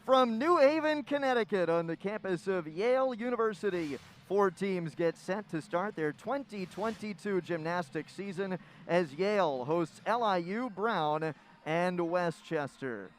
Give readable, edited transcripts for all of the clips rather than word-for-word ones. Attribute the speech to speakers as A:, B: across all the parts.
A: From New Haven, Connecticut, on the campus of Yale University, 4 teams get set to start their 2022 gymnastics season as Yale hosts LIU, Brown, and Westchester.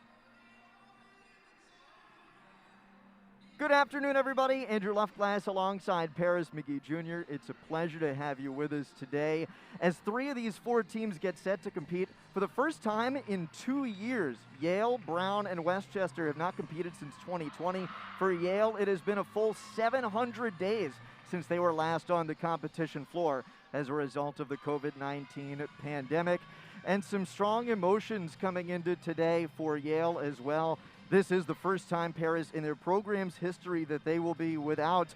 A: Good afternoon, everybody. Andrew Luftglass alongside Paris McGee Jr. It's a pleasure to have you with us today as 3 of these 4 teams get set to compete for the first time in 2 years. Yale, Brown, and Westchester have not competed since 2020. For Yale, it has been a full 700 days since they were last on the competition floor as a result of the COVID-19 pandemic. And some strong emotions coming into today for Yale as well. This is the first time, Paris, in their program's history that they will be without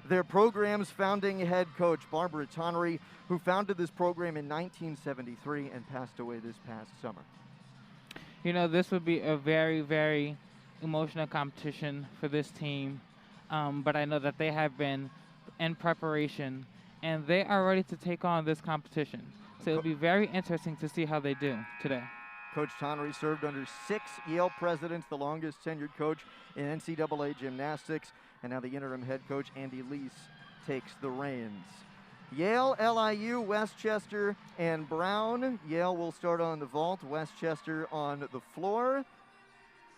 A: their program's founding head coach, Barbara Tonnery, who founded this program in 1973 and passed away this past summer.
B: You know, this would be a very, very emotional competition for this team, but I know that they have been in preparation, and they are ready to take on this competition. So it'll be very interesting to see how they do today.
A: Coach Tonnery served under 6 Yale presidents, the longest tenured coach in NCAA gymnastics, and now the interim head coach, Andy Lease, takes the reins. Yale, LIU, Westchester, and Brown. Yale will start on the vault, Westchester on the floor.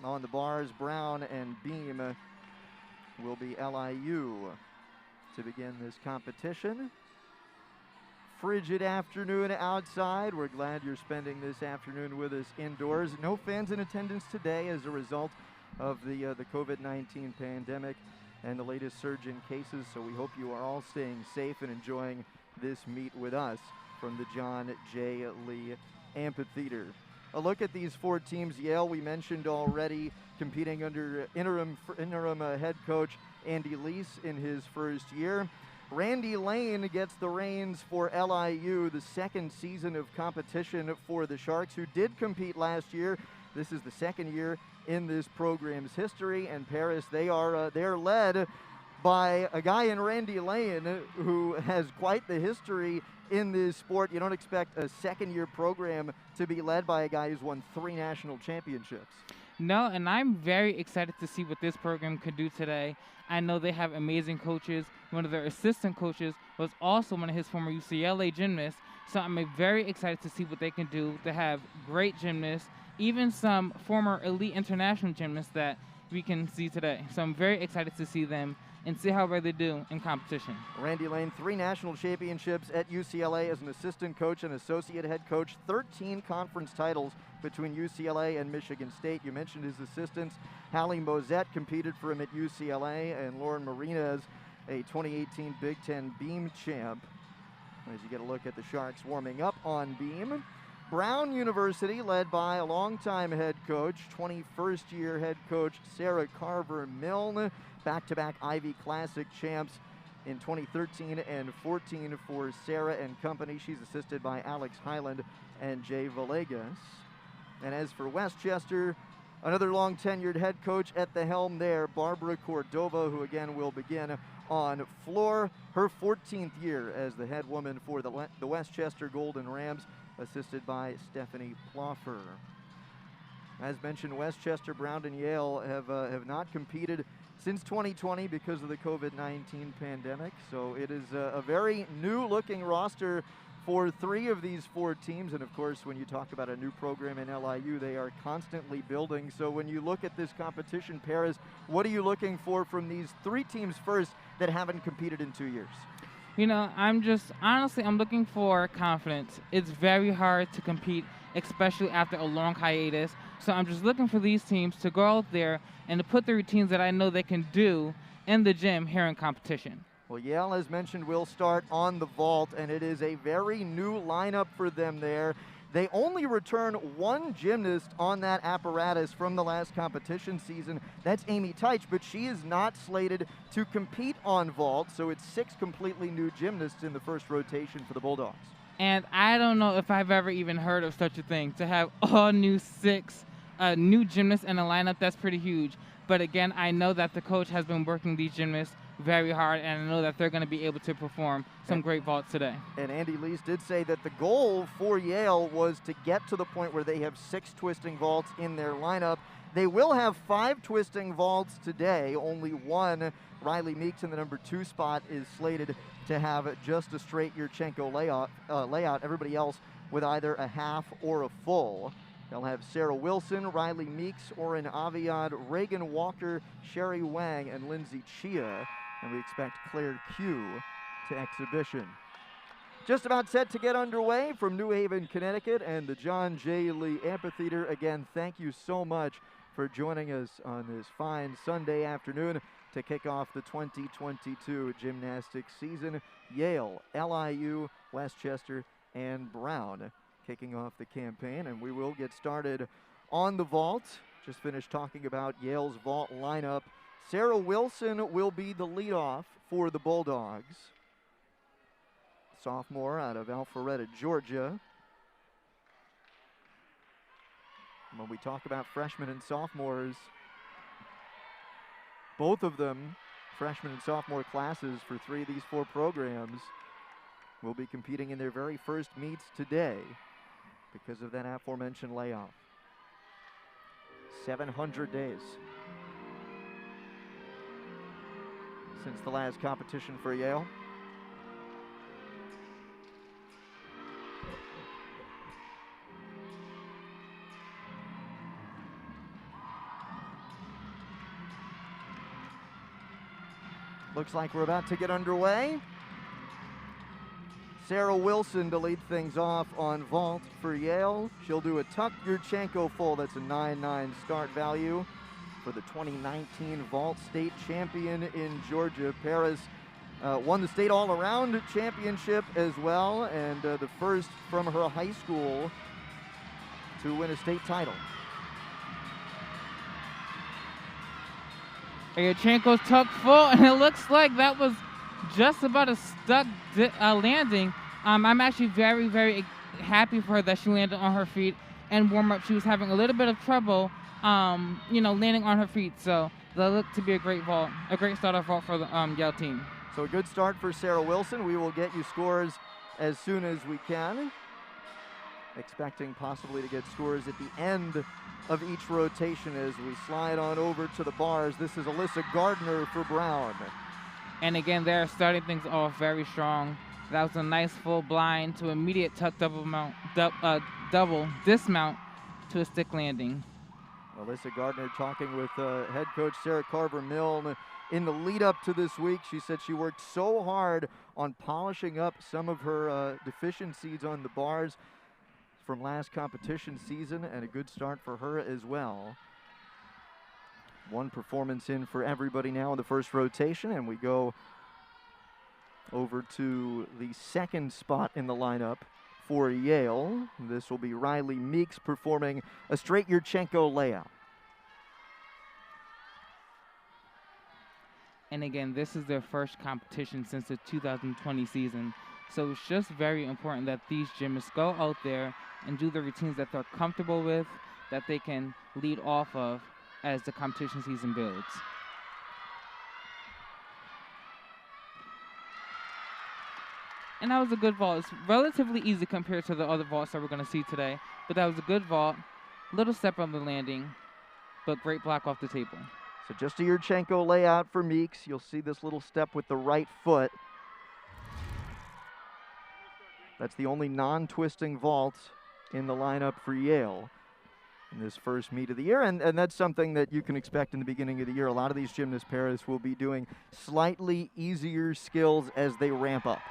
A: On the bars, Brown and beam will be LIU to begin this competition. Frigid afternoon outside. We're glad you're spending this afternoon with us indoors. No fans in attendance today as a result of the COVID-19 pandemic and the latest surge in cases, so we hope you are all staying safe and enjoying this meet with us from the John J. Lee Amphitheater. A look at these 4 teams. Yale, we mentioned already, competing under interim head coach Andy Lease in his first year. Randy Lane gets the reins for LIU, the second season of competition for the Sharks, who did compete last year. This is the second year in this program's history, and Paris, they're led by a guy in Randy Lane who has quite the history in this sport. You don't expect a second-year program to be led by a guy who's won 3 national championships.
B: No, and I'm very excited to see what this program could do today. I know they have amazing coaches. One of their assistant coaches was also one of his former UCLA gymnasts. So I'm very excited to see what they can do. They have great gymnasts, even some former elite international gymnasts that we can see today. So I'm very excited to see them and see how well they do in competition.
A: Randy Lane, 3 national championships at UCLA as an assistant coach and associate head coach, 13 conference titles between UCLA and Michigan State. You mentioned his assistants. Hallie Mozette competed for him at UCLA, and Lauren Marinas, a 2018 Big Ten beam champ. As you get a look at the Sharks warming up on beam. Brown University, led by a longtime head coach, 21st year head coach Sarah Carver-Milne, back-to-back Ivy Classic champs in 2013 and 14 for Sarah and company. She's assisted by Alex Highland and Jay Villegas. And as for Westchester, another long-tenured head coach at the helm there, Barbara Cordova, who again will begin on floor. Her 14th year as the head woman for the Westchester Golden Rams, assisted by Stephanie Ploffer. As mentioned, Westchester, Brown, and Yale have not competed since 2020 because of the COVID-19 pandemic. So it is a very new-looking roster for 3 of these 4 teams. And of course, when you talk about a new program in LIU, they are constantly building. So when you look at this competition, Paris, what are you looking for from these 3 teams first that haven't competed in 2 years?
B: You know, I'm looking for confidence. It's very hard to compete, especially after a long hiatus. So I'm just looking for these teams to go out there and to put the routines that I know they can do in the gym here in competition.
A: Well, Yale, as mentioned, will start on the vault, and it is a very new lineup for them there. They only return 1 gymnast on that apparatus from the last competition season. That's Amy Teich, but she is not slated to compete on vault, so it's 6 completely new gymnasts in the first rotation for the Bulldogs.
B: And I don't know if I've ever even heard of such a thing, to have all new 6 new gymnasts in a lineup. That's pretty huge. But again, I know that the coach has been working these gymnasts very hard, and I know that they're going to be able to perform some great vaults today.
A: And Andy Lease did say that the goal for Yale was to get to the point where they have 6 twisting vaults in their lineup, They will have 5 twisting vaults today. Only one, Riley Meeks in the number 2 spot, is slated to have just a straight Yurchenko layout. Everybody else with either a half or a full. They'll have Sarah Wilson, Riley Meeks, Oren Aviad, Reagan Walker, Sherry Wang, and Lindsay Chia. And we expect Claire Q to exhibition. Just about set to get underway from New Haven, Connecticut, and the John J. Lee Amphitheater. Again, thank you so much for joining us on this fine Sunday afternoon to kick off the 2022 gymnastics season. Yale, LIU, Westchester, and Brown kicking off the campaign, and we will get started on the vault. Just finished talking about Yale's vault lineup. Sarah Wilson will be the leadoff for the Bulldogs. Sophomore out of Alpharetta, Georgia. When we talk about freshmen and sophomores, both of them, freshman and sophomore classes for 3 of these 4 programs, will be competing in their very first meets today because of that aforementioned layoff. 700 days since the last competition for Yale. Looks like we're about to get underway. Sarah Wilson to lead things off on vault for Yale. She'll do a tuck Yurchenko full. That's a 9.9 start value for the 2019 vault state champion in Georgia. Paris won the state all-around championship as well, and the first from her high school to win a state title.
B: Yurchenko's tuck full, and it looks like that was just about a stuck landing. I'm actually very, very happy for her that she landed on her feet. And warm-up, she was having a little bit of trouble, landing on her feet. So that looked to be a great vault, a great start-off vault for the Yale team.
A: So a good start for Sarah Wilson. We will get you scores as soon as we can. Expecting possibly to get scores at the end of each rotation as we slide on over to the bars. This is Alyssa Gardner for Brown.
B: And again, they're starting things off very strong. That was a nice full blind to immediate tuck double dismount to a stick landing.
A: Alyssa Gardner talking with head coach Sarah Carver-Milne in the lead up to this week. She said she worked so hard on polishing up some of her deficiencies on the bars from last competition season, and a good start for her as well. One performance in for everybody now in the first rotation, and we go over to the second spot in the lineup for Yale. This will be Riley Meeks performing a straight Yurchenko layout.
B: And again, this is their first competition since the 2020 season. So it's just very important that these gymnasts go out there and do the routines that they're comfortable with, that they can lead off of as the competition season builds. And that was a good vault. It's relatively easy compared to the other vaults that we're going to see today, but that was a good vault. Little step on the landing, but great block off the table.
A: So just a Yurchenko layout for Meeks. You'll see this little step with the right foot. That's the only non-twisting vault in the lineup for Yale in this first meet of the year, and that's something that you can expect in the beginning of the year. A lot of these gymnast pairs will be doing slightly easier skills as they ramp up.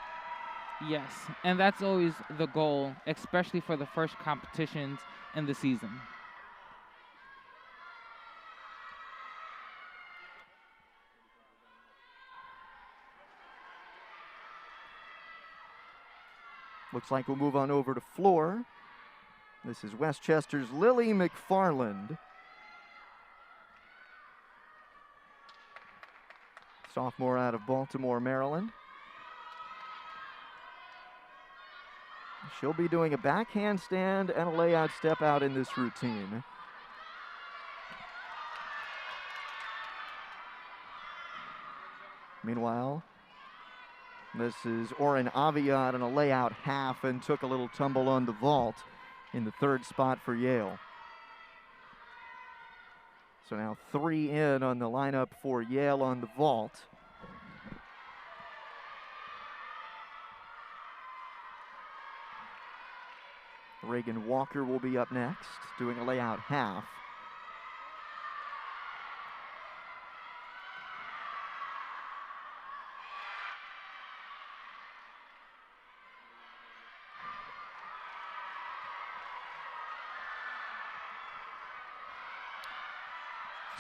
B: Yes, and that's always the goal, especially for the first competitions in the season.
A: Looks like we'll move on over to floor. This is Westchester's Lily McFarland. Sophomore out of Baltimore, Maryland. She'll be doing a back handstand and a layout step out in this routine. Meanwhile, this is Oren Aviad in a layout half and took a little tumble on the vault in the third spot for Yale. So now 3 in on the lineup for Yale on the vault. Reagan Walker will be up next, doing a layout half.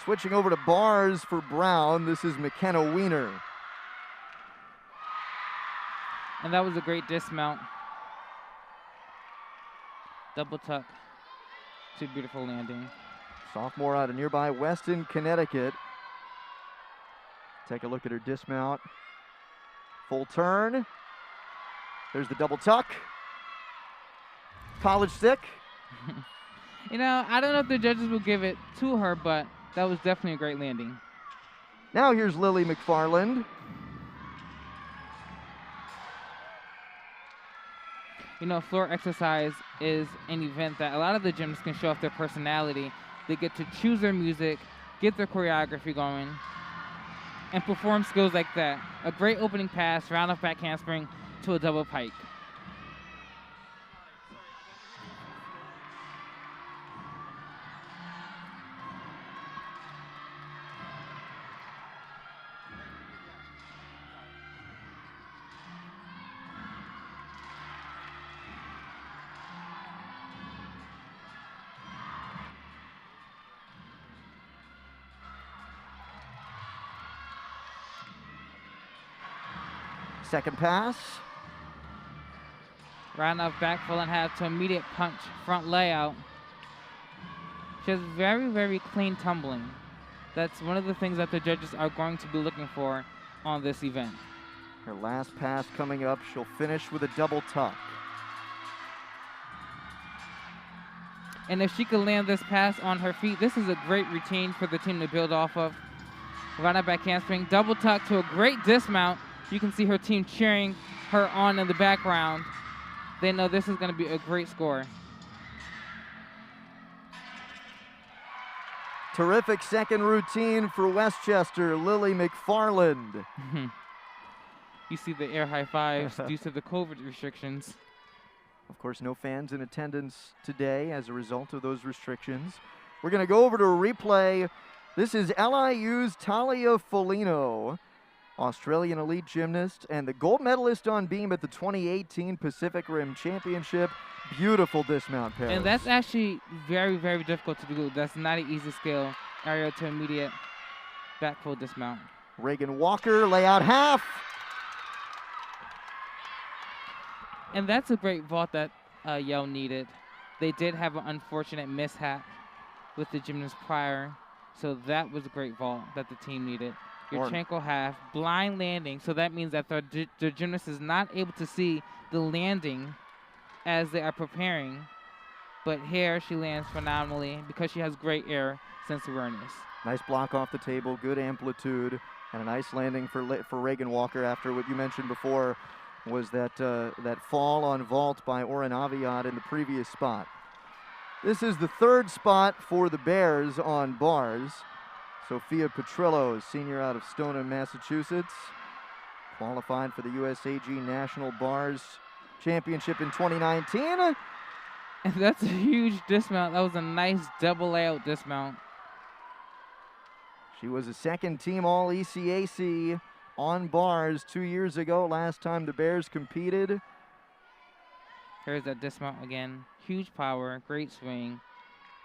A: Switching over to bars for Brown, this is McKenna Wiener.
B: And that was a great dismount. Double tuck to beautiful landing.
A: Sophomore out of nearby Weston, Connecticut. Take a look at her dismount. Full turn. There's the double tuck. College stick.
B: You know, I don't know if the judges will give it to her, but that was definitely a great landing.
A: Now here's Lily McFarland.
B: You know, floor exercise is an event that a lot of the gymnasts can show off their personality. They get to choose their music, get their choreography going, and perform skills like that. A great opening pass, round off back handspring to a double pike.
A: Second pass.
B: Round off back full and half to immediate punch, front layout. She has very, very clean tumbling. That's one of the things that the judges are going to be looking for on this event.
A: Her last pass coming up, she'll finish with a double tuck.
B: And if she can land this pass on her feet, this is a great routine for the team to build off of. Round off back handspring, double tuck to a great dismount. You can see her team cheering her on in the background. They know this is going to be a great score.
A: Terrific second routine for Westchester, Lily McFarland.
B: You see the air high fives due to the COVID restrictions.
A: Of course, no fans in attendance today as a result of those restrictions. We're going to go over to a replay. This is LIU's Talia Folino, Australian elite gymnast and the gold medalist on beam at the 2018 Pacific Rim Championship. Beautiful dismount pair.
B: And that's actually very, very difficult to do. That's not an easy skill. Aerial to immediate back full dismount.
A: Reagan Walker, layout half.
B: And that's a great vault that Yale needed. They did have an unfortunate mishap with the gymnast prior, so that was a great vault that the team needed. Yurchenko half, blind landing, so that means that the gymnast is not able to see the landing as they are preparing. But here she lands phenomenally because she has great air sense awareness.
A: Nice block off the table, good amplitude, and a nice landing for Reagan Walker after what you mentioned before was that fall on vault by Oren Aviad in the previous spot. This is the third spot for the Bears on bars. Sophia Petrillo, senior out of Stoneham, Massachusetts, qualified for the USAG National Bars Championship in 2019.
B: And that's a huge dismount. That was a nice double layout dismount.
A: She was a second-team All-ECAC on bars 2 years ago, last time the Bears competed.
B: Here's that dismount again. Huge power, great swing,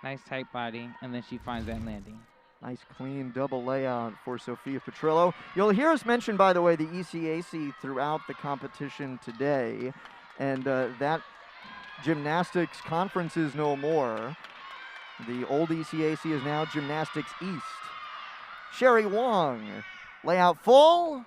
B: nice tight body, and then she finds that landing.
A: Nice clean double layout for Sophia Petrillo. You'll hear us mention, by the way, the ECAC throughout the competition today. And that gymnastics conference is no more. The old ECAC is now Gymnastics East. Sherry Wong, layout full.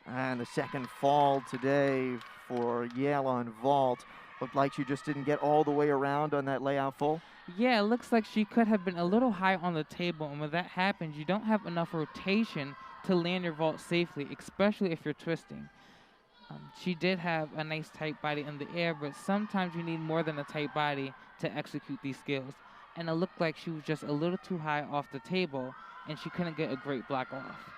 A: And the second fall today for Yale on vault. Looked like she just didn't get all the way around on that layout full.
B: Yeah, it looks like she could have been a little high on the table, and when that happens, you don't have enough rotation to land your vault safely, especially if you're twisting. She did have a nice tight body in the air, but sometimes you need more than a tight body to execute these skills. and it looked like she was just a little too high off the table, and she couldn't get a great block off.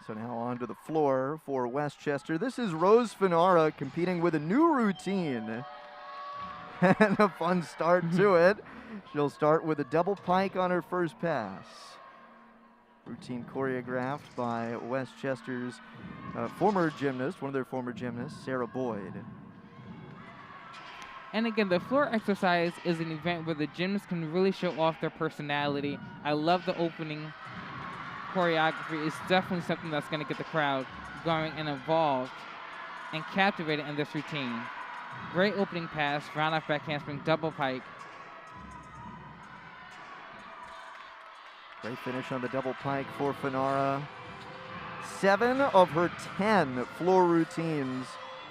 A: So now onto the floor for Westchester. This is Rose Finara competing with a new routine. And a fun start to it. She'll start with a double pike on her first pass. Routine choreographed by Westchester's former gymnast, one of their former gymnasts, Sarah Boyd.
B: And again, the floor exercise is an event where the gymnasts can really show off their personality. I love the opening choreography. It's definitely something that's going to get the crowd going and involved and captivated in this routine. Great opening pass, round off back handspring, double pike.
A: Great finish on the double pike for Finara. 7 of her 10 floor routines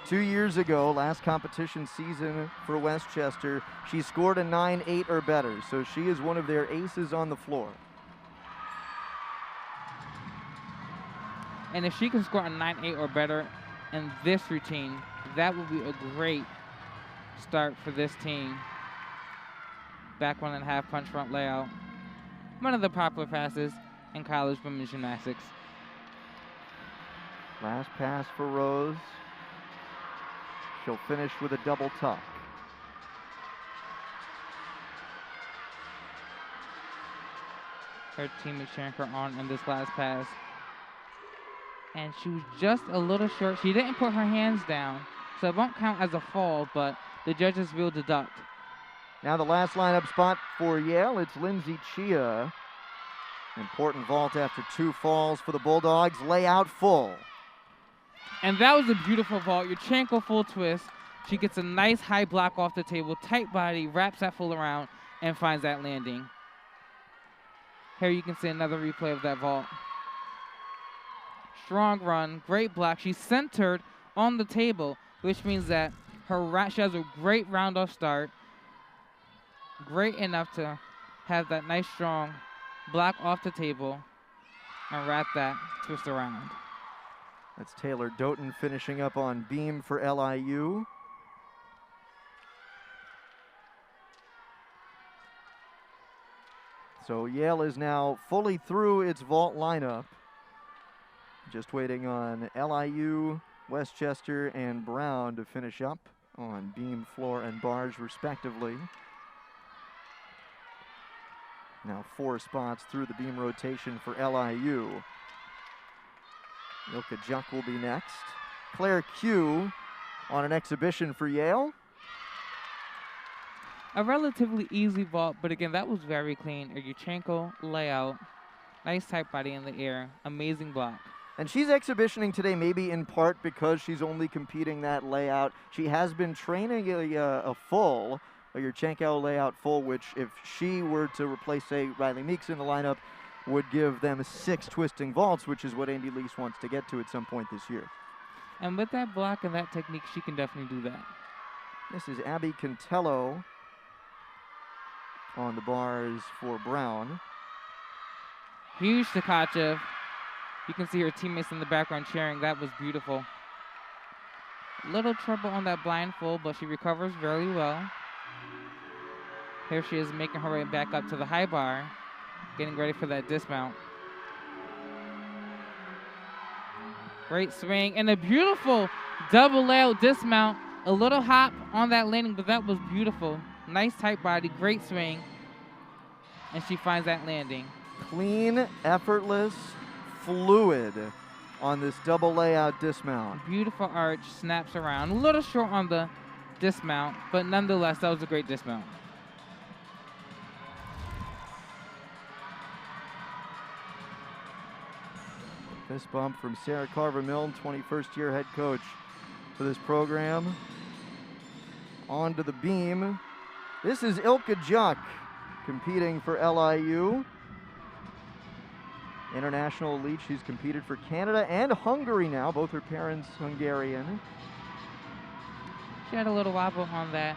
A: 2 years ago, last competition season for Westchester, she scored a 9.8 or better, so she is one of their aces on the floor.
B: And if she can score a 9.8 or better in this routine, that would be a great start for this team. Back 1.5 punch front layout. One of the popular passes in college women's gymnastics.
A: Last pass for Rose. She'll finish with a double tuck.
B: Her teammate cheering her on in this last pass. And she was just a little short. She didn't put her hands down, so it won't count as a fall, but the judges will deduct.
A: Now the last lineup spot for Yale, it's Lindsay Chia. Important vault after 2 falls for the Bulldogs. Layout full.
B: And that was a beautiful vault. Yurchenko full twist. She gets a nice high block off the table, tight body, wraps that full around, and finds that landing. Here you can see another replay of that vault. Strong run, great block. She's centered on the table, which means that she has a great round-off start. Great enough to have that nice, strong block off the table and wrap that twist around.
A: That's Taylor Doughton finishing up on beam for LIU. So Yale is now fully through its vault lineup. Just waiting on LIU, Westchester, and Brown to finish up on beam, floor, and bars respectively. Now 4 spots through the beam rotation for LIU. Ilka Juck will be next. Claire Q on an exhibition for Yale.
B: A relatively easy vault, but again, that was very clean. A Yurchenko layout. Nice tight body in the air. Amazing block.
A: And she's exhibitioning today maybe in part because she's only competing that layout. She has been training a full, a Yurchenko layout full, which if she were to replace, say, Riley Meeks in the lineup, would give them 6 twisting vaults, which is what Andy Lease wants to get to at some point this year.
B: And with that block and that technique, she can definitely do that.
A: This is Abby Cantello on the bars for Brown.
B: Huge Tkachev. You can see her teammates in the background cheering. That was beautiful. Little trouble on that blindfold, but she recovers very well. Here she is making her way back up to the high bar, getting ready for that dismount. Great swing and a beautiful double layout dismount. A little hop on that landing, but that was beautiful. Nice tight body, great swing. And she finds that landing.
A: Clean, effortless, fluid on this double layout dismount.
B: Beautiful arch, snaps around. A little short on the dismount, but nonetheless, that was a great dismount.
A: Fist bump from Sarah Carver-Milne, 21st year head coach for this program. Onto the beam. This is Ilka Juck competing for LIU. International elite, she's competed for Canada and Hungary now, both her parents Hungarian.
B: She had a little wobble on that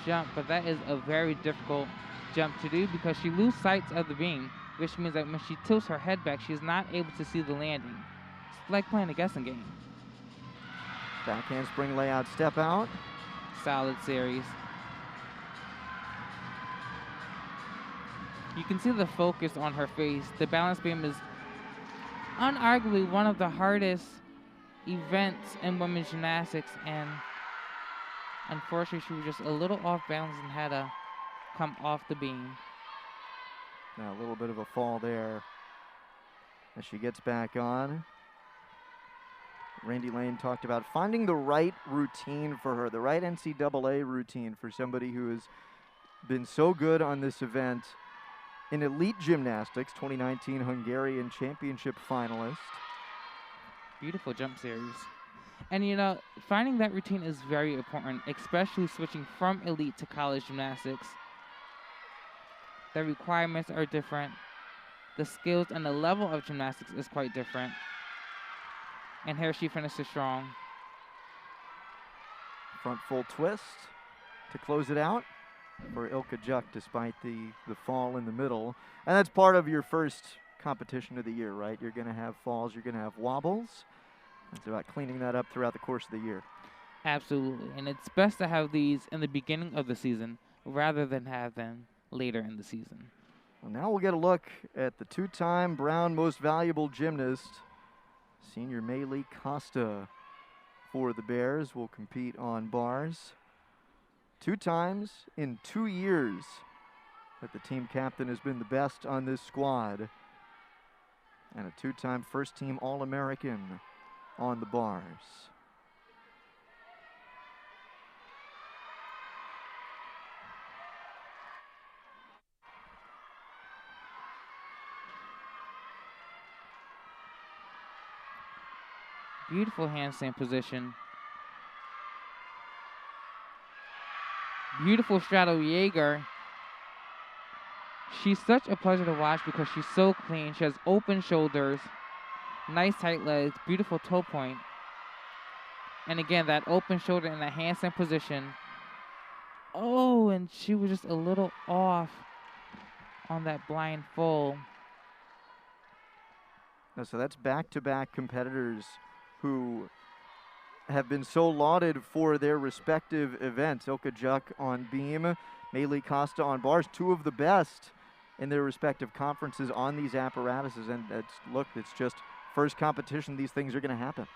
B: jump, but that is a very difficult jump to do because she loses sight of the beam, which means that when she tilts her head back, she's not able to see the landing. It's like playing a guessing game.
A: Backhand spring layout step out.
B: Solid series. You can see the focus on her face. The balance beam is unarguably one of the hardest events in women's gymnastics, and unfortunately she was just a little off balance and had to come off the beam.
A: Now a little bit of a fall there as she gets back on. Randy Lane talked about finding the right routine for her, the right NCAA routine for somebody who has been so good on this event. In elite gymnastics, 2019 Hungarian championship finalist.
B: Beautiful jump series. And you know, finding that routine is very important, especially switching from elite to college gymnastics. The requirements are different. The skills and the level of gymnastics is quite different. And here she finishes strong.
A: Front full twist to close it out for Ilka Juk, despite the fall in the middle. And that's part of your first competition of the year, right? You're going to have falls, you're going to have wobbles. It's about cleaning that up throughout the course of the year.
B: Absolutely. And it's best to have these in the beginning of the season rather than have them later in the season.
A: Well, now we'll get a look at the two-time Brown Most Valuable Gymnast, senior Maylee Costa for the Bears, will compete on bars. 2 times in 2 years that the team captain has been the best on this squad. And a 2-time first-team All-American on the bars.
B: Beautiful handstand position. Beautiful straddle Jaeger. She's such a pleasure to watch because she's so clean. She has open shoulders, nice tight legs, beautiful toe point. And again, that open shoulder in that handstand position. Oh, and she was just a little off on that blind full.
A: So that's back-to-back competitors who have been so lauded for their respective events. Ilka Juk on beam, Maylee Costa on bars, 2 of the best in their respective conferences on these apparatuses. And it's just first competition, these things are going to happen.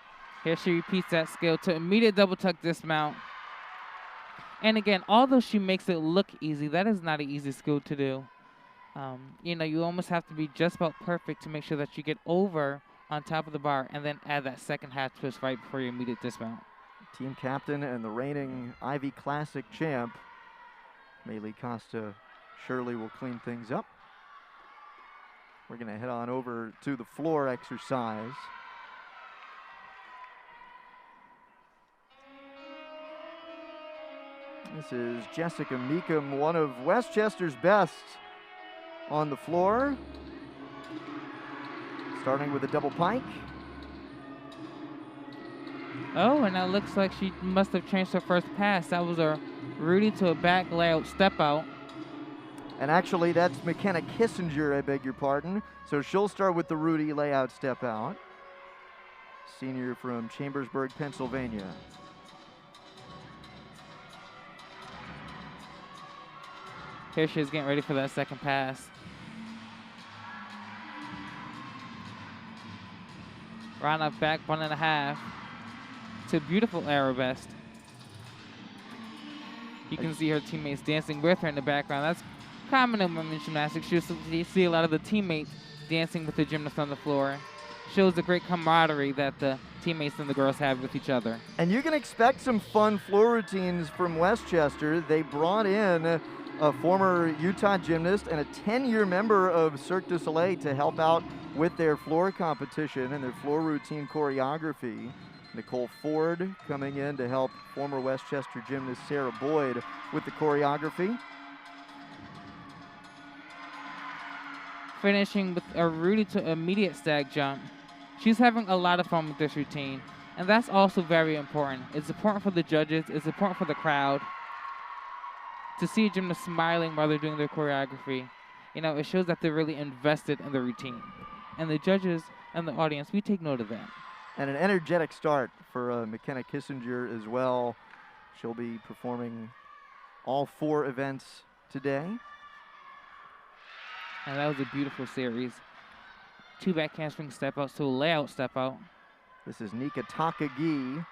B: Here she repeats that skill to immediate double tuck dismount. And again, although she makes it look easy, that is not an easy skill to do. You know, you almost have to be just about perfect to make sure that you get over on top of the bar and then add that second half twist right before your immediate dismount.
A: Team captain and the reigning Ivy Classic champ, Maylee Costa, surely will clean things up. We're going to head on over to the floor exercise. This is Jessica Meekum, one of Westchester's best on the floor. Starting with a double pike.
B: Oh, and that looks like she must have changed her first pass. That was a Rudy to a back layout step out.
A: And actually, that's McKenna Kissinger, I beg your pardon. So she'll start with the Rudy layout step out. Senior from Chambersburg, Pennsylvania.
B: Here she is getting ready for that second pass. Round up back 1.5. It's a beautiful arabesque. You can see her teammates dancing with her in the background. That's common in women's gymnastics. You see a lot of the teammates dancing with the gymnast on the floor. Shows the great camaraderie that the teammates and the girls have with each other.
A: And you can expect some fun floor routines from Westchester. They brought in a former Utah gymnast and a 10-year member of Cirque du Soleil to help out with their floor competition and their floor routine choreography. Nicole Ford coming in to help former Westchester gymnast Sarah Boyd with the choreography.
B: Finishing with a Rudy to immediate stag jump. She's having a lot of fun with this routine, and that's also very important. It's important for the judges, it's important for the crowd to see a gymnast smiling while they're doing their choreography. You know, it shows that they're really invested in the routine. And the judges and the audience, we take note of that.
A: And an energetic start for McKenna Kissinger as well. She'll be performing all 4 events today.
B: And that was a beautiful series. 2 back handspring step outs to a layout step out.
A: This is Nika Takagi.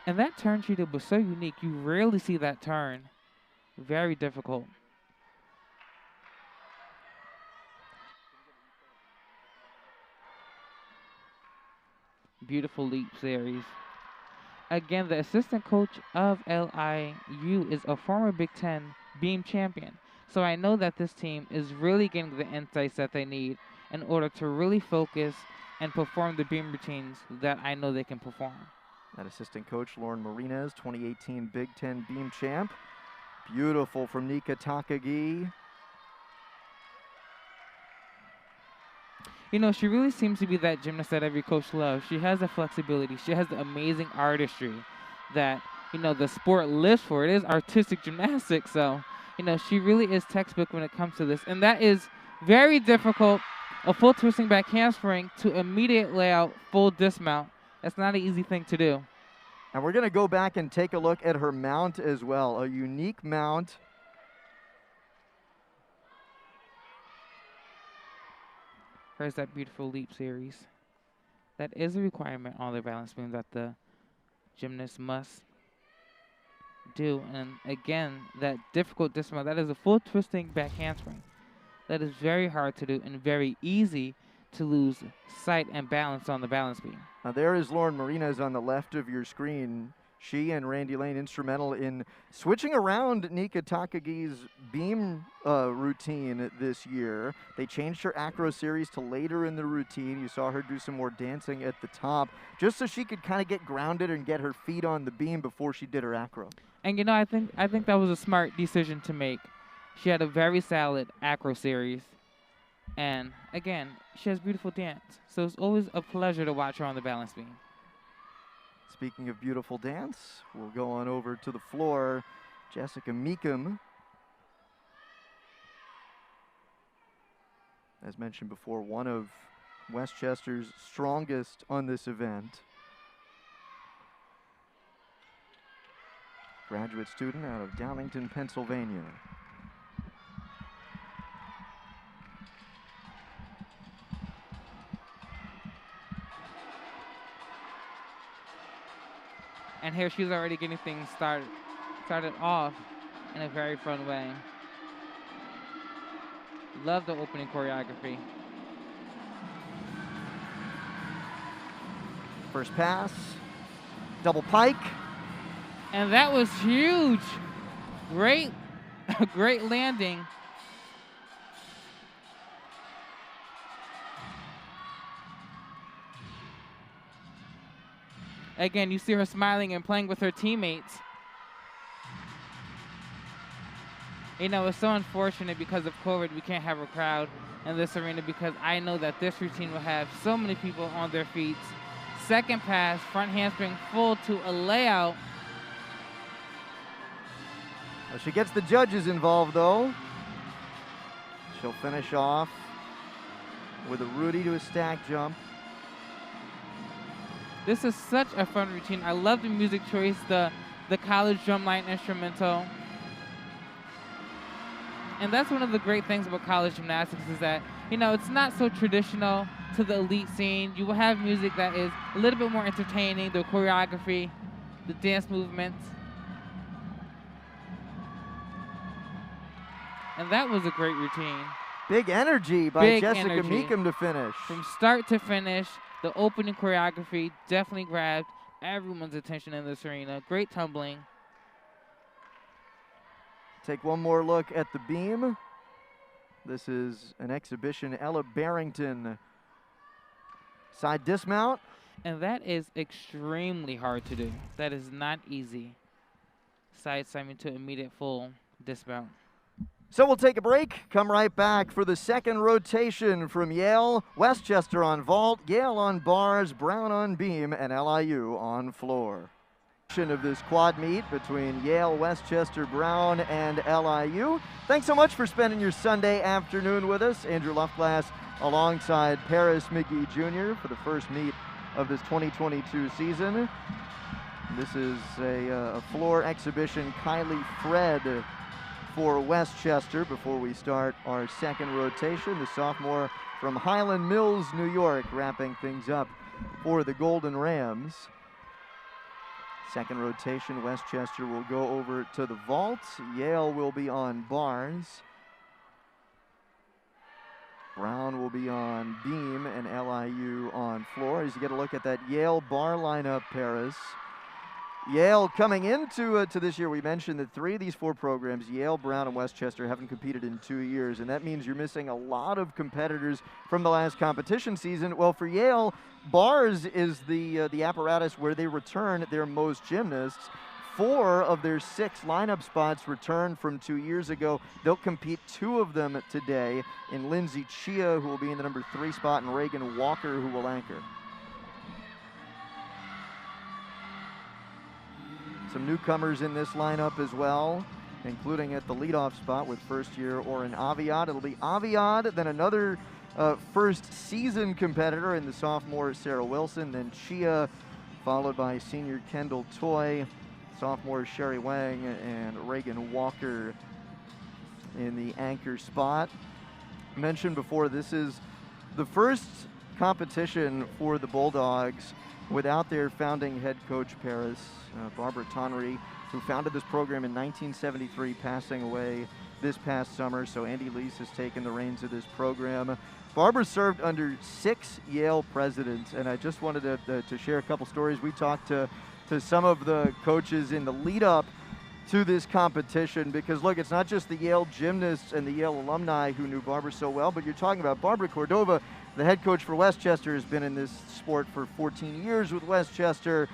B: And that turn she did was so unique. You rarely see that turn. Very difficult. Beautiful leap series. Again, the assistant coach of LIU is a former Big Ten beam champion. So I know that this team is really getting the insights that they need in order to really focus and perform the beam routines that I know they can perform.
A: That assistant coach, Lauren Martinez, 2018 Big Ten beam champ. Beautiful from Nika Takagi.
B: You know, she really seems to be that gymnast that every coach loves. She has the flexibility. She has the amazing artistry that, you know, the sport lives for. It is artistic gymnastics, so, you know, she really is textbook when it comes to this. And that is very difficult. A full twisting back handspring to immediate layout, full dismount. That's not an easy thing to do.
A: And we're going to go back and take a look at her mount as well. A unique mount.
B: Here's that beautiful leap series. That is a requirement on the balance beam that the gymnast must do. And again, that difficult dismount, that is a full twisting back handspring. That is very hard to do and very easy to lose sight and balance on the balance beam.
A: Now there is Lauren Martinez on the left of your screen. She and Randy Lane instrumental in switching around Nika Takagi's beam routine this year. They changed her acro series to later in the routine. You saw her do some more dancing at the top, just so she could kind of get grounded and get her feet on the beam before she did her acro.
B: And you know, I think that was a smart decision to make. She had a very solid acro series. And again, she has beautiful dance. So it's always a pleasure to watch her on the balance beam.
A: Speaking of beautiful dance, we'll go on over to the floor. Jessica Meekum, as mentioned before, one of Westchester's strongest on this event. Graduate student out of Downingtown, Pennsylvania.
B: And here she's already getting things started off in a very fun way. Love the opening choreography.
A: First pass, double pike.
B: And that was huge. Great landing. Again, you see her smiling and playing with her teammates. You know, it's so unfortunate because of COVID we can't have a crowd in this arena because I know that this routine will have so many people on their feet. Second pass, front handspring full to a layout.
A: Well, she gets the judges involved though. She'll finish off with a Rudy to a stack jump.
B: This is such a fun routine. I love the music choice, the college drumline instrumental. And that's one of the great things about college gymnastics is that, you know, it's not so traditional to the elite scene. You will have music that is a little bit more entertaining, the choreography, the dance movements. And that was a great routine.
A: Big energy by
B: Big
A: Jessica
B: energy.
A: Meekum to finish.
B: From start to finish, the opening choreography definitely grabbed everyone's attention in this arena. Great tumbling.
A: Take one more look at the beam. This is an exhibition. Ella Barrington. Side dismount.
B: And that is extremely hard to do. That is not easy. Side simon to immediate full dismount.
A: So we'll take a break, come right back for the second rotation from Yale. Westchester on vault, Yale on bars, Brown on beam, and LIU on floor. Of this quad meet between Yale, Westchester, Brown, and LIU. Thanks so much for spending your Sunday afternoon with us. Andrew Luftglass alongside Paris McGee Jr. for the first meet of this 2022 season. This is a floor exhibition. Kylie Fred for Westchester before we start our second rotation. The sophomore from Highland Mills, New York, wrapping things up for the Golden Rams. Second rotation, Westchester will go over to the vaults. Yale will be on bars. Brown will be on beam and LIU on floor. As you get a look at that Yale bar lineup, Paris. Yale coming into to this year, we mentioned that 3 of these 4 programs, Yale, Brown, and Westchester, haven't competed in 2 years, and that means you're missing a lot of competitors from the last competition season. Well, for Yale, bars is the apparatus where they return their most gymnasts. 4 of their 6 lineup spots return from 2 years ago. They'll compete 2 of them today in Lindsay Chia, who will be in the number 3 spot, and Reagan Walker, who will anchor. Some newcomers in this lineup as well, including at the leadoff spot with first-year Oren Aviad. It'll be Aviad, then another first season competitor in the sophomore Sarah Wilson, then Chia, followed by senior Kendall Toy, sophomore Sherry Wang, and Reagan Walker in the anchor spot. Mentioned before, this is the first competition for the Bulldogs without their founding head coach, Paris. Barbara Tonry, who founded this program in 1973, passing away this past summer, so Andy Lease has taken the reins of this program. Barbara served under 6 Yale presidents, and I just wanted to share a couple stories. We talked to some of the coaches in the lead up to this competition, because look, it's not just the Yale gymnasts and the Yale alumni who knew Barbara so well, but you're talking about Barbara Cordova, the head coach for Westchester, has been in this sport for 14 years with Westchester.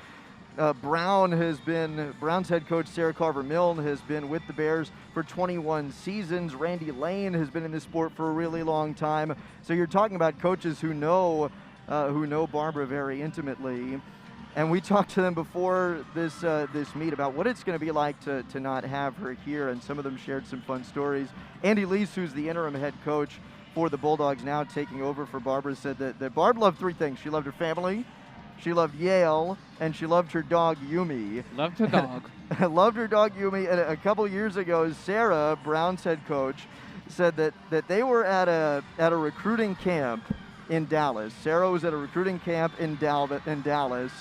A: Brown's head coach, Sarah Carver-Milne, has been with the Bears for 21 seasons. Randy Lane has been in this sport for a really long time. So you're talking about coaches who know Barbara very intimately. And we talked to them before this meet about what it's going to be like to not have her here, and some of them shared some fun stories. Andy Lease, who's the interim head coach for the Bulldogs, now taking over for Barbara, said that Barb loved 3 things. She loved her family, she loved Yale, and she loved her dog, Yumi.
B: Loved her dog.
A: Loved her dog, Yumi. And a couple years ago, Sarah, Brown's head coach, said that they were at a recruiting camp in Dallas. Sarah was at a recruiting camp in Dallas,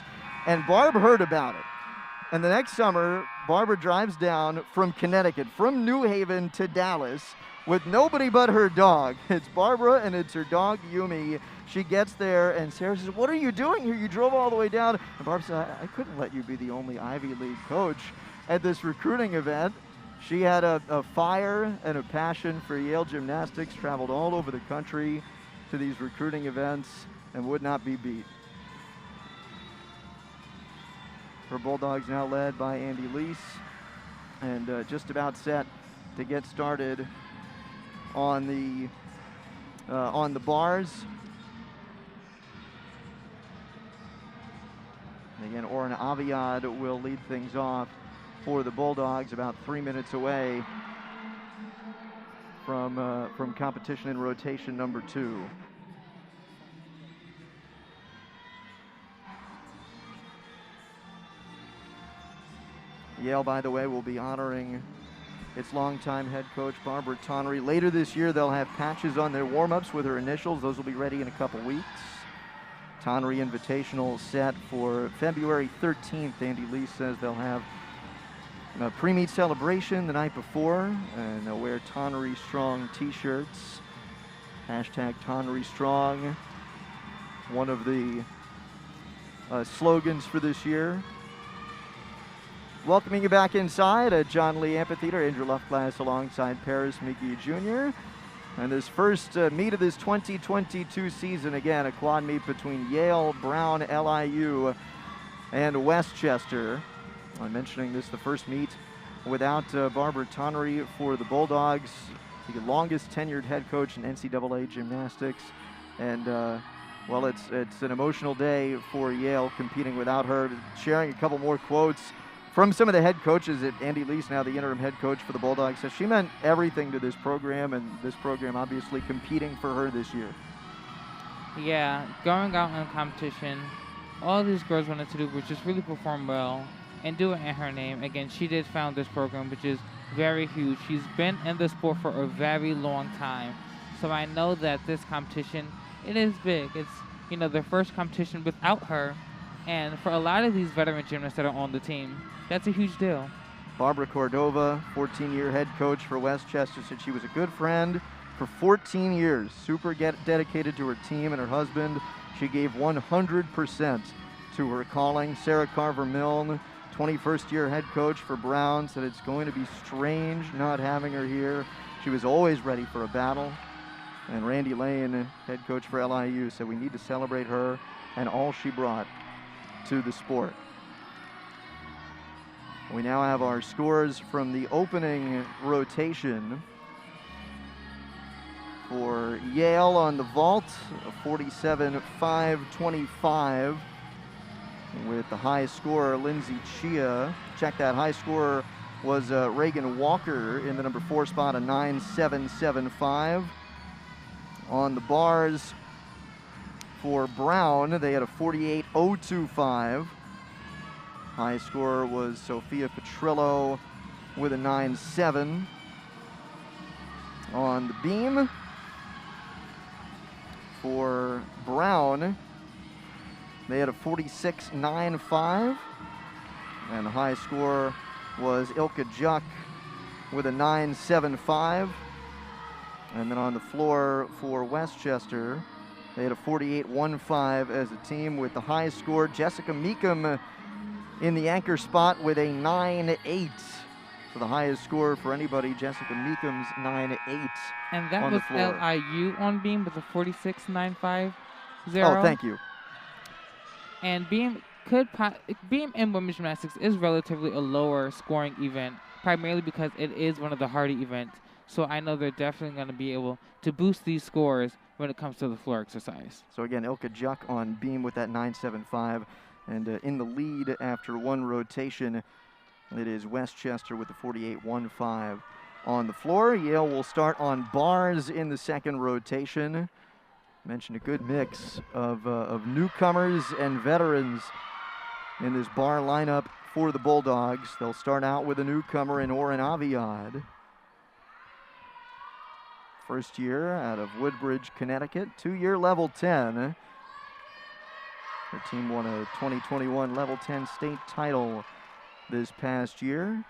A: and Barb heard about it. And the next summer, Barbara drives down from Connecticut, from New Haven to Dallas, with nobody but her dog. It's Barbara and it's her dog, Yumi. She gets there and Sarah says, "What are you doing here? You drove all the way down." And Barbara said, I couldn't let you be the only Ivy League coach at this recruiting event. She had a fire and a passion for Yale gymnastics, traveled all over the country to these recruiting events, and would not be beat. Her Bulldogs now led by Andy Lease, and just about set to get started on the bars. And again, Oren Aviad will lead things off for the Bulldogs, about 3 minutes away from competition in rotation number 2. Yale, by the way, will be honoring its longtime head coach, Barbara Tonry. Later this year, they'll have patches on their warm-ups with her initials. Those will be ready in a couple weeks. Tonry Invitational set for February 13th. Andy Lee says they'll have a pre-meet celebration the night before, and they'll wear Tonry Strong t-shirts. Hashtag Tonry Strong, one of the slogans for this year. Welcoming you back inside at John Lee Amphitheater, Andrew Luftglass alongside Paris McGee Jr. And this first meet of this 2022 season, again, a quad meet between Yale, Brown, LIU, and Westchester. I'm mentioning this, the first meet without Barbara Tonry for the Bulldogs, the longest tenured head coach in NCAA gymnastics. And, well, it's an emotional day for Yale competing without her. Sharing a couple more quotes from some of the head coaches. Andy Lease, now the interim head coach for the Bulldogs, says she meant everything to this program, and this program obviously competing for her this year.
B: Yeah, going out in competition, all these girls wanted to do was just really perform well and do it in her name. Again, she did found this program, which is very huge. She's been in the sport for a very long time. So I know that this competition, it is big. It's, their first competition without her. And for a lot of these veteran gymnasts that are on the team, that's a huge deal.
A: Barbara Cordova, 14-year head coach for Westchester, said she was a good friend for 14 years. Super dedicated to her team and her husband. She gave 100% to her calling. Sarah Carver-Milne, 21st-year head coach for Brown, said it's going to be strange not having her here. She was always ready for a battle. And Randy Lane, head coach for LIU, said we need to celebrate her and all she brought to the sport. We now have our scores from the opening rotation. For Yale on the vault, 47-5-25, with the high scorer, Lindsay Chia. Check that, high scorer was Reagan Walker in the number 4 spot, a 9-7-7-5. On the bars for Brown, they had a 48-0-2-5. High scorer was Sophia Petrillo with a 9-7. On the beam for Brown, they had a 46-9-5. And the high score was Ilka Juk with a 9-7-5. And then on the floor for Westchester, they had a 48-1-5 as a team, with the high score Jessica Meekum in the anchor spot with a 9-8. So the highest score for anybody, Jessica Meekum's 9-8.
B: And that was LIU on beam with a 46-9-5.
A: Oh, thank you.
B: And beam in women's gymnastics is relatively a lower scoring event, primarily because it is one of the hardy events. So I know they're definitely going to be able to boost these scores when it comes to the floor exercise.
A: So again, Ilka Juk on beam with that 9-7-5. And in the lead after one rotation, it is Westchester with the 48-1-5 on the floor. Yale will start on bars in the second rotation. Mentioned a good mix of newcomers and veterans in this bar lineup for the Bulldogs. They'll start out with a newcomer in Oren Aviad. First year out of Woodbridge, Connecticut, 2-year level 10. Her team won a 2021 level 10 state title this past year.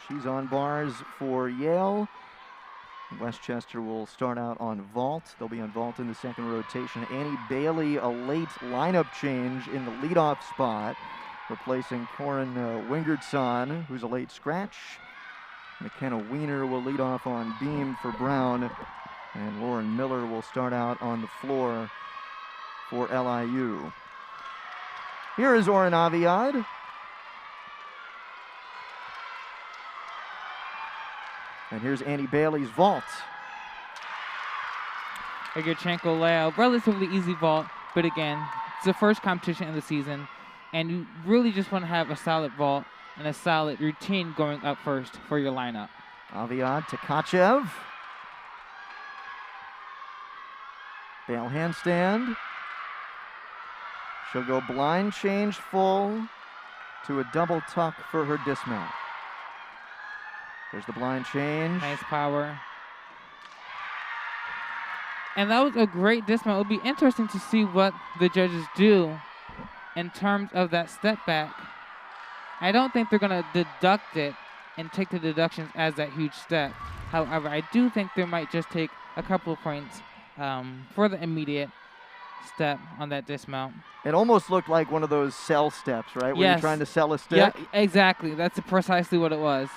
A: She's on bars for Yale. Westchester will start out on vault. They'll be on vault in the second rotation. Annie Bailey, a late lineup change in the leadoff spot, replacing Corin Wingertson, who's a late scratch. McKenna Wiener will lead off on beam for Brown, and Lauren Miller will start out on the floor for LIU. Here is Oren Aviad. And here's Annie Bailey's vault.
B: Igorchenko layout, relatively easy vault, but again, it's the first competition in the season, and you really just want to have a solid vault and a solid routine going up first for your lineup.
A: Aviad Tkachev. Bail handstand. She'll go blind change full to a double tuck for her dismount. There's the blind change.
B: Nice power. And that was a great dismount. It'll be interesting to see what the judges do in terms of that step back. I don't think they're going to deduct it and take the deductions as that huge step. However, I do think they might just take a couple of points for the immediate step on that dismount.
A: It almost looked like one of those sell steps, right? When you're trying to sell a stick.
B: Yeah, exactly. That's precisely what it was.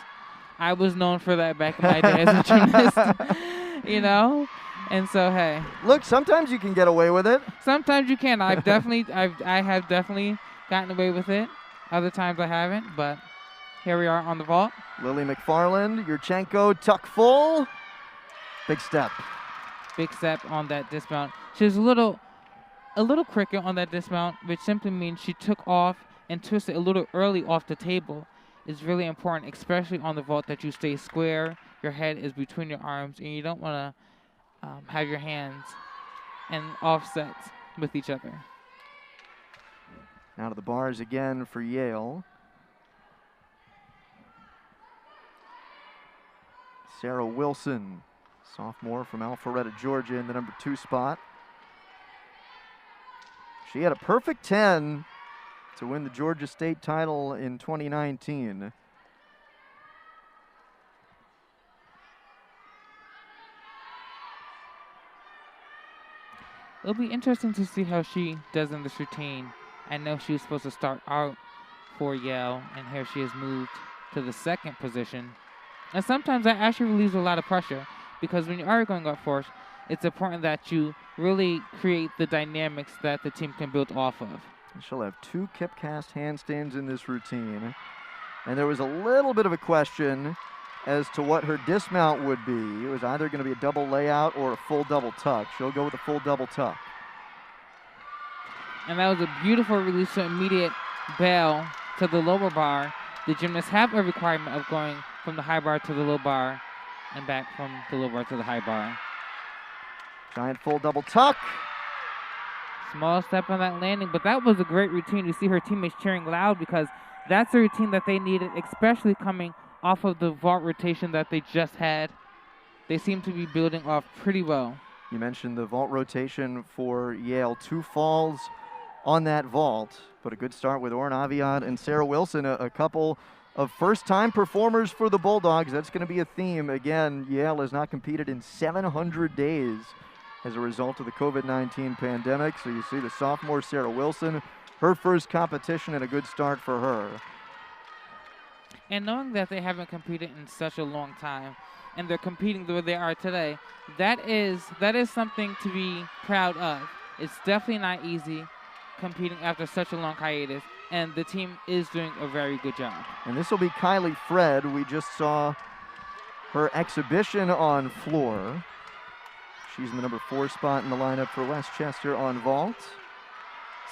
B: I was known for that back in my day as a gymnast, you know? And so, hey.
A: Look, sometimes you can get away with it.
B: Sometimes you can. I have definitely gotten away with it. Other times I haven't, but here we are on the vault.
A: Lily McFarland, Yurchenko, tuck full. Big step.
B: Big step on that dismount. She was a little quicker on that dismount, which simply means she took off and twisted a little early off the table. It's really important, especially on the vault, that you stay square. Your head is between your arms, and you don't want to have your hands and offsets with each other.
A: Now to the bars again for Yale. Sarah Wilson, sophomore from Alpharetta, Georgia, in the number 2 spot. She had a perfect 10 to win the Georgia State title in 2019.
B: It'll be interesting to see how she does in this routine. I know she was supposed to start out for Yale, and here she has moved to the 2nd position. And sometimes that actually relieves a lot of pressure, because when you are going up first, it's important that you really create the dynamics that the team can build off of.
A: She'll have 2 kip cast handstands in this routine. And there was a little bit of a question as to what her dismount would be. It was either going to be a double layout or a full double tuck. She'll go with a full double tuck.
B: And that was a beautiful release to immediate bail to the lower bar. The gymnasts have a requirement of going from the high bar to the low bar and back from the low bar to the high bar.
A: Giant full double tuck.
B: Small step on that landing, but that was a great routine. You see her teammates cheering loud because that's the routine that they needed, especially coming off of the vault rotation that they just had. They seem to be building off pretty well.
A: You mentioned the vault rotation for Yale. 2 falls on that vault, but a good start with Oren Aviad and Sarah Wilson, a couple of first-time performers for the Bulldogs. That's going to be a theme. Again, Yale has not competed in 700 days as a result of the COVID-19 pandemic. So you see the sophomore Sarah Wilson, her first competition, and a good start for her.
B: And knowing that they haven't competed in such a long time, and they're competing the way they are today, that is something to be proud of. It's definitely not easy competing after such a long hiatus, and the team is doing a very good job.
A: And this will be Kylie Fred. We just saw her exhibition on floor. She's in the number 4 spot in the lineup for Westchester on vault.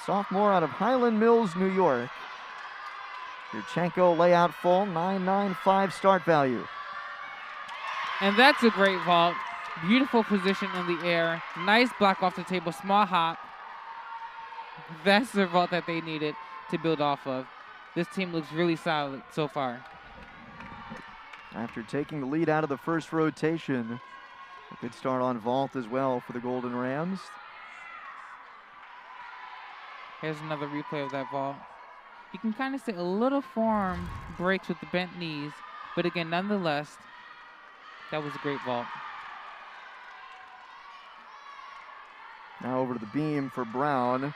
A: Sophomore out of Highland Mills, New York. Yurchenko layout full, 995 start value.
B: And that's a great vault. Beautiful position in the air. Nice block off the table, small hop. That's the vault that they needed to build off of. This team looks really solid so far.
A: After taking the lead out of the first rotation, a good start on vault as well for the Golden Rams.
B: Here's another replay of that vault. You can kind of see a little form breaks with the bent knees, but again, nonetheless, that was a great vault.
A: Now over to the beam for Brown.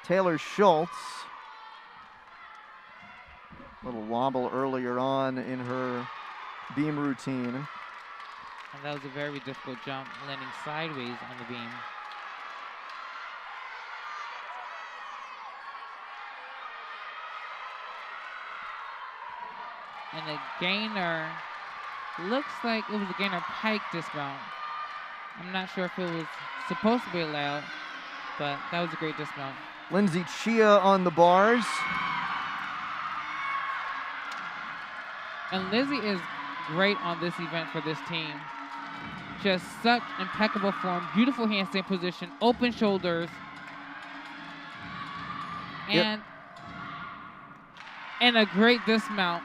A: Taylor Schultz. Little wobble earlier on in her beam routine.
B: And that was a very difficult jump, landing sideways on the beam. And a gainer, looks like it was a gainer pike dismount. I'm not sure if it was supposed to be allowed, but that was a great dismount.
A: Lindsay Chia on the bars.
B: And Lizzie is great on this event for this team. Just such impeccable form, beautiful handstand position, open shoulders. And, and a great dismount.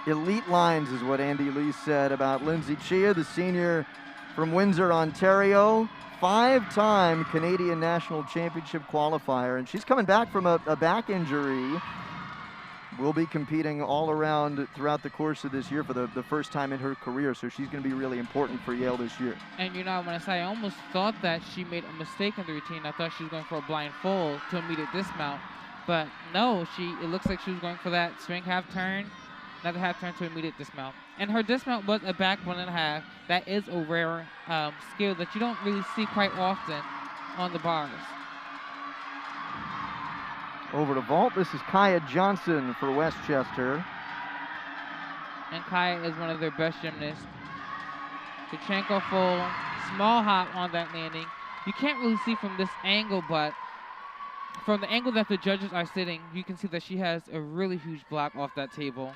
A: Elite lines is what Andy Lee said about Lindsay Chia, the senior from Windsor, Ontario. 5-time Canadian National Championship qualifier, and she's coming back from a back injury. Will be competing all around throughout the course of this year for the first time in her career, so she's going to be really important for Yale this year.
B: And you know, when I say I almost thought that she made a mistake in the routine. I thought she was going for a blind fold to immediate dismount, but no, it looks like she was going for that swing half turn, another half turn to immediate dismount. And her dismount was a back 1.5. That is a rare skill that you don't really see quite often on the bars.
A: Over to vault, this is Kaya Johnson for Westchester.
B: And Kaya is one of their best gymnasts. Yurchenko full, small hop on that landing. You can't really see from this angle, but from the angle that the judges are sitting, you can see that she has a really huge block off that table.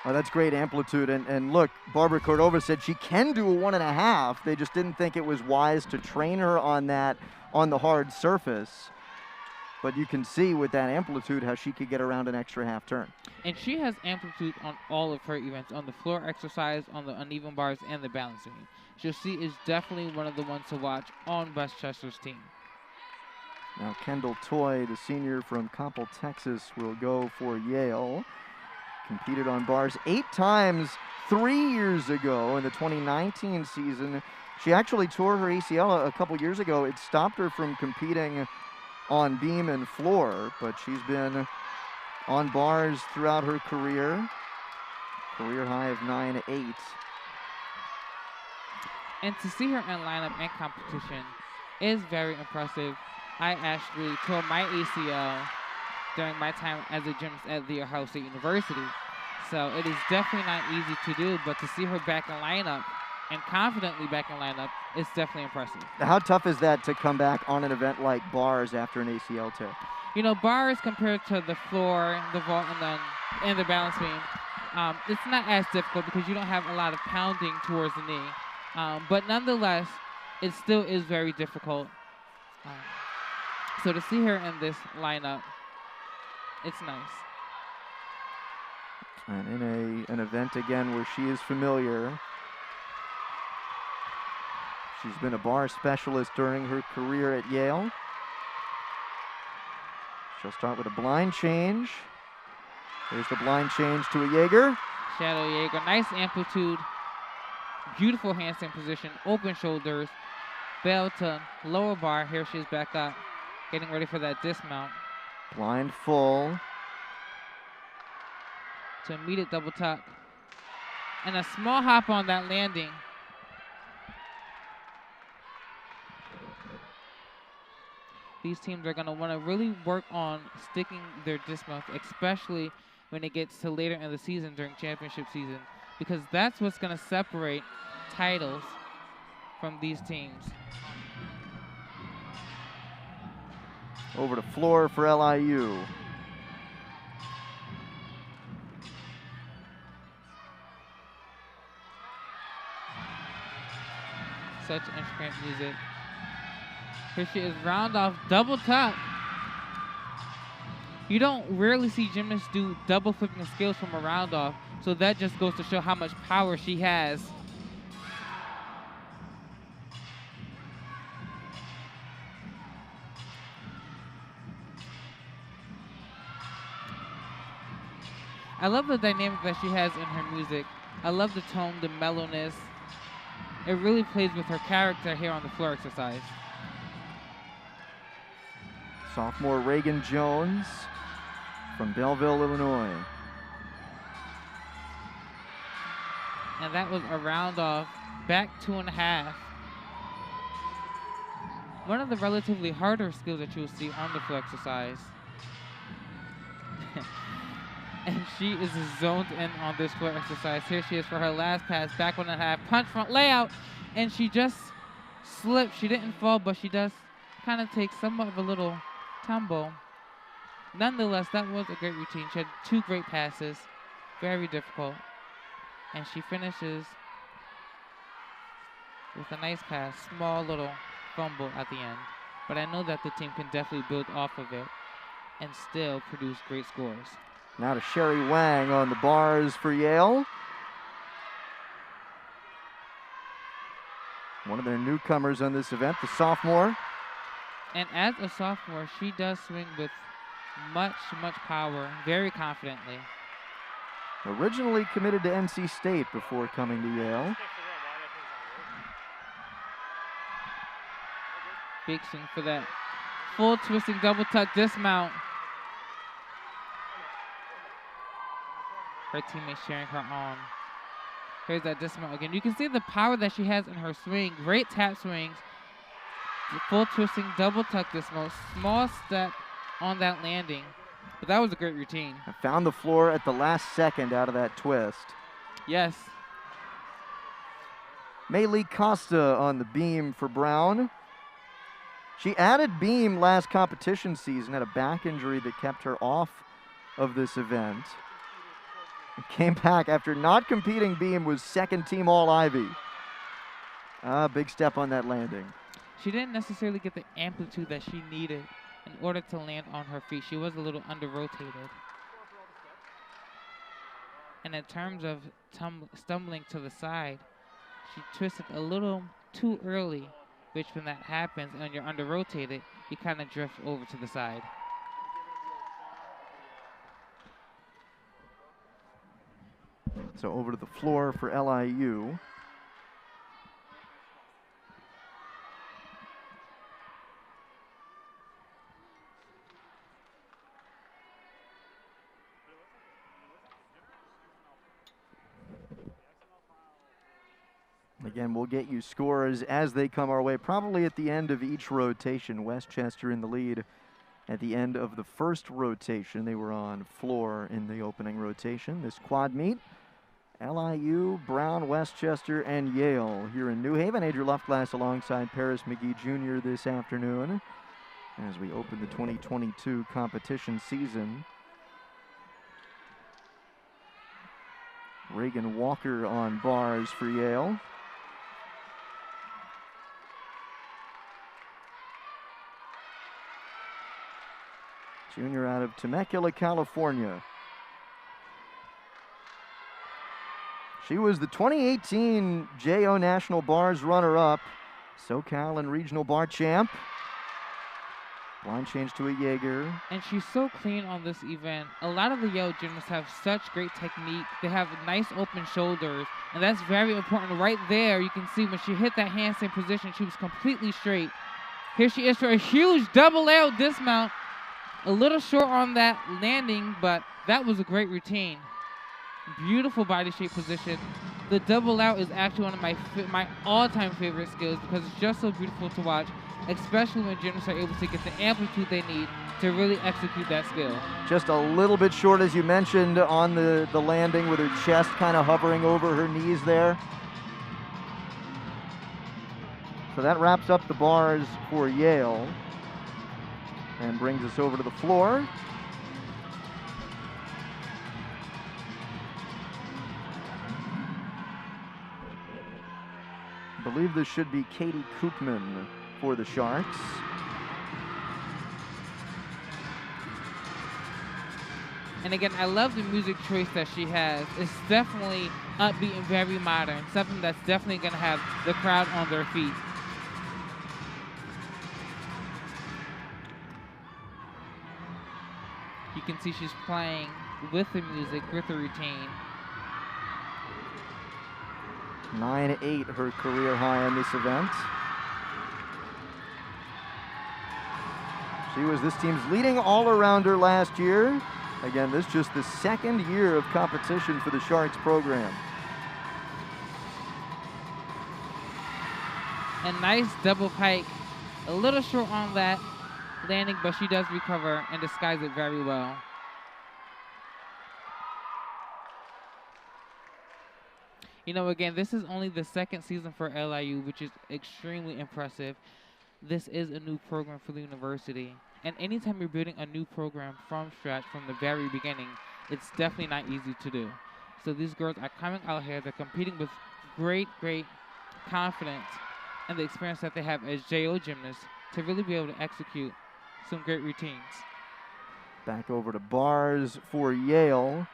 A: Oh, that's great amplitude. And look, Barbara Cordova said she can do a 1.5. They just didn't think it was wise to train her on that on the hard surface. But you can see with that amplitude how she could get around an extra half turn.
B: And she has amplitude on all of her events, on the floor exercise, on the uneven bars, and the balancing. So she is definitely one of the ones to watch on Westchester's team.
A: Now Kendall Toy, the senior from Coppell, Texas, will go for Yale. Competed on bars 8 times 3 years ago in the 2019 season. She actually tore her ACL a couple years ago. It stopped her from competing on beam and floor, but she's been on bars throughout her career. Career high of 9.8.
B: And to see her in lineup and competition is very impressive. I actually tore my ACL during my time as a gymnast at the Ohio State University. So it is definitely not easy to do, but to see her back in lineup and confidently back in lineup is definitely impressive.
A: How tough is that to come back on an event like bars after an ACL tear?
B: You know, bars compared to the floor, the vault, and the balance beam, it's not as difficult because you don't have a lot of pounding towards the knee. But nonetheless, it still is very difficult. So to see her in this lineup, it's nice.
A: And in an event again where she is familiar. She's been a bar specialist during her career at Yale. She'll start with a blind change. There's the blind change to a Jaeger.
B: Shadow Jaeger, nice amplitude, beautiful handstand position, open shoulders, bell to lower bar. Here she is back up, getting ready for that dismount.
A: Blind full.
B: To immediate double tuck. And a small hop on that landing. These teams are going to want to really work on sticking their dismounts, especially when it gets to later in the season during championship season, because that's what's going to separate titles from these teams.
A: Over to floor for LIU.
B: Such intricate music. Here she is, round off, double tuck. You don't rarely see gymnasts do double flipping skills from a round off, so that just goes to show how much power she has. I love the dynamic that she has in her music. I love the tone, the mellowness. It really plays with her character here on the floor exercise.
A: Sophomore Reagan Jones from Belleville, Illinois.
B: And that was a round off, back 2.5. One of the relatively harder skills that you'll see on the floor exercise. And she is zoned in on this floor exercise. Here she is for her last pass, back 1.5, punch front layout, and she just slipped. She didn't fall, but she does kind of take somewhat of a little tumble. Nonetheless, that was a great routine. She had 2 great passes, very difficult, and she finishes with a nice pass, small little fumble at the end. But I know that the team can definitely build off of it and still produce great scores.
A: Now to Sherry Wang on the bars for Yale. One of their newcomers on this event, the sophomore.
B: And as a sophomore, she does swing with much power, very confidently.
A: Originally committed to NC State before coming to Yale.
B: Big swing for that full twisting double tuck dismount. Her teammate sharing her on. Here's that dismount again. You can see the power that she has in her swing. Great tap swings. Full twisting double tuck dismount. Small step on that landing. But that was a great routine.
A: I found the floor at the last second out of that twist.
B: Yes.
A: Maylee Costa on the beam for Brown. She added beam last competition season, had a back injury that kept her off of this event. Came back after not competing beam, was second team All-Ivy. Big step on that landing.
B: she didn't necessarily get the amplitude that she needed in order to land on her feet. She was a little under-rotated. And in terms of stumbling to the side, she twisted a little too early, which when that happens and you're under-rotated, you kind of drift over to the side.
A: So over to the floor for LIU. Again, we'll get you scores as they come our way, probably at the end of each rotation. Westchester in the lead at the end of the first rotation. They were on floor in the opening rotation. This quad meet, LIU, Brown, Westchester, and Yale here in New Haven. Adrian Luftglass alongside Paris McGee Jr. this afternoon as we open the 2022 competition season. Reagan Walker on bars for Yale. Junior out of Temecula, California. She was the 2018 JO National Bars runner-up, SoCal and Regional Bar champ. Line change to a Jaeger.
B: And she's so clean on this event. A lot of the Yale gymnasts have such great technique. They have nice open shoulders, and that's very important. Right there, you can see when she hit that handstand position, she was completely straight. Here she is for a huge double L dismount. A little short on that landing, but that was a great routine. Beautiful body shape position. The double out is actually one of my all-time favorite skills because it's just so beautiful to watch, especially when gymnasts are able to get the amplitude they need to really execute that skill.
A: Just a little bit short, as you mentioned, on the landing with her chest kind of hovering over her knees there. So that wraps up the bars for Yale and brings us over to the floor. I believe this should be Katie Koopman for the Sharks.
B: And again, I love the music choice that she has. It's definitely upbeat and very modern, something that's definitely going to have the crowd on their feet. You can see she's playing with the music, with the routine.
A: 9.8, her career high in this event. She was this team's leading all-arounder last year. Again, this is just the second year of competition for the Sharks program.
B: A nice double pike. A little short on that landing, but she does recover and disguise it very well. You know, again, this is only the second season for LIU, which is extremely impressive. This is a new program for the university. And anytime you're building a new program from scratch, from the very beginning, it's definitely not easy to do. So these girls are coming out here, they're competing with great confidence and the experience that they have as JO gymnasts to really be able to execute some great routines.
A: Back over to bars for Yale.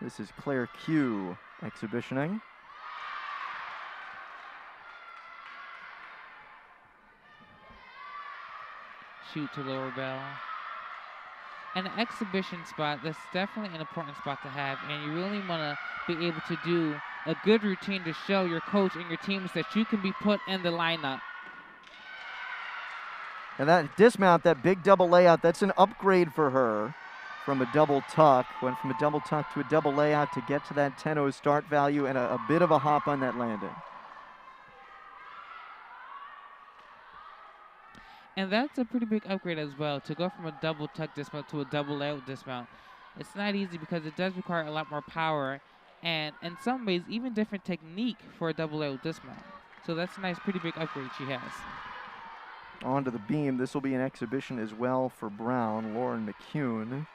A: This is Claire Q exhibitioning.
B: Shoot to lower bell. An exhibition spot, that's definitely an important spot to have, and you really want to be able to do a good routine to show your coach and your teams that you can be put in the lineup.
A: And that dismount, that big double layout, that's an upgrade for her from a double tuck. Went from a double tuck to a double layout to get to that 10-0 start value and a bit of a hop on that landing.
B: And that's a pretty big upgrade as well, to go from a double tuck dismount to a double layout dismount. It's not easy because it does require a lot more power and in some ways even different technique for a double layout dismount. So that's a nice, pretty big upgrade she has.
A: Onto the beam. This will be an exhibition as well for Brown, Lauren McCune.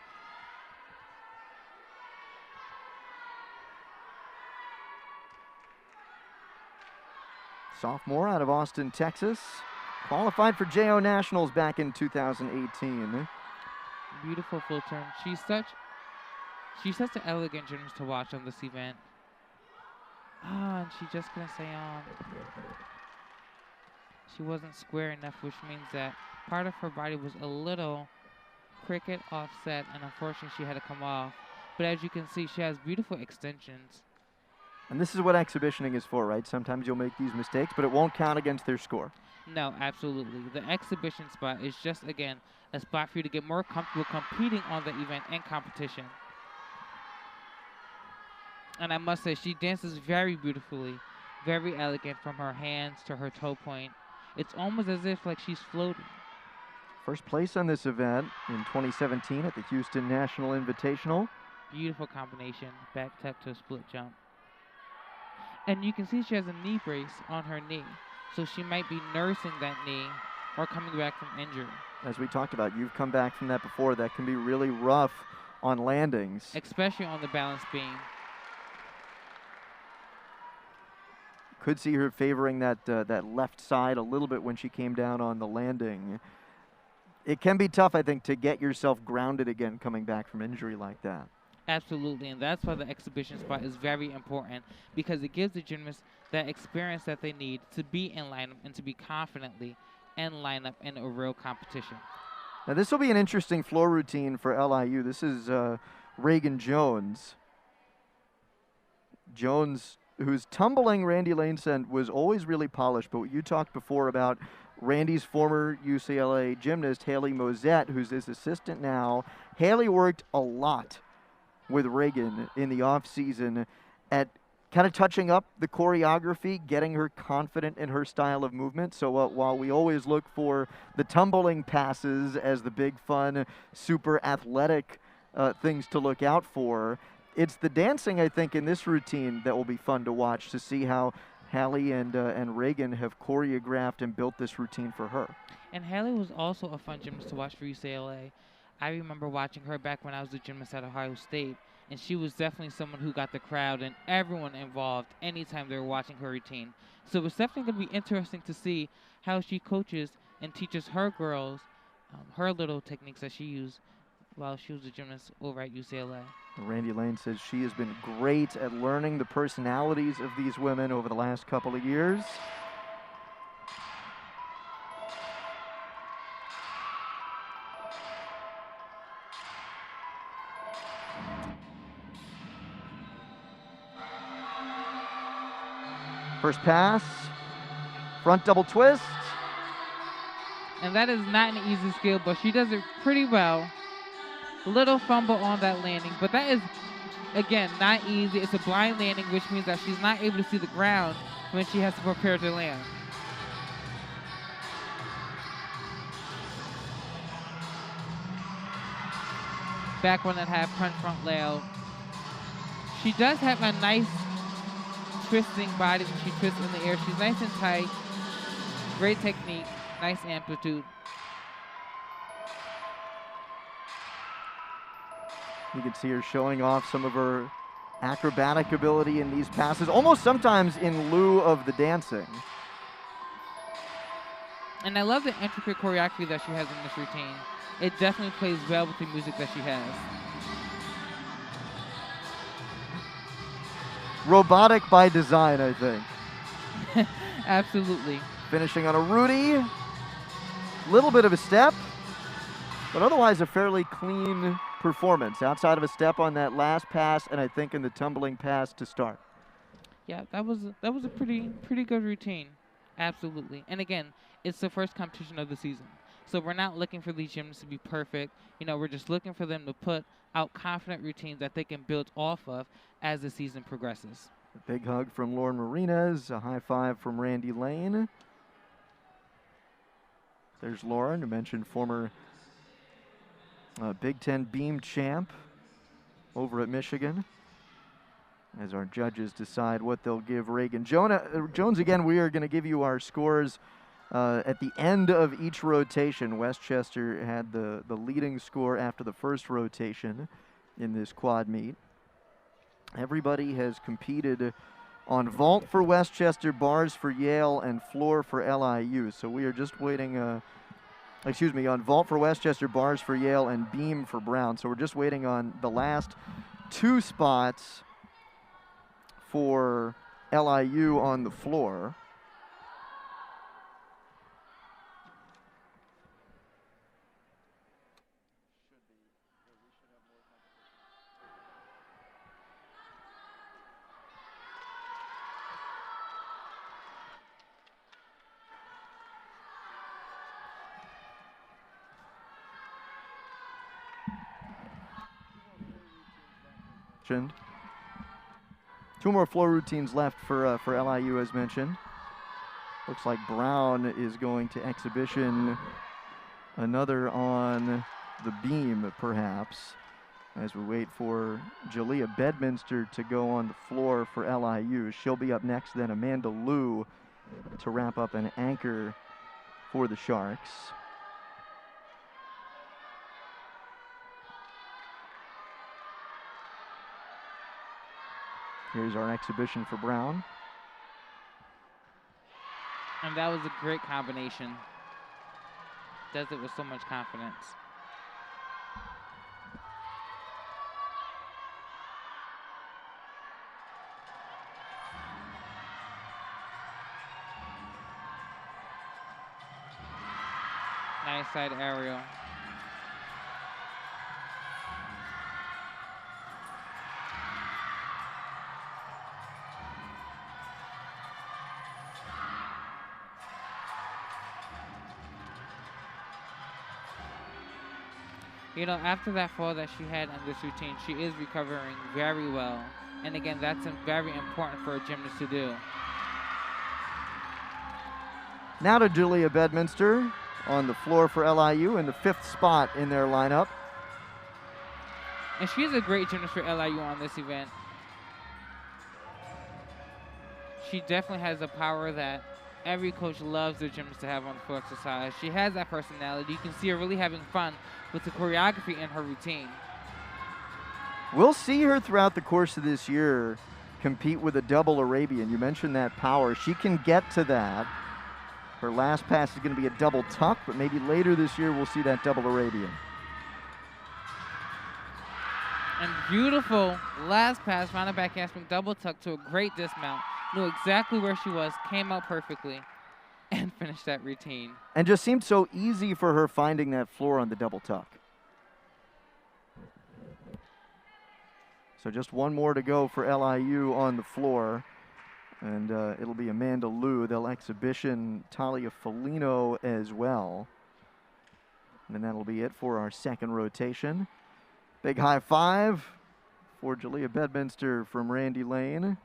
A: Sophomore out of Austin, Texas. Qualified for JO Nationals back in 2018.
B: Beautiful full turn. She's such an elegant gymnast to watch on this event. And she just couldn't stay on. She wasn't square enough, which means that part of her body was a little cricket offset, and unfortunately she had to come off. But as you can see, she has beautiful extensions.
A: And this is what exhibitioning is for, right? Sometimes you'll make these mistakes, but it won't count against their score.
B: No, absolutely. The exhibition spot is just, again, a spot for you to get more comfortable competing on the event and competition. And I must say, she dances very beautifully, very elegant from her hands to her toe point. It's almost as if like she's floating.
A: First place on this event in 2017 at the Houston National Invitational.
B: Beautiful combination, back tuck to a split jump. And you can see she has a knee brace on her knee, so she might be nursing that knee or coming back from injury.
A: As we talked about, you've come back from that before. That can be really rough on landings.
B: Especially on the balance beam.
A: Could see her favoring that left side a little bit when she came down on the landing. It can be tough, I think, to get yourself grounded again coming back from injury like that.
B: Absolutely, and that's why the exhibition spot is very important, because it gives the gymnasts that experience that they need to be in lineup and to be confidently in lineup in a real competition.
A: Now this will be an interesting floor routine for LIU. This is Reagan Jones. Jones, who's tumbling Randy Lane sent, was always really polished, but you talked before about Randy's former UCLA gymnast, Haley Mosette, who's his assistant now. Haley worked a lot with Reagan in the off-season at kind of touching up the choreography, getting her confident in her style of movement. So while we always look for the tumbling passes as the big, fun, super athletic things to look out for, it's the dancing, I think, in this routine that will be fun to watch, to see how Hallie and Reagan have choreographed and built this routine for her.
B: And Hallie was also a fun gymnast to watch for UCLA. I remember watching her back when I was a gymnast at Ohio State, and she was definitely someone who got the crowd and everyone involved anytime they were watching her routine. So it's definitely going to be interesting to see how she coaches and teaches her girls her little techniques that she used while she was a gymnast over at UCLA.
A: Randy Lane says she has been great at learning the personalities of these women over the last couple of years. First pass, front double twist.
B: And that is not an easy skill, but she does it pretty well. Little fumble on that landing, but that is, again, not easy. It's a blind landing, which means that she's not able to see the ground when she has to prepare to land. Back one and a half punch front layout. She does have a nice twisting body when she twists in the air. She's nice and tight. Great technique. Nice amplitude.
A: You can see her showing off some of her acrobatic ability in these passes, almost sometimes in lieu of the dancing.
B: And I love the intricate choreography that she has in this routine. It definitely plays well with the music that she has.
A: Robotic by design, I think.
B: Absolutely.
A: Finishing on a Rudy. Little bit of a step, but otherwise a fairly clean performance outside of a step on that last pass, and I think in the tumbling pass to start.
B: Yeah, that was a pretty good routine. Absolutely. And again, it's the first competition of the season. So we're not looking for these gymnasts to be perfect. You know, we're just looking for them to put out confident routines that they can build off of as the season progresses.
A: A big hug from Lauren Marinas, a high five from Randy Lane. There's Lauren, who mentioned former Big Ten beam champ over at Michigan. As our judges decide what they'll give Reagan Jones, again, we are going to give you our scores at the end of each rotation. Westchester had the leading score after the first rotation in this quad meet. Everybody has competed on vault for Westchester, bars for Yale, and floor for LIU. So we are just waiting, on vault for Westchester, bars for Yale, and beam for Brown. So we're just waiting on the last 2 spots for LIU on the floor. mentioned. 2 more floor routines left for LIU, as mentioned. Looks like Brown is going to exhibition another on the beam, perhaps, as we wait for Jalea Bedminster to go on the floor for LIU. She'll be up next, then Amanda Liu to wrap up an anchor for the Sharks. Here's our exhibition for Brown.
B: And that was a great combination. Does it with so much confidence. Nice side aerial. You know, after that fall that she had in this routine, she is recovering very well. And again, that's very important for a gymnast to do.
A: Now to Jalea Bedminster on the floor for LIU in the 5th spot in their lineup.
B: And she's a great gymnast for LIU on this event. She definitely has the power that every coach loves their gymnast to have on the floor exercise. She has that personality. You can see her really having fun with the choreography in her routine.
A: We'll see her throughout the course of this year compete with a double Arabian. You mentioned that power. She can get to that. Her last pass is going to be a double tuck, but maybe later this year we'll see that double Arabian.
B: And beautiful last pass, found a back handspring double tuck to a great dismount. Knew exactly where she was, came out perfectly, and finished that routine.
A: And just seemed so easy for her finding that floor on the double tuck. So just 1 more to go for LIU on the floor. And it'll be Amanda Liu. They'll exhibition Talia Foligno as well. And that'll be it for our 2nd rotation. Big high five for Jalea Bedminster from Randy Lane.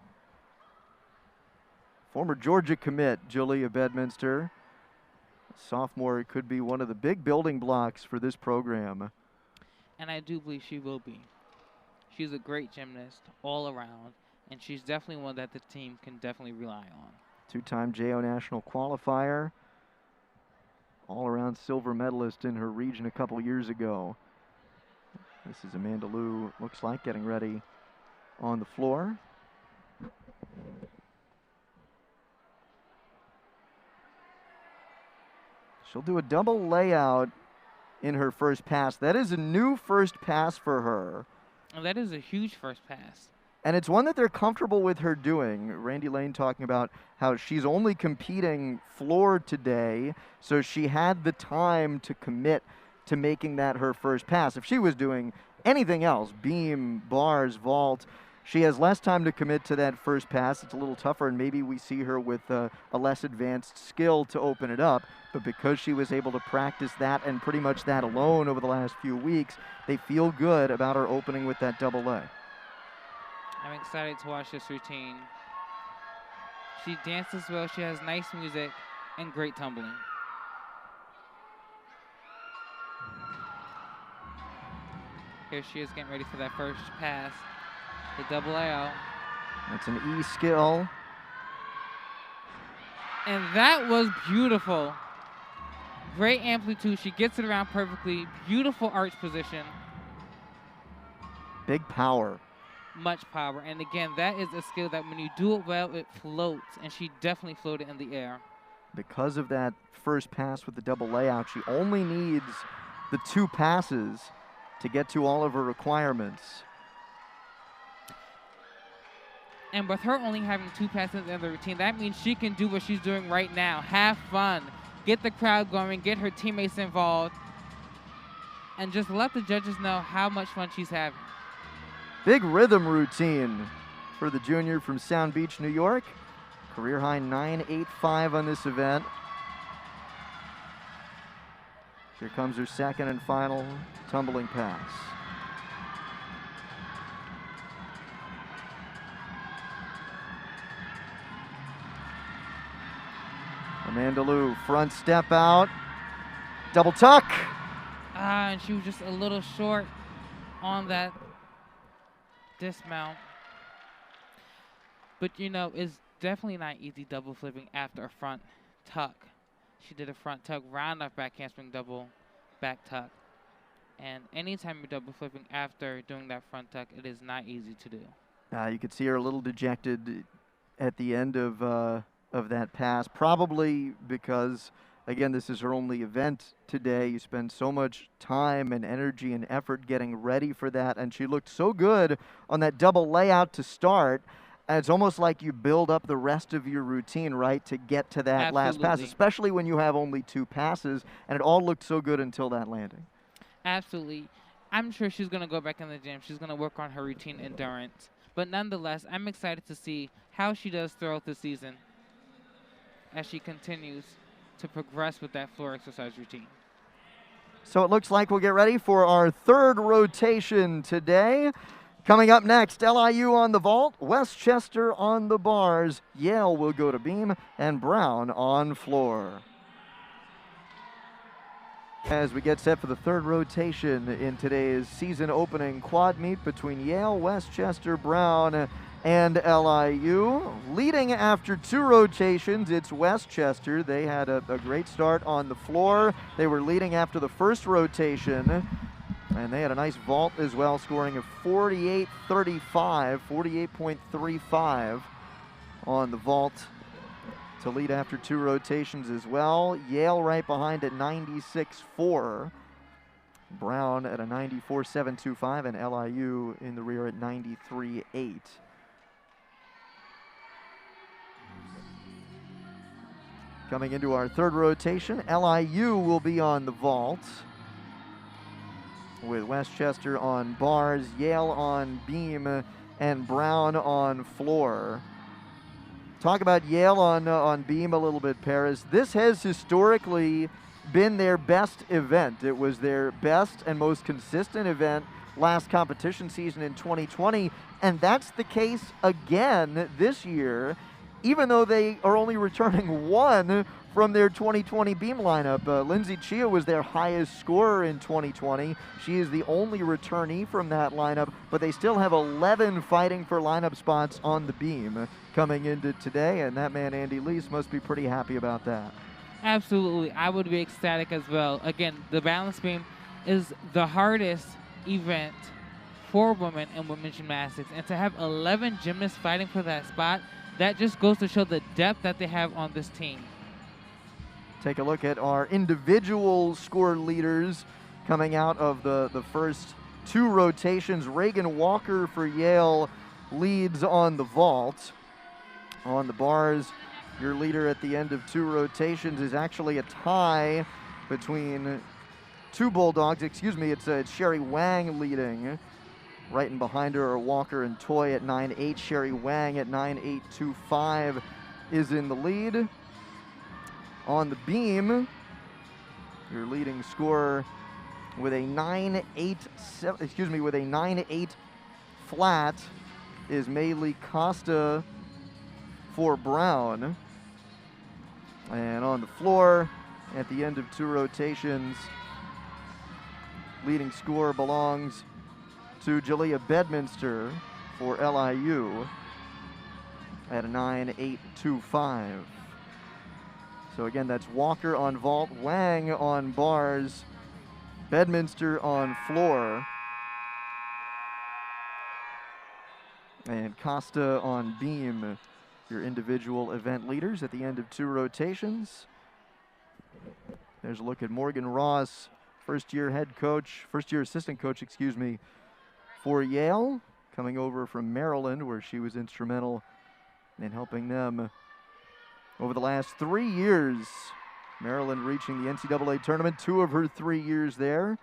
A: Former Georgia commit, Jalea Bedminster. Sophomore could be one of the big building blocks for this program.
B: And I do believe she will be. She's a great gymnast all around, and she's definitely one that the team can definitely rely on.
A: 2-time JO National qualifier. All-around silver medalist in her region a couple years ago. This is Amanda Liu, looks like, getting ready on the floor. She'll do a double layout in her first pass. That is a new first pass for her.
B: And that is a huge first pass.
A: And it's one that they're comfortable with her doing. Randy Lane talking about how she's only competing floor today, so she had the time to commit to making that her first pass. If she was doing anything else, beam, bars, vault, she has less time to commit to that first pass. It's a little tougher, and maybe we see her with a less advanced skill to open it up. But because she was able to practice that and pretty much that alone over the last few weeks, they feel good about her opening with that double A.
B: I'm excited to watch this routine. She dances well, she has nice music, and great tumbling. Here she is getting ready for that first pass. The double layout.
A: That's an E skill.
B: And that was beautiful. Great amplitude. She gets it around perfectly. Beautiful arch position.
A: Big power.
B: much power. And again, that is a skill that when you do it well, it floats. And she definitely floated in the air.
A: Because of that first pass with the double layout, she only needs the 2 passes to get to all of her requirements.
B: And with her only having 2 passes in the routine, that means she can do what she's doing right now. Have fun. Get the crowd going. Get her teammates involved. And just let the judges know how much fun she's having.
A: Big rhythm routine for the junior from Sound Beach, New York. Career high 9.85 on this event. Here comes her second and final tumbling pass. Amanda Liu, front step out, double tuck.
B: And she was just a little short on that dismount. But you know, it's definitely not easy double flipping after a front tuck. She did a front tuck, round off back handspring double back tuck. And anytime you're double flipping after doing that front tuck, it is not easy to do.
A: You could see her a little dejected at the end of that pass, probably because, again, this is her only event today. You spend so much time and energy and effort getting ready for that, and she looked so good on that double layout to start. And it's almost like you build up the rest of your routine, right, to get to that last pass, especially when you have only 2 passes, and it all looked so good until that landing.
B: Absolutely. I'm sure she's going to go back in the gym. She's going to work on her routine endurance. But nonetheless, I'm excited to see how she does throughout the season as she continues to progress with that floor exercise routine.
A: So it looks like we'll get ready for our 3rd rotation today. Coming up next, LIU on the vault, Westchester on the bars, Yale will go to beam, and Brown on floor. As we get set for the 3rd rotation in today's season opening quad meet between Yale, Westchester, Brown, and LIU. Leading after 2 rotations, it's Westchester. They had a great start on the floor. They were leading after the first rotation, and they had a nice vault as well, scoring a 48.35, 48.35 on the vault to lead after 2 rotations as well. Yale right behind at 96.4. Brown at a 94.725, and LIU in the rear at 93.8. Coming into our 3rd rotation, LIU will be on the vault, with Westchester on bars, Yale on beam, and Brown on floor. Talk about Yale on beam a little bit, Paris. This has historically been their best event. It was their best and most consistent event last competition season in 2020, and that's the case again this year, even though they are only returning 1 from their 2020 beam lineup. Lindsay Chia was their highest scorer in 2020. She is the only returnee from that lineup, but they still have 11 fighting for lineup spots on the beam coming into today, and that man, Andy Leese, must be pretty happy about that.
B: Absolutely. I would be ecstatic as well. Again, the balance beam is the hardest event for women in women's gymnastics, and to have 11 gymnasts fighting for that spot, that just goes to show the depth that they have on this team.
A: Take a look at our individual score leaders coming out of the first 2 rotations. Reagan Walker for Yale leads on the vault. On the bars, your leader at the end of 2 rotations is actually a tie between 2 Bulldogs. Excuse me, it's Sherry Wang leading. Right in behind her are Walker and Toy at 9.8. Sherry Wang at 9.825 is in the lead. On the beam, your leading scorer with a 9.8 flat is Maylee Costa for Brown. And on the floor, at the end of 2 rotations, leading score belongs to Jalea Bedminster for LIU at a 9.825. So again, that's Walker on vault, Wang on bars, Bedminster on floor. And Costa on beam, your individual event leaders at the end of 2 rotations. There's a look at Morgan Ross, first-year assistant coach, for Yale, coming over from Maryland, where she was instrumental in helping them over the last 3 years. Maryland reaching the NCAA tournament 2 of her 3 years there.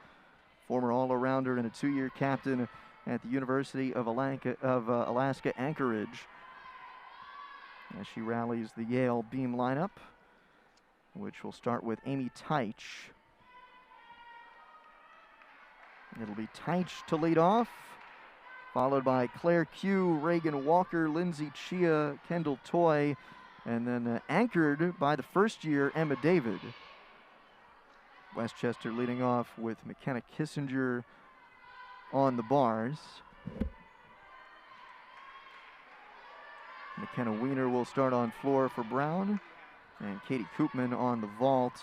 A: Former all-arounder and a 2-year captain at the University of Alaska Anchorage, as she rallies the Yale beam lineup, which will start with Amy Teich. It'll be Teich to lead off, followed by Claire Q, Reagan Walker, Lindsay Chia, Kendall Toy, and then anchored by the first-year Emma David. Westchester leading off with McKenna Kissinger on the bars. McKenna Wiener will start on floor for Brown, and Katie Koopman on the vault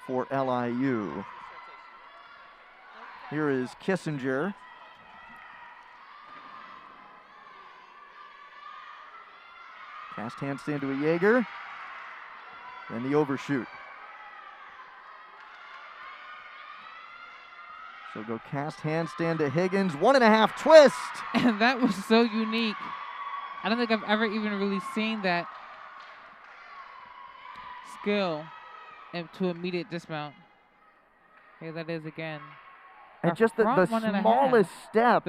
A: for LIU. Here is Kissinger. Cast handstand to a Jaeger, then the overshoot. So go cast handstand to Higgins, 1.5 twist.
B: And that was so unique. I don't think I've ever even really seen that skill to immediate dismount. Here that is again.
A: And just the smallest step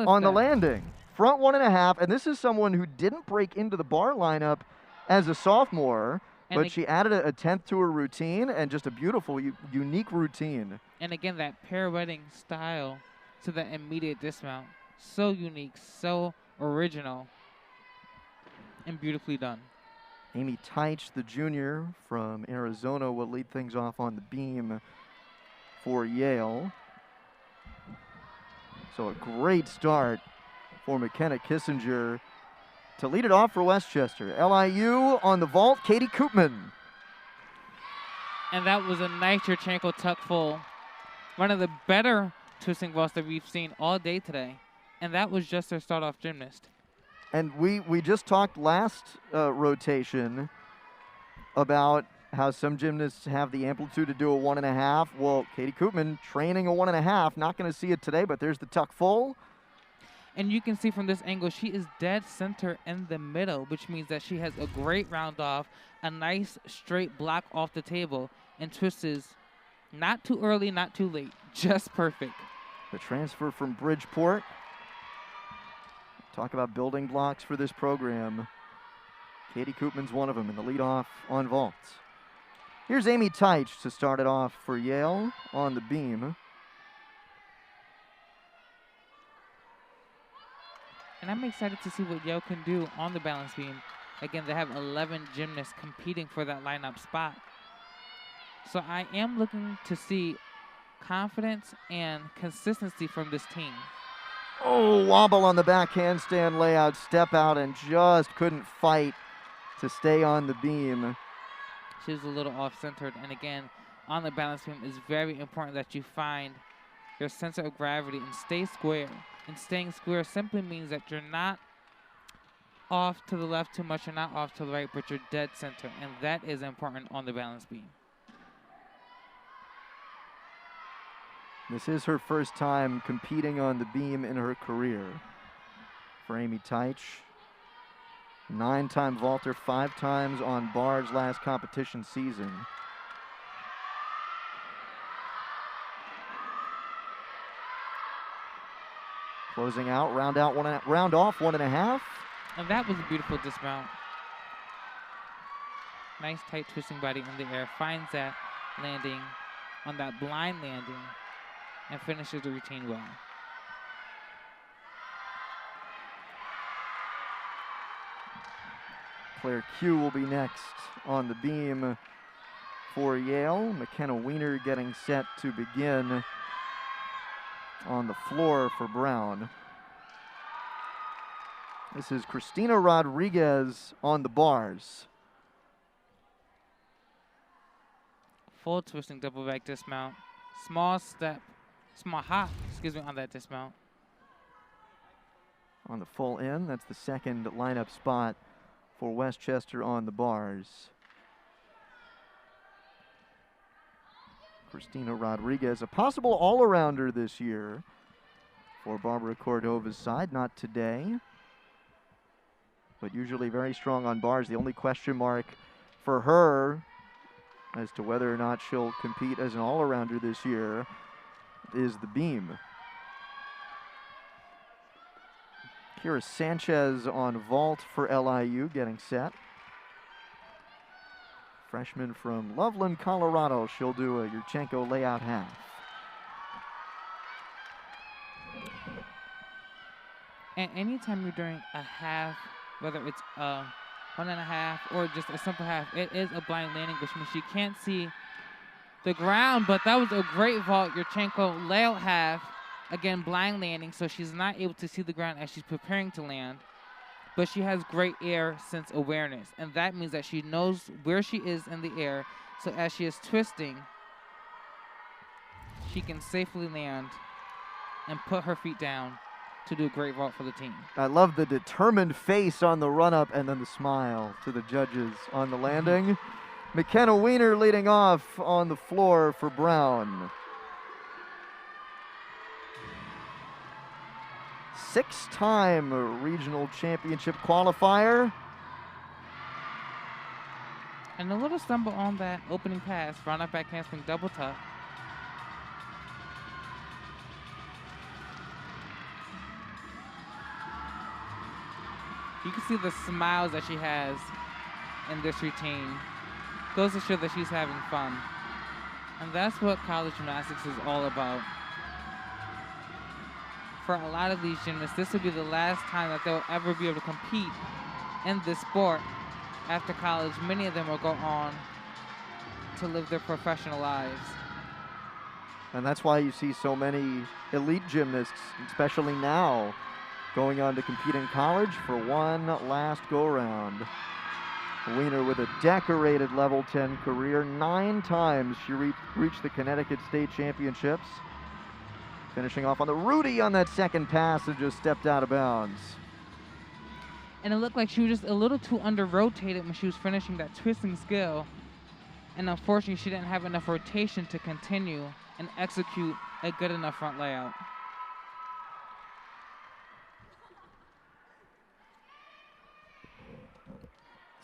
A: on the landing. Front 1.5, and this is someone who didn't break into the bar lineup as a sophomore, but she added a 10th to her routine, and just a beautiful, unique routine.
B: And again, that pirouetting style to the immediate dismount. So unique, so original, and beautifully done.
A: Amy Teich, the junior from Arizona, will lead things off on the beam for Yale. So a great start for McKenna Kissinger to lead it off for Westchester. LIU on the vault, Katie Koopman.
B: And that was a nice Yurchenko tuck full. One of the better twisting vaults that we've seen all day today. And that was just their start-off gymnast.
A: And we just talked last rotation about how some gymnasts have the amplitude to do a 1.5. Well, Katie Koopman training a 1.5. Not going to see it today, but there's the tuck full.
B: And you can see from this angle, she is dead center in the middle, which means that she has a great round off, a nice straight block off the table, and twists not too early, not too late, just perfect.
A: The transfer from Bridgeport. Talk about building blocks for this program. Katie Koopman's one of them in the leadoff on vaults. Here's Amy Teich to start it off for Yale on the beam.
B: And I'm excited to see what Yale can do on the balance beam. Again, they have 11 gymnasts competing for that lineup spot. So I am looking to see confidence and consistency from this team.
A: Oh, wobble on the back handstand layout, step out, and just couldn't fight to stay on the beam.
B: She was a little off-centered. And again, on the balance beam, it's very important that you find your center of gravity and stay square. And staying square simply means that you're not off to the left too much, you're not off to the right, but you're dead center. And that is important on the balance beam.
A: This is her first time competing on the beam in her career for Amy Teich. 9-time vaulter, 5 times on bars last competition season. Closing out, round off 1.5.
B: And that was a beautiful dismount. Nice tight twisting body in the air. Finds that landing on that blind landing and finishes the routine well.
A: Claire Q will be next on the beam for Yale. McKenna Wiener getting set to begin on the floor for Brown. This is Christina Rodriguez on the bars.
B: Full twisting double back dismount. Small hop, on that dismount.
A: on the full in. That's the second lineup spot for Westchester on the bars. Christina Rodriguez, a possible all-arounder this year for Barbara Cordova's side. Not today, but usually very strong on bars. The only question mark for her as to whether or not she'll compete as an all-arounder this year is the beam. Kira Sanchez on vault for LIU, getting set. Freshman from Loveland, Colorado. She'll do a Yurchenko layout half.
B: And anytime you're doing a half, whether it's a 1.5 or just a simple half, it is a blind landing, which means she can't see the ground, but that was a great vault. Yurchenko layout half, again, blind landing, so she's not able to see the ground as she's preparing to land, but she has great air sense awareness, and that means that she knows where she is in the air, so as she is twisting, she can safely land and put her feet down to do a great vault for the team.
A: I love the determined face on the run-up and then the smile to the judges on the landing. McKenna Weiner leading off on the floor for Brown. Six-time regional championship qualifier.
B: And a little stumble on that opening pass, front up back handspring double tuck. You can see the smiles that she has in this routine. Goes to show that she's having fun. And that's what college gymnastics is all about. For a lot of these gymnasts, this will be the last time that they'll ever be able to compete in this sport. After college, many of them will go on to live their professional lives.
A: And that's why you see so many elite gymnasts, especially now, going on to compete in college for one last go-round. Weiner with a decorated level 10 career. 9 times she reached the Connecticut State Championships. Finishing off on the Rudy on that second pass and just stepped out of bounds.
B: And it looked like she was just a little too under-rotated when she was finishing that twisting skill. And unfortunately, she didn't have enough rotation to continue and execute a good enough front layout.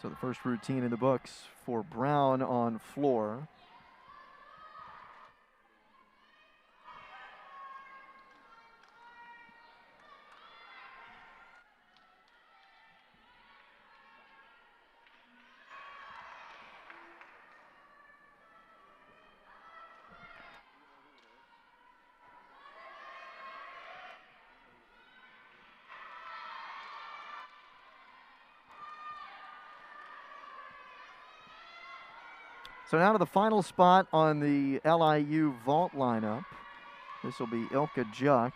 A: So the first routine in the books for Brown on floor. So now to the final spot on the LIU vault lineup. This will be Ilka Juck.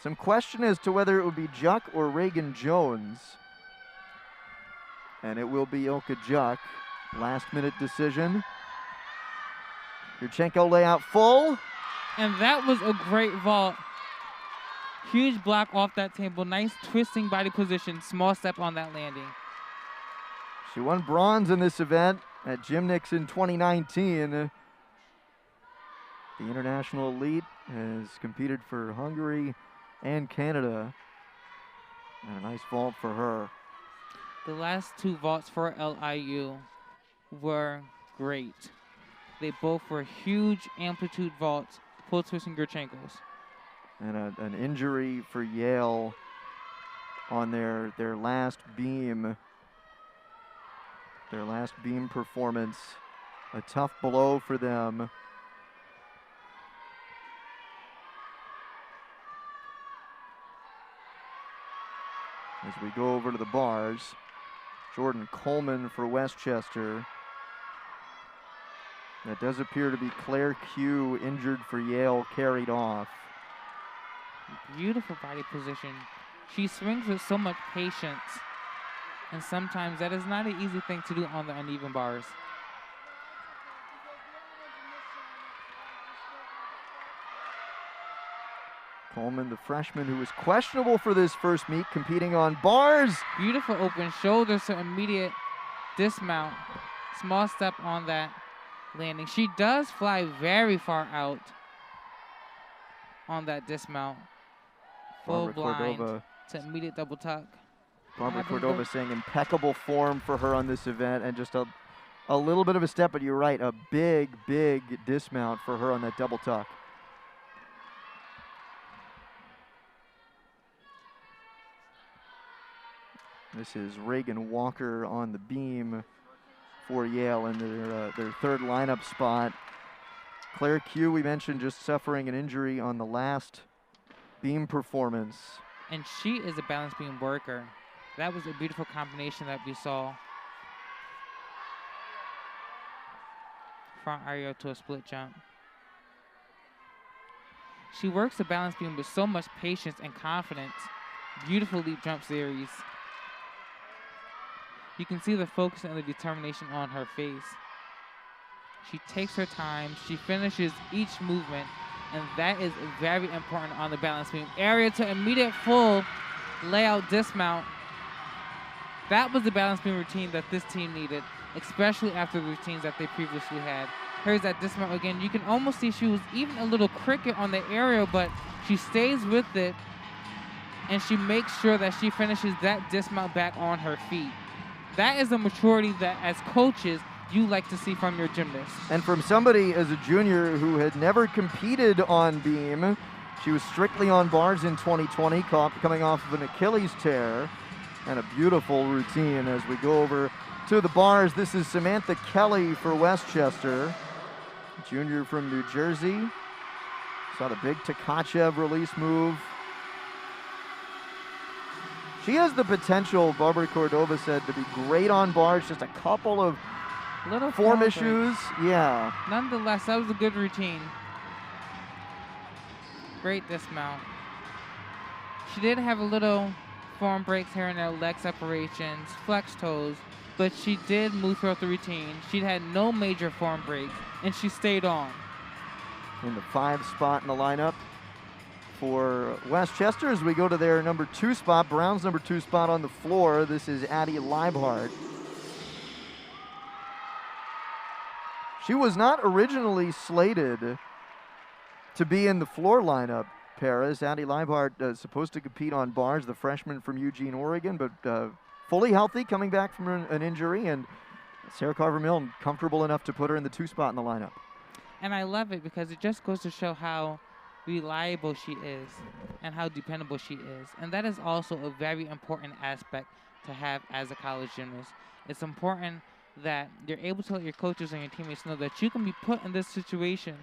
A: Some question as to whether it would be Juck or Reagan Jones. And it will be Ilka Juck. Last minute decision. Yurchenko layout full.
B: And that was a great vault. Huge block off that table. Nice twisting body position. Small step on that landing.
A: She won bronze in this event at Gymnix in 2019. The international elite has competed for Hungary and Canada. And a nice vault for her.
B: The last 2 vaults for LIU were great. They both were huge amplitude vaults, full twisting Yurchenkos.
A: And an injury for Yale on their last beam. Their last beam performance, a tough blow for them. As we go over to the bars, Jordan Coleman for Westchester. That does appear to be Claire Q, injured for Yale, carried off.
B: Beautiful body position. She swings with so much patience. And sometimes that is not an easy thing to do on the uneven bars.
A: Coleman, the freshman who was questionable for this first meet, competing on bars.
B: Beautiful open shoulder, so immediate dismount. Small step on that landing. She does fly very far out on that dismount. Full blind to immediate double tuck.
A: Barbara Cordova saying impeccable form for her on this event, and just a little bit of a step, but you're right, a big, big dismount for her on that double tuck. This is Reagan Walker on the beam for Yale in their third lineup spot. Claire Q, we mentioned, just suffering an injury on the last beam performance.
B: And she is a balance beam worker. That was a beautiful combination that we saw. Front aerial to a split jump. She works the balance beam with so much patience and confidence. Beautiful leap jump series. You can see the focus and the determination on her face. She takes her time. She finishes each movement, and that is very important on the balance beam. Area to immediate full layout dismount. That was the balance beam routine that this team needed, especially after the routines that they previously had. Here's that dismount again. You can almost see she was even a little cricket on the aerial, but she stays with it, and she makes sure that she finishes that dismount back on her feet. That is a maturity that, as coaches, you like to see from your gymnasts.
A: And from somebody as a junior who had never competed on beam, she was strictly on bars in 2020, coming off of an Achilles tear, and a beautiful routine as we go over to the bars. This is Samantha Kelly for Westchester, junior from New Jersey. Saw the big Tkachev release move. She has the potential, Barbara Cordova said, to be great on bars. Just a couple of
B: little
A: form issues. Yeah.
B: Nonetheless, that was a good routine. Great dismount. She did have a little form breaks here and there, leg separations, flex toes, but she did move throughout the routine. She had no major form breaks, and she stayed on.
A: In the 5 spot in the lineup for Westchester as we go to their number 2 spot, Brown's number 2 spot on the floor. This is Addie Leibhardt. She was not originally slated to be in the floor lineup, Paris. Addie Leibhardt supposed to compete on bars, the freshman from Eugene, Oregon, but fully healthy, coming back from an injury, and Sarah Carver-Milne comfortable enough to put her in the 2 spot in the lineup.
B: And I love it because it just goes to show how reliable she is and how dependable she is. And that is also a very important aspect to have as a college gymnast. It's important that you're able to let your coaches and your teammates know that you can be put in this situation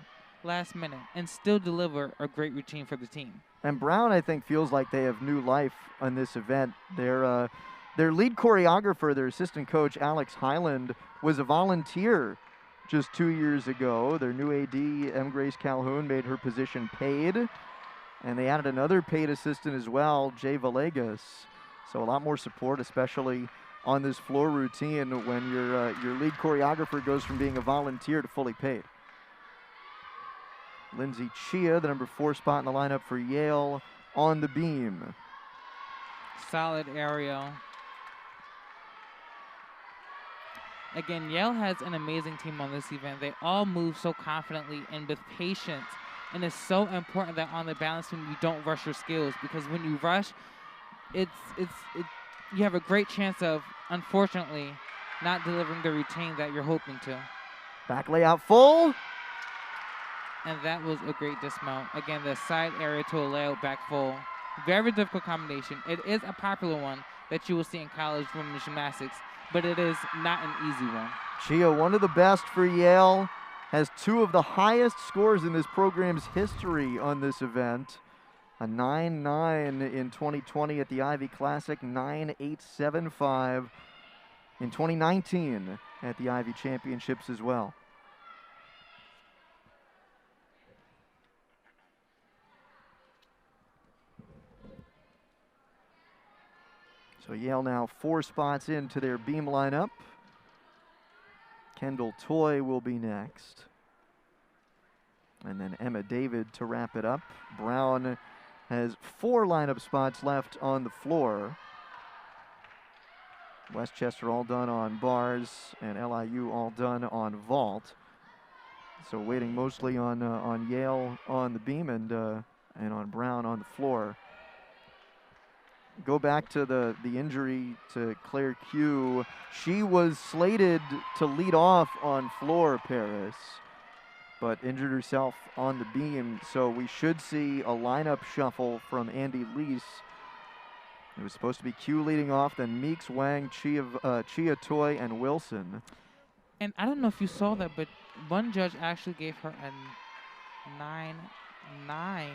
B: last minute and still deliver a great routine for the team.
A: And Brown, I think, feels like they have new life on this event. Their lead choreographer, their assistant coach, Alex Highland, was a volunteer just 2 years ago. Their new AD, M. Grace Calhoun, made her position paid. And they added another paid assistant as well, Jay Villegas. So a lot more support, especially on this floor routine when your lead choreographer goes from being a volunteer to fully paid. Lindsay Chia, the number 4 spot in the lineup for Yale, on the beam.
B: Solid aerial. Again, Yale has an amazing team on this event. They all move so confidently and with patience. And it's so important that on the balance beam you don't rush your skills, because when you rush, you have a great chance of, unfortunately, not delivering the routine that you're hoping to.
A: Back layout full.
B: And that was a great dismount. Again, the side area to a layout back full. Very difficult combination. It is a popular one that you will see in college women's gymnastics, but it is not an easy one.
A: Chia, one of the best for Yale, has 2 of the highest scores in this program's history on this event. A 9.9 in 2020 at the Ivy Classic, 9.875 in 2019 at the Ivy Championships as well. So Yale now 4 spots into their beam lineup. Kendall Toy will be next. And then Emma David to wrap it up. Brown has 4 lineup spots left on the floor. Westchester all done on bars, and LIU all done on vault. So waiting mostly on Yale on the beam and on Brown on the floor. Go back to the injury to Claire Q. She was slated to lead off on floor, Paris, but injured herself on the beam. So we should see a lineup shuffle from Andy Lease. It was supposed to be Q leading off, then Meeks, Wang, Chia Toy, and Wilson.
B: And I don't know if you saw that, but one judge actually gave her a 9-9.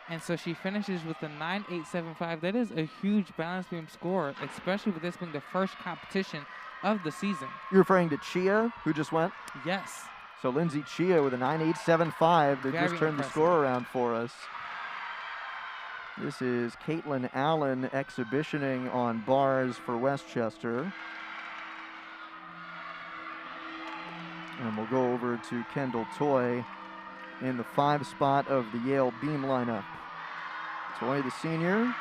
B: And so she finishes with a 9.875. That is a huge balance beam score, especially with this being the first competition of the season.
A: You're referring to Chia, who just went?
B: Yes.
A: So Lindsay Chia with a 9.875 that just turned the score around for us. This is Caitlin Allen exhibitioning on bars for Westchester. And we'll go over to Kendall Toy in the 5 spot of the Yale beam lineup. Toy, the senior.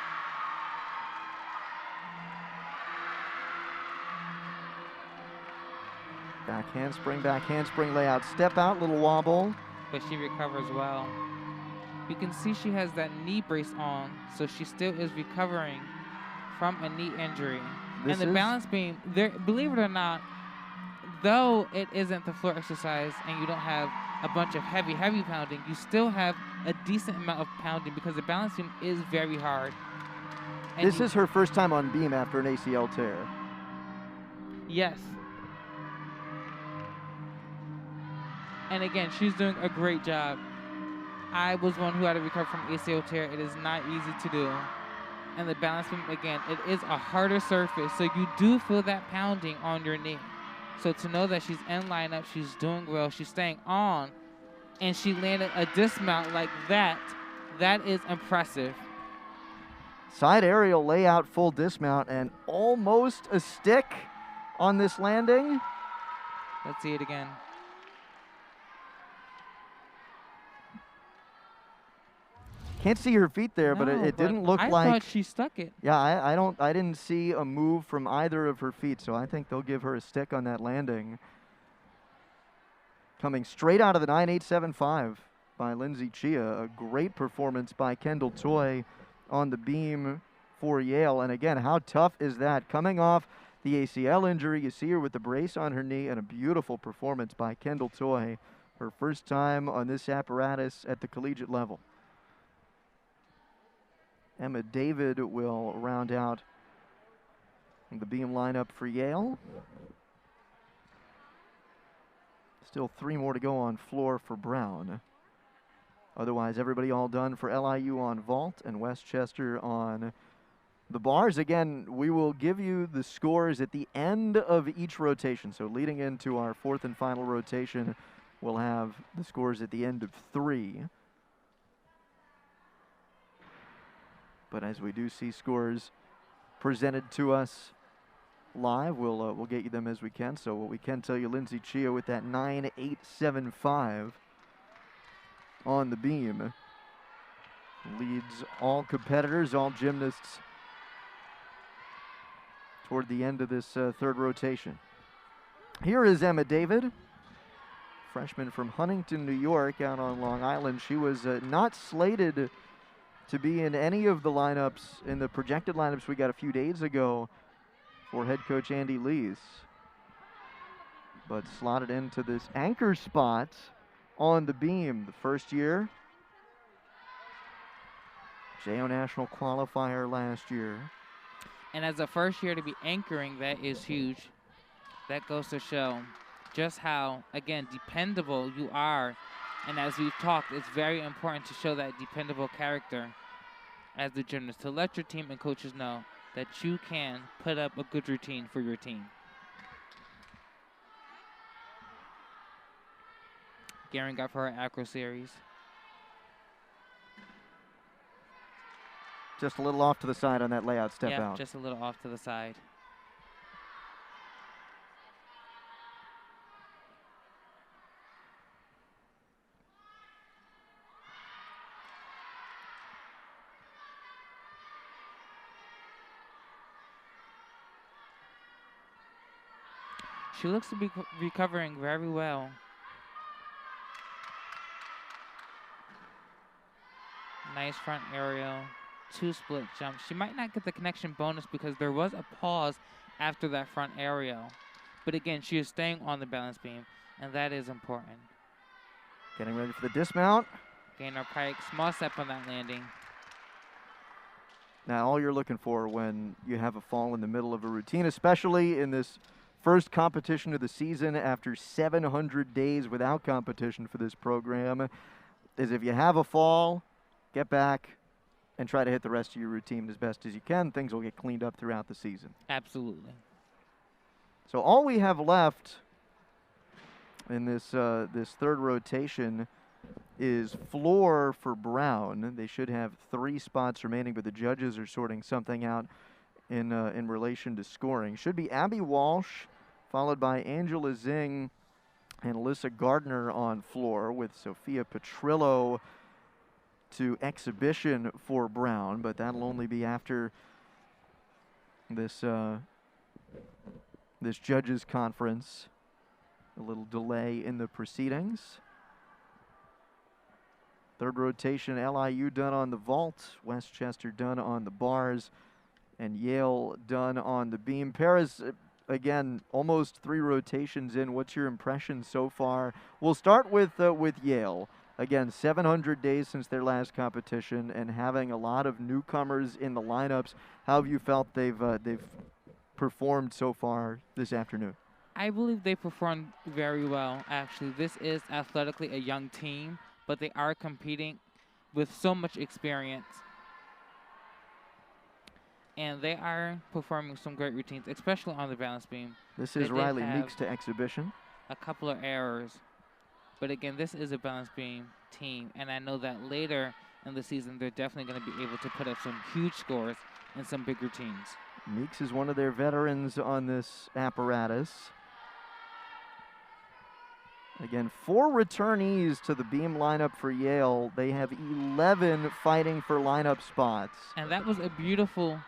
A: Back handspring layout, step out, little wobble.
B: But she recovers well. You can see she has that knee brace on, so she still is recovering from a knee injury. And the balance beam, believe it or not, though it isn't the floor exercise and you don't have a bunch of heavy pounding, you still have a decent amount of pounding because the balance beam is very hard. And
A: this is her first time on beam after an ACL tear.
B: Yes. And again, she's doing a great job. I was one who had to recover from ACL tear. It is not easy to do. And the balance beam, again, it is a harder surface, so you do feel that pounding on your knee. So to know that she's in lineup, she's doing well, she's staying on, and she landed a dismount like that, that is impressive.
A: Side aerial layout, full dismount, and almost a stick on this landing.
B: Let's see it again.
A: Can't see her feet there, but it didn't look like.
B: I thought she stuck it.
A: Yeah, I didn't see a move from either of her feet, so I think they'll give her a stick on that landing. Coming straight out of the 9.875 by Lindsay Chia. A great performance by Kendall Toy on the beam for Yale. And again, how tough is that? Coming off the ACL injury, you see her with the brace on her knee, and a beautiful performance by Kendall Toy. Her first time on this apparatus at the collegiate level. Emma David will round out the beam lineup for Yale. Still 3 more to go on floor for Brown. Otherwise, everybody all done for LIU on vault and Westchester on the bars. Again, we will give you the scores at the end of each rotation. So leading into our 4th and final rotation, we'll have the scores at the end of 3. But as we do see scores presented to us live, we'll get you them as we can. So what we can tell you, Lindsay Chia with that 9.875 on the beam leads all competitors, all gymnasts toward the end of this 3rd rotation. Here is Emma David, freshman from Huntington, New York, out on Long Island. She was not slated to be in any of the lineups, in the projected lineups we got a few days ago for head coach Andy Lease, but slotted into this anchor spot on the beam. The first year, JO National qualifier last year.
B: And as a first year to be anchoring, that is huge. That goes to show just how, again, dependable you are. And as we've talked, it's very important to show that dependable character as the gymnast, to let your team and coaches know that you can put up a good routine for your team. Garen got for her acro series.
A: Just a little off to the side on that layout step out.
B: Yeah, just a little off to the side. She looks to be recovering very well. Nice front aerial, 2 split jumps. She might not get the connection bonus because there was a pause after that front aerial. But again, she is staying on the balance beam, and that is important.
A: Getting ready for the dismount.
B: Gainer pike, small step on that landing.
A: Now, all you're looking for when you have a fall in the middle of a routine, especially in this first competition of the season after 700 days without competition for this program, is if you have a fall, get back and try to hit the rest of your routine as best as you can. Things will get cleaned up throughout the season.
B: Absolutely.
A: So all we have left in this this third rotation is floor for Brown. They should have 3 spots remaining, but the judges are sorting something out in relation to scoring. Should be Abby Walsh, followed by Angela Zing and Alyssa Gardner on floor, with Sophia Petrillo to exhibition for Brown, but that'll only be after this this judges conference. A little delay in the proceedings. Third rotation, LIU done on the vault, Westchester done on the bars, and Yale done on the beam. Paris, again, almost 3 rotations in. What's your impression so far? We'll start with Yale. Again, 700 days since their last competition, and having a lot of newcomers in the lineups. How have you felt they've performed so far this afternoon?
B: I believe they performed very well, actually. This is athletically a young team, but they are competing with so much experience. And they are performing some great routines, especially on the balance beam.
A: This is Riley Meeks to exhibition.
B: A couple of errors. But again, this is a balance beam team, and I know that later in the season, they're definitely going to be able to put up some huge scores in some big routines.
A: Meeks is one of their veterans on this apparatus. Again, 4 returnees to the beam lineup for Yale. They have 11 fighting for lineup spots.
B: And that was a beautiful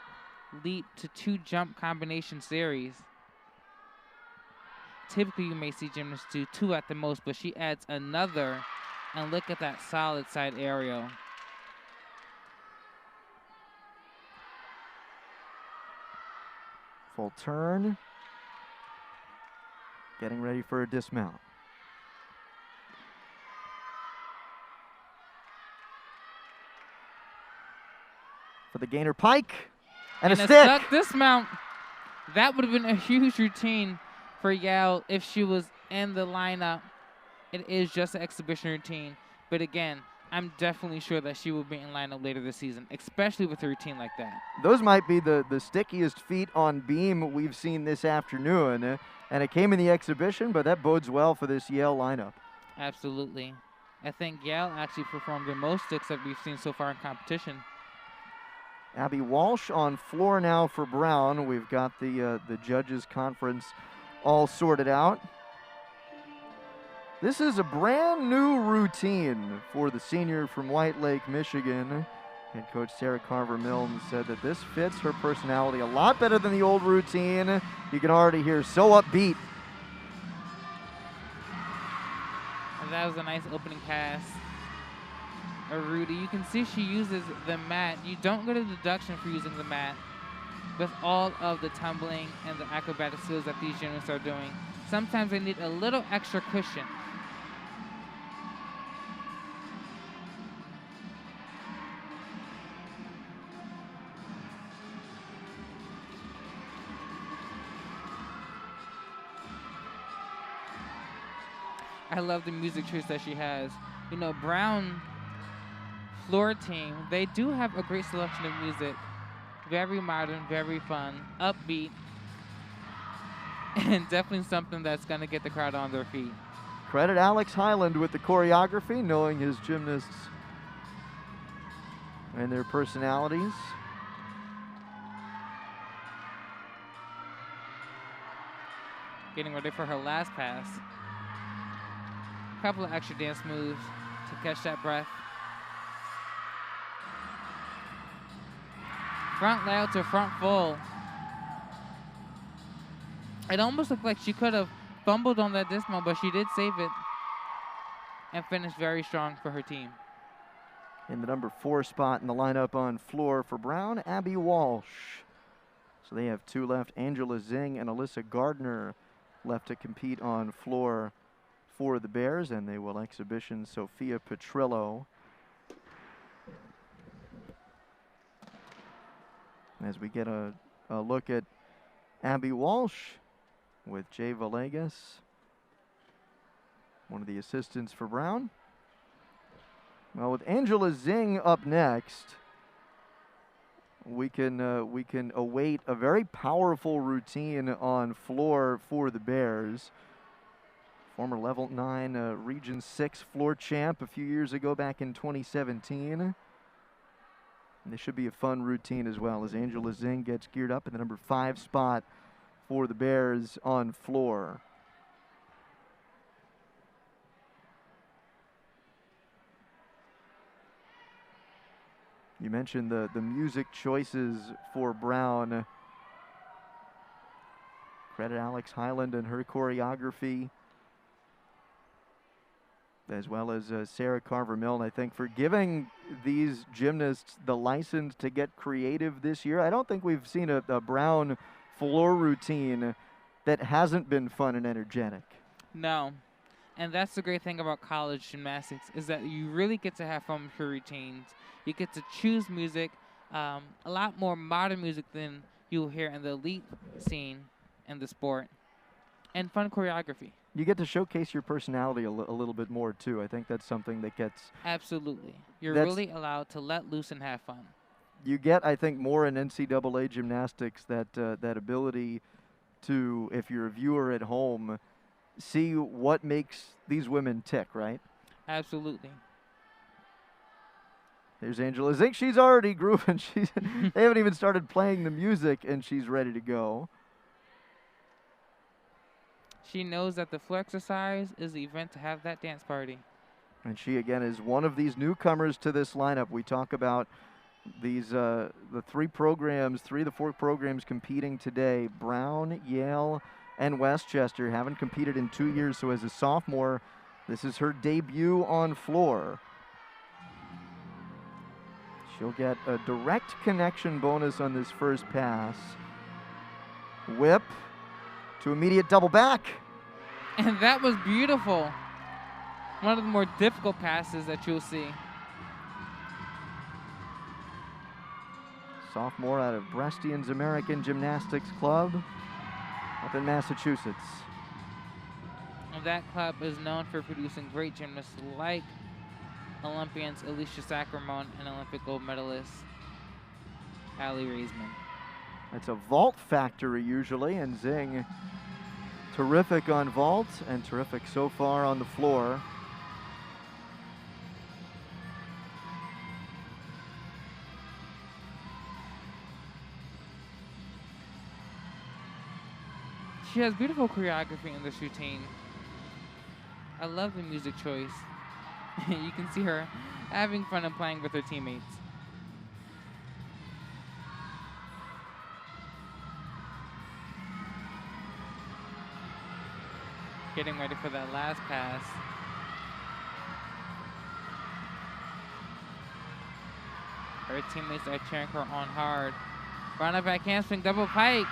B: leap to 2 jump combination series. Typically, you may see gymnasts do 2 at the most, but she adds another. And look at that solid side aerial.
A: Full turn. Getting ready for a dismount. For the gainer pike. And a stick.
B: Stuck dismount. That would have been a huge routine for Yale if she was in the lineup. It is just an exhibition routine. But again, I'm definitely sure that she will be in lineup later this season, especially with a routine like that.
A: Those might be the stickiest feet on beam we've seen this afternoon. And it came in the exhibition, but that bodes well for this Yale lineup.
B: Absolutely. I think Yale actually performed the most sticks that we've seen so far in competition.
A: Abby Walsh on floor now for Brown. We've got the judges conference all sorted out. This is a brand new routine for the senior from White Lake, Michigan. Head coach Sarah Carver-Milne said that this fits her personality a lot better than the old routine. You can already hear so upbeat.
B: And that was a nice opening pass. Rudy, you can see she uses the mat. You don't get a deduction for using the mat with all of the tumbling and the acrobatic skills that these gymnasts are doing. Sometimes they need a little extra cushion. I love the music choice that she has. You know, Brown floor team, they do have a great selection of music. Very modern, very fun, upbeat, and definitely something that's going to get the crowd on their feet.
A: Credit Alex Highland with the choreography, knowing his gymnasts and their personalities.
B: Getting ready for her last pass. A couple of extra dance moves to catch that breath. Front layout to front full. It almost looked like she could have fumbled on that dismount, but she did save it and finished very strong for her team.
A: In the number 4 spot in the lineup on floor for Brown, Abby Walsh. So they have 2 left, Angela Zing and Alyssa Gardner left to compete on floor for the Bears, and they will exhibition Sophia Petrillo. As we get a look at Abby Walsh with Jay Villegas, one of the assistants for Brown. Well, with Angela Zing up next, we can await a very powerful routine on floor for the Bears. Former level 9 Region 6 floor champ a few years ago back in 2017. And this should be a fun routine as well as Angela Zing gets geared up in the number 5 spot for the Bears on floor. You mentioned the music choices for Brown. Credit Alex Highland and her choreography, as well as Sarah Carver-Milne, I think, for giving these gymnasts the license to get creative this year. I don't think we've seen a Brown floor routine that hasn't been fun and energetic.
B: No. And that's the great thing about college gymnastics, is that you really get to have fun with your routines. You get to choose music, a lot more modern music than you'll hear in the elite scene in the sport, and fun choreography.
A: You get to showcase your personality a little bit more, too. I think that's something that gets...
B: Absolutely. You're really allowed to let loose and have fun.
A: You get, I think, more in NCAA gymnastics, that ability to, if you're a viewer at home, see what makes these women tick, right?
B: Absolutely.
A: There's Angela Zink. She's already grooving. They haven't even started playing the music, and she's ready to go.
B: She knows that the floor exercise is the event to have that dance party.
A: And she, again, is one of these newcomers to this lineup. We talk about these the 3 of the 4 programs competing today. Brown, Yale, and Westchester haven't competed in 2 years, so as a sophomore, this is her debut on floor. She'll get a direct connection bonus on this first pass. Whip to immediate double back.
B: And that was beautiful. One of the more difficult passes that you'll see.
A: Sophomore out of Brestian's American Gymnastics Club up in Massachusetts.
B: And that club is known for producing great gymnasts like Olympians Alicia Sacramone and Olympic gold medalist Allie Raisman.
A: It's a vault factory usually, and Zing terrific on vault and terrific so far on the floor.
B: She has beautiful choreography in this routine. I love the music choice. You can see her having fun and playing with her teammates. Getting ready for that last pass. Her teammates are cheering her on hard. Front of back handspring double pike.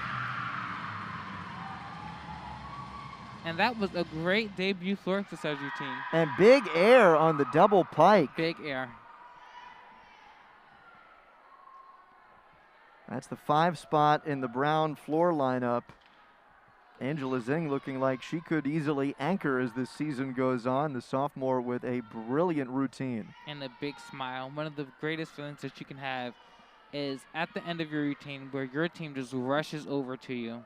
B: And that was a great debut floor exercise routine.
A: And big air on the double pike.
B: Big air.
A: That's the 5 spot in the Brown floor lineup. Angela Zing looking like she could easily anchor as this season goes on. The sophomore with a brilliant routine.
B: And a big smile. One of the greatest feelings that you can have is at the end of your routine where your team just rushes over to you.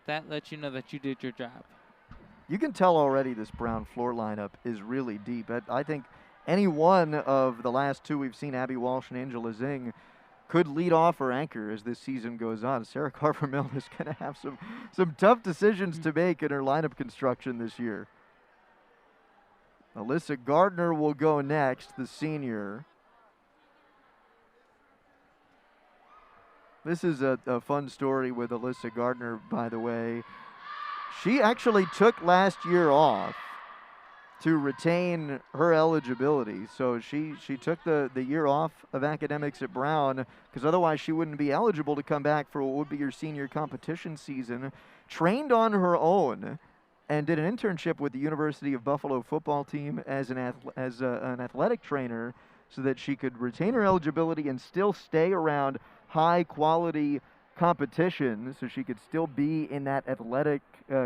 B: That lets you know that you did your job.
A: You can tell already this Brown floor lineup is really deep. I think any one of the last 2 we've seen, Abby Walsh and Angela Zing, could lead off or anchor as this season goes on. Sarah Carver-Milne is going to have some tough decisions to make in her lineup construction this year. Alyssa Gardner will go next, the senior. This is a fun story with Alyssa Gardner, by the way. She actually took last year off to retain her eligibility. So she took the year off of academics at Brown because otherwise she wouldn't be eligible to come back for what would be your senior competition season. Trained on her own and did an internship with the University of Buffalo football team as an athletic trainer so that she could retain her eligibility and still stay around high quality competition so she could still be in that athletic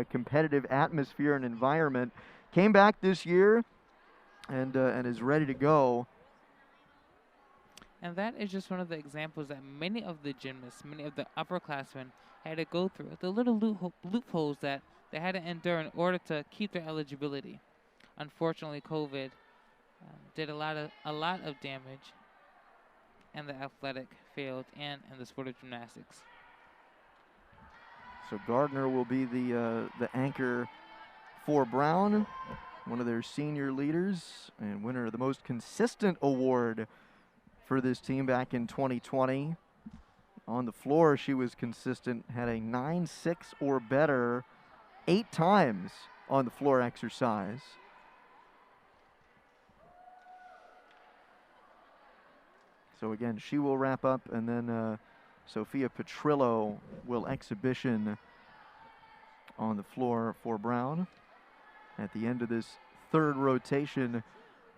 A: competitive atmosphere and environment. Came back this year and is ready to go.
B: And that is just one of the examples that many of the gymnasts, many of the upperclassmen had to go through. The little loopholes that they had to endure in order to keep their eligibility. Unfortunately, COVID did a lot of damage in the athletic field and in the sport of gymnastics.
A: So Gardner will be the anchor for Brown, one of their senior leaders and winner of the most consistent award for this team back in 2020. On the floor, she was consistent, had a 9.6 or better 8 times on the floor exercise. So again, she will wrap up, and then Sophia Petrillo will exhibition on the floor for Brown at the end of this third rotation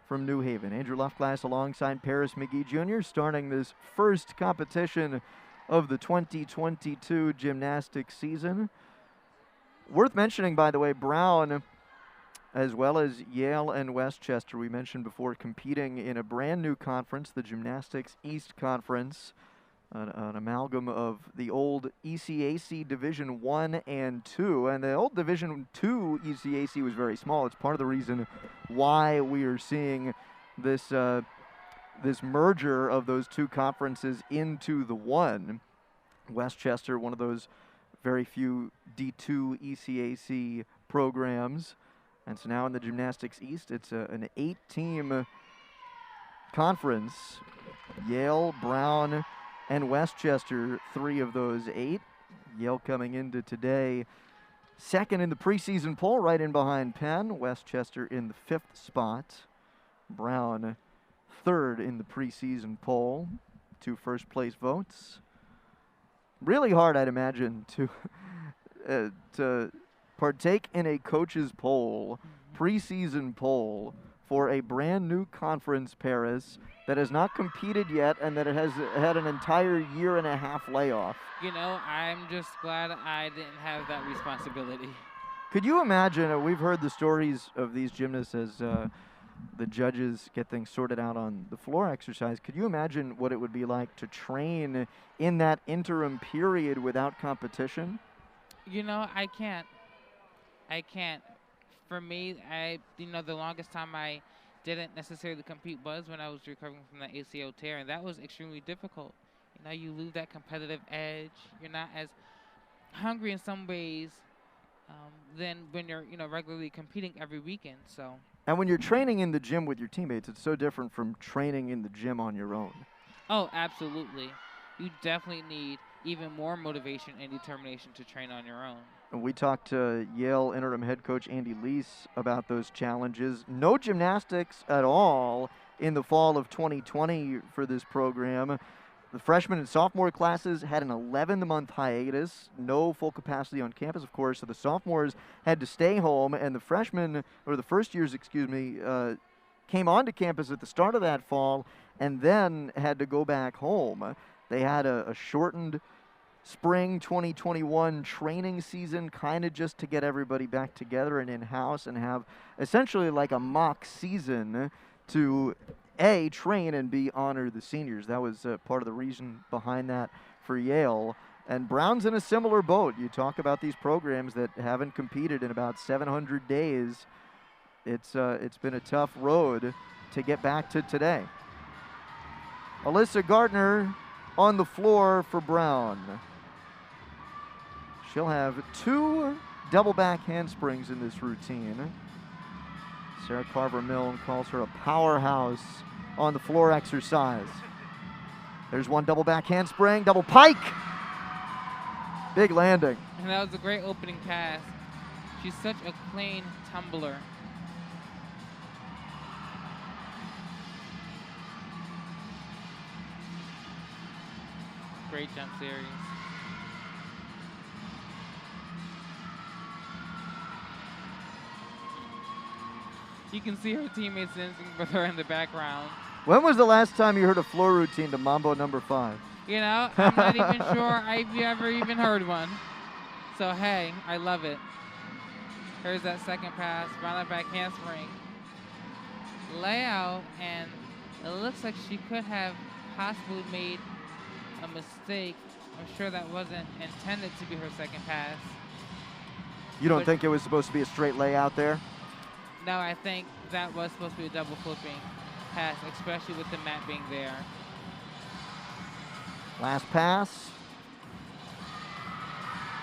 A: from New Haven. Andrew Luftglass alongside Paris McGee Jr. starting this first competition of the 2022 gymnastics season. Worth mentioning, by the way, Brown, as well as Yale and Westchester, we mentioned before, competing in a brand new conference, the Gymnastics East Conference, an amalgam of the old ECAC Division 1 and 2. And the old Division 2 ECAC was very small. It's part of the reason why we are seeing this this merger of those two conferences into the one. Westchester, one of those very few D2 ECAC programs. And so now in the Gymnastics East, it's an 8-team conference. Yale, Brown, and Westchester, 3 of those 8. Yale coming into today second in the preseason poll, right in behind Penn. Westchester in the 5th spot. Brown third in the preseason poll. 2 first-place votes. Really hard, I'd imagine, to partake in a coach's poll, preseason poll, for a brand new conference, Paris, that has not competed yet and that it has had an entire year-and-a-half layoff.
B: You know, I'm just glad I didn't have that responsibility.
A: Could you imagine, we've heard the stories of these gymnasts as the judges get things sorted out on the floor exercise. Could you imagine what it would be like to train in that interim period without competition?
B: You know, I can't. For me, the longest time I didn't necessarily compete was when I was recovering from that ACL tear, and that was extremely difficult. You know, you lose that competitive edge. You're not as hungry in some ways than when you're, regularly competing every weekend. So.
A: And when you're training in the gym with your teammates, it's so different from training in the gym on your own.
B: Oh, absolutely. You definitely need even more motivation and determination to train on your own.
A: And we talked to Yale interim head coach Andy Lease about those challenges. No gymnastics at all in the fall of 2020 for this program. The freshman and sophomore classes had an 11-month hiatus, no full capacity on campus, of course, so the sophomores had to stay home, and the freshmen, or the first years, came onto campus at the start of that fall and then had to go back home. They had a shortened spring 2021 training season, kind of just to get everybody back together and in-house and have essentially like a mock season to A, train, and B, honor the seniors. That was part of the reason behind that for Yale. And Brown's in a similar boat. You talk about these programs that haven't competed in about 700 days. It's been a tough road to get back to today. Alyssa Gardner on the floor for Brown. She'll have 2 double back handsprings in this routine. Sarah Carver-Milne calls her a powerhouse on the floor exercise. There's 1 double back handspring, double pike. Big landing.
B: And that was a great opening pass. She's such a clean tumbler. Great jump series. You can see her teammates dancing with her in the background.
A: When was the last time you heard a floor routine to Mambo number 5?
B: You know, I'm not even sure I've ever even heard one. So, hey, I love it. Here's that second pass, round back handspring. Layout, and it looks like she could have possibly made a mistake. I'm sure that wasn't intended to be her second pass.
A: You don't think it was supposed to be a straight layout there?
B: No, I think that was supposed to be a double flipping pass, especially with the mat being there.
A: Last pass.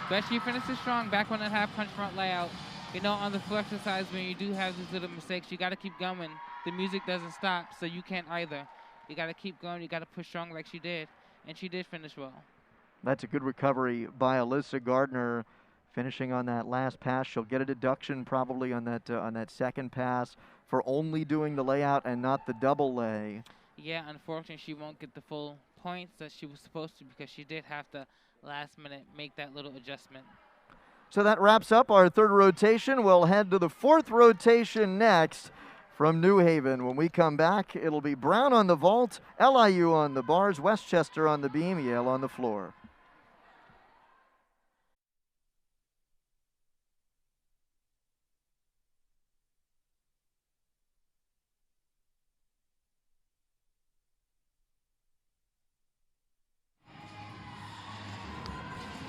B: But she finishes strong, back on that half punch front layout. You know, on the full exercise, when you do have these little mistakes, you got to keep going. The music doesn't stop, so you can't either. You got to keep going. You got to push strong like she did, and she did finish well.
A: That's a good recovery by Alyssa Gardner, finishing on that last pass. She'll get a deduction probably on that second pass for only doing the layout and not the double lay.
B: Yeah, unfortunately, she won't get the full points that she was supposed to because she did have to last minute make that little adjustment.
A: So that wraps up our third rotation. We'll head to the fourth rotation next from New Haven. When we come back, it'll be Brown on the vault, LIU on the bars, Westchester on the beam, Yale on the floor.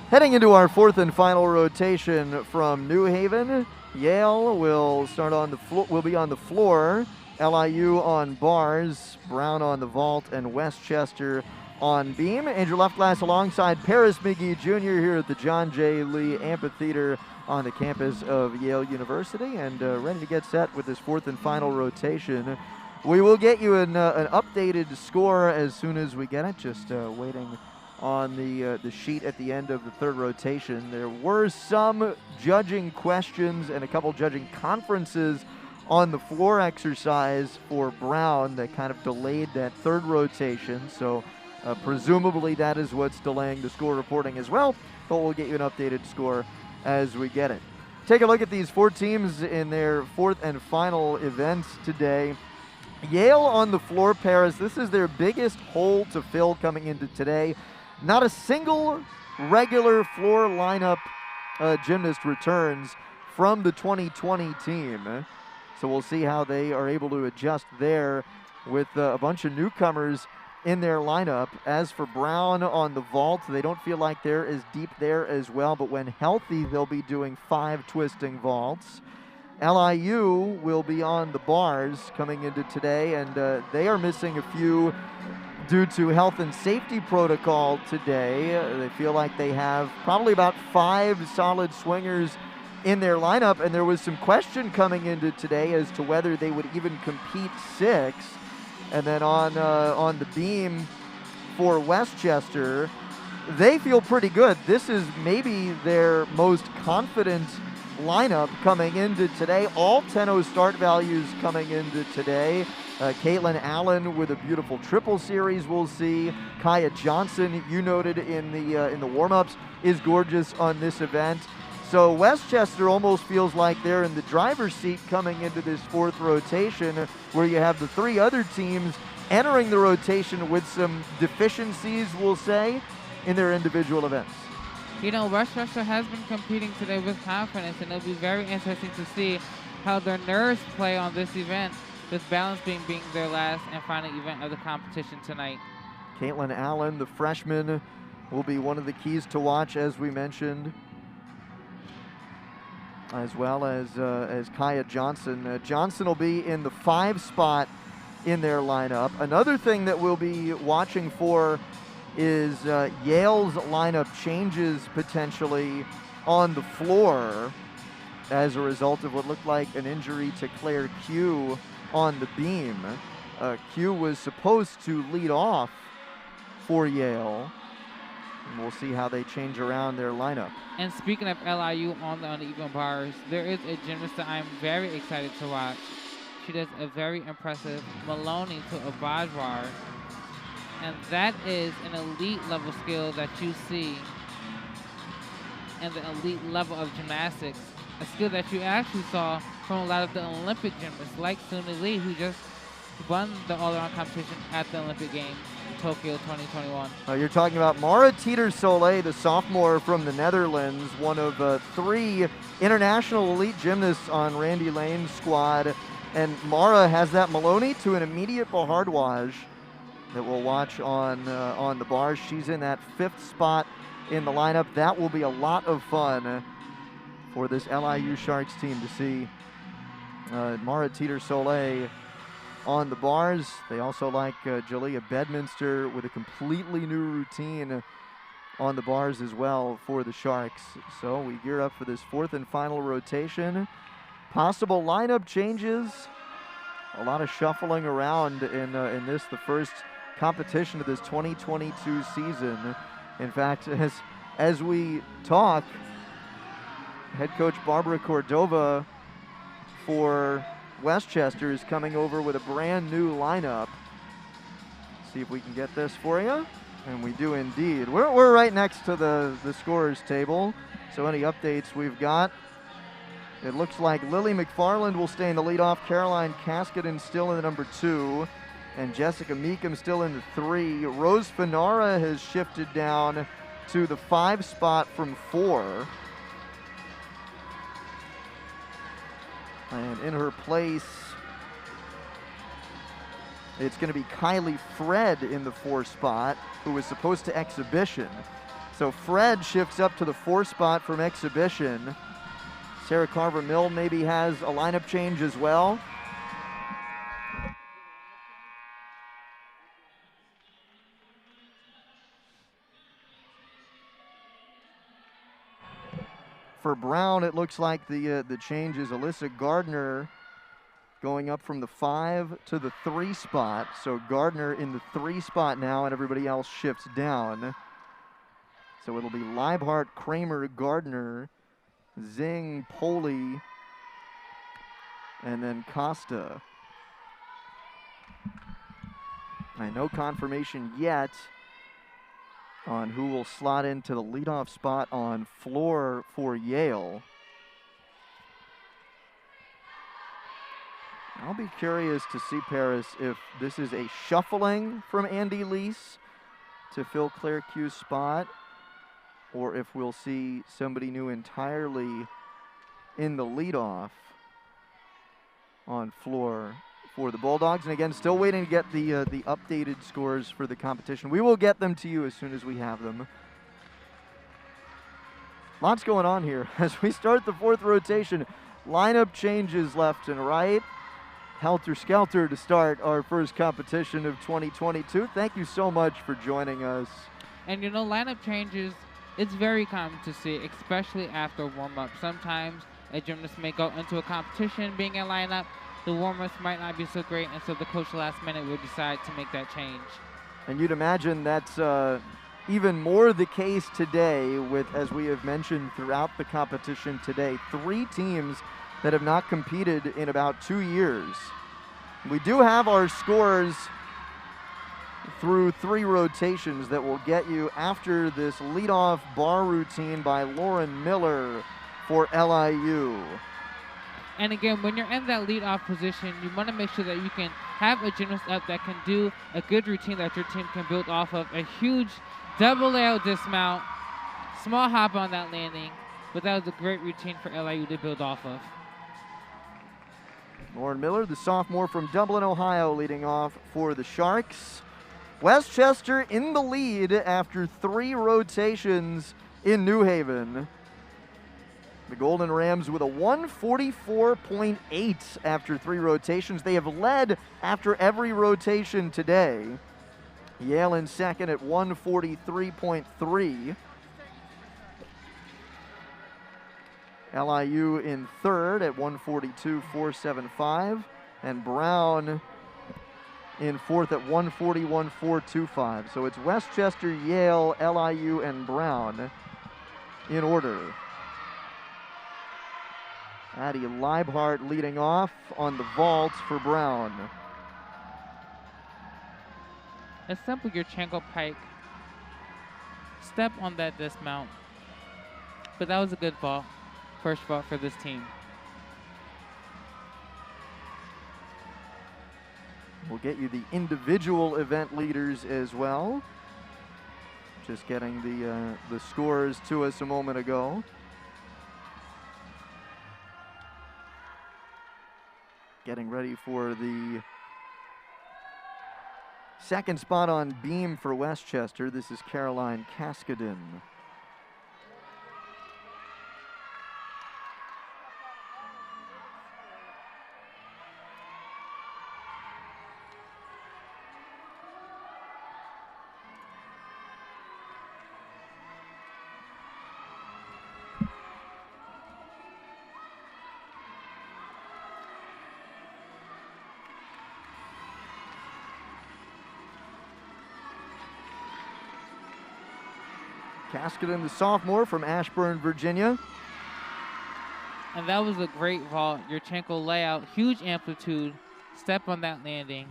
A: Heading into our fourth and final rotation from New Haven, Yale will start on the will be on the floor, LIU on bars, Brown on the vault, and Westchester on beam. And your left glass alongside Paris McGee Jr. here at the John J. Lee Amphitheater on the campus of Yale University, and ready to get set with this fourth and final rotation. We will get you an updated score as soon as we get it. Just waiting on the sheet at the end of the third rotation. There were some judging questions and a couple judging conferences on the floor exercise for Brown that kind of delayed that third rotation. So presumably that is what's delaying the score reporting as well, but we'll get you an updated score as we get it. Take a look at these four teams in their fourth and final events today. Yale on the floor, Paris. This is their biggest hole to fill coming into today. Not a single regular floor lineup gymnast returns from the 2020 team. So we'll see how they are able to adjust there with a bunch of newcomers in their lineup. As for Brown on the vault, they don't feel like they're as deep there as well, but when healthy, they'll be doing 5 twisting vaults. LIU will be on the bars coming into today, and they are missing a few due to health and safety protocol today. They feel like they have probably about 5 solid swingers in their lineup, and there was some question coming into today as to whether they would even compete 6. And then on the beam for Westchester, they feel pretty good. This is maybe their most confident lineup coming into today. All 10-0 start values coming into today. Caitlin Allen with a beautiful triple series we'll see. Kaya Johnson, you noted in the warm-ups, is gorgeous on this event. So Westchester almost feels like they're in the driver's seat coming into this fourth rotation, where you have the 3 other teams entering the rotation with some deficiencies, we'll say, in their individual events.
B: You know, Westchester has been competing today with confidence, and it'll be very interesting to see how their nerves play on this event, this balance being their last and final event of the competition tonight.
A: Caitlin Allen, the freshman, will be one of the keys to watch, as we mentioned, as well as Kaya Johnson. Johnson will be in the 5 spot in their lineup. Another thing that we'll be watching for is Yale's lineup changes potentially on the floor as a result of what looked like an injury to Claire Q on the beam. Q was supposed to lead off for Yale, And we'll see how they change around their lineup.
B: And speaking of LIU on the uneven bars, there is a gymnast that I'm very excited to watch. She does a very impressive Maloney to a Bajwar. And that is an elite level skill that you see in the elite level of gymnastics. A skill that you actually saw from a lot of the Olympic gymnasts, like Suni Lee, who just won the all-around competition at the Olympic Games in Tokyo 2021.
A: You're talking about Mara Teeter-Soleil, the sophomore from the Netherlands, one of 3 international elite gymnasts on Randy Lane's squad. And Mara has that Maloney to an immediate Bahardwaj that we'll watch on the bars. She's in that 5th spot in the lineup. That will be a lot of fun for this LIU Sharks team to see Mara Teeter-Soleil on the bars. They also like Jalea Bedminster with a completely new routine on the bars as well for the Sharks. So we gear up for this 4th and final rotation. Possible lineup changes. A lot of shuffling around in this, the first competition of this 2022 season. In fact, as we talk, head coach Barbara Cordova for Westchester is coming over with a brand new lineup. See if we can get this for you. And we do indeed. We're right next to the scorers table. So any updates we've got. It looks like Lily McFarland will stay in the leadoff. Caroline Casketen still in the number 2. And Jessica Meekum still in the 3. Rose Fanara has shifted down to the 5 spot from 4. And in her place, it's going to be Kylie Fred in the 4 spot, who was supposed to exhibition. So Fred shifts up to the 4 spot from exhibition. Sarah Carver-Mill maybe has a lineup change as well. For Brown, it looks like the change is Alyssa Gardner going up from the 5 to the 3 spot. So Gardner in the 3 spot now, and everybody else shifts down. So it'll be Leibhart, Kramer, Gardner, Zing, Poli, and then Costa. No confirmation yet on who will slot into the leadoff spot on floor for Yale. I'll be curious to see, Paris, if this is a shuffling from Andy Lease to fill Claire Q's spot, or if we'll see somebody new entirely in the leadoff on floor for the Bulldogs. And again, still waiting to get the updated scores for the competition. We will get them to you as soon as we have them. Lots going on here as we start the 4th rotation. Lineup changes left and right. Helter-skelter to start our first competition of 2022. Thank you so much for joining us.
B: And you know, lineup changes, it's very common to see, especially after warm-up. Sometimes a gymnast may go into a competition being in lineup. The warm-ups might not be so great, and so the coach last minute will decide to make that change.
A: And you'd imagine that's even more the case today with, as we have mentioned throughout the competition today, 3 teams that have not competed in about 2 years. We do have our scores through 3 rotations that will get you after this leadoff bar routine by Lauren Miller for LIU.
B: And again, when you're in that leadoff position, you want to make sure that you can have a gymnast up that can do a good routine that your team can build off of. A huge double layout dismount, small hop on that landing, but that was a great routine for LIU to build off of.
A: Lauren Miller, the sophomore from Dublin, Ohio, leading off for the Sharks. Westchester in the lead after 3 rotations in New Haven. The Golden Rams with a 144.8 after 3 rotations. They have led after every rotation today. Yale in second at 143.3. LIU in third at 142.475. And Brown in fourth at 141.425. So it's Westchester, Yale, LIU, and Brown in order. Addie Leibhart leading off on the vault for Brown.
B: A simple Yurchenko pike. Step on that dismount. But that was a good vault. First vault for this team.
A: We'll get you the individual event leaders as well. Just getting the scores to us a moment ago. Getting ready for the second spot on beam for Westchester. This is Caroline Kaskinen. Kaskinen, the sophomore from Ashburn, Virginia.
B: And that was a great vault. Yurchenko layout, huge amplitude, step on that landing.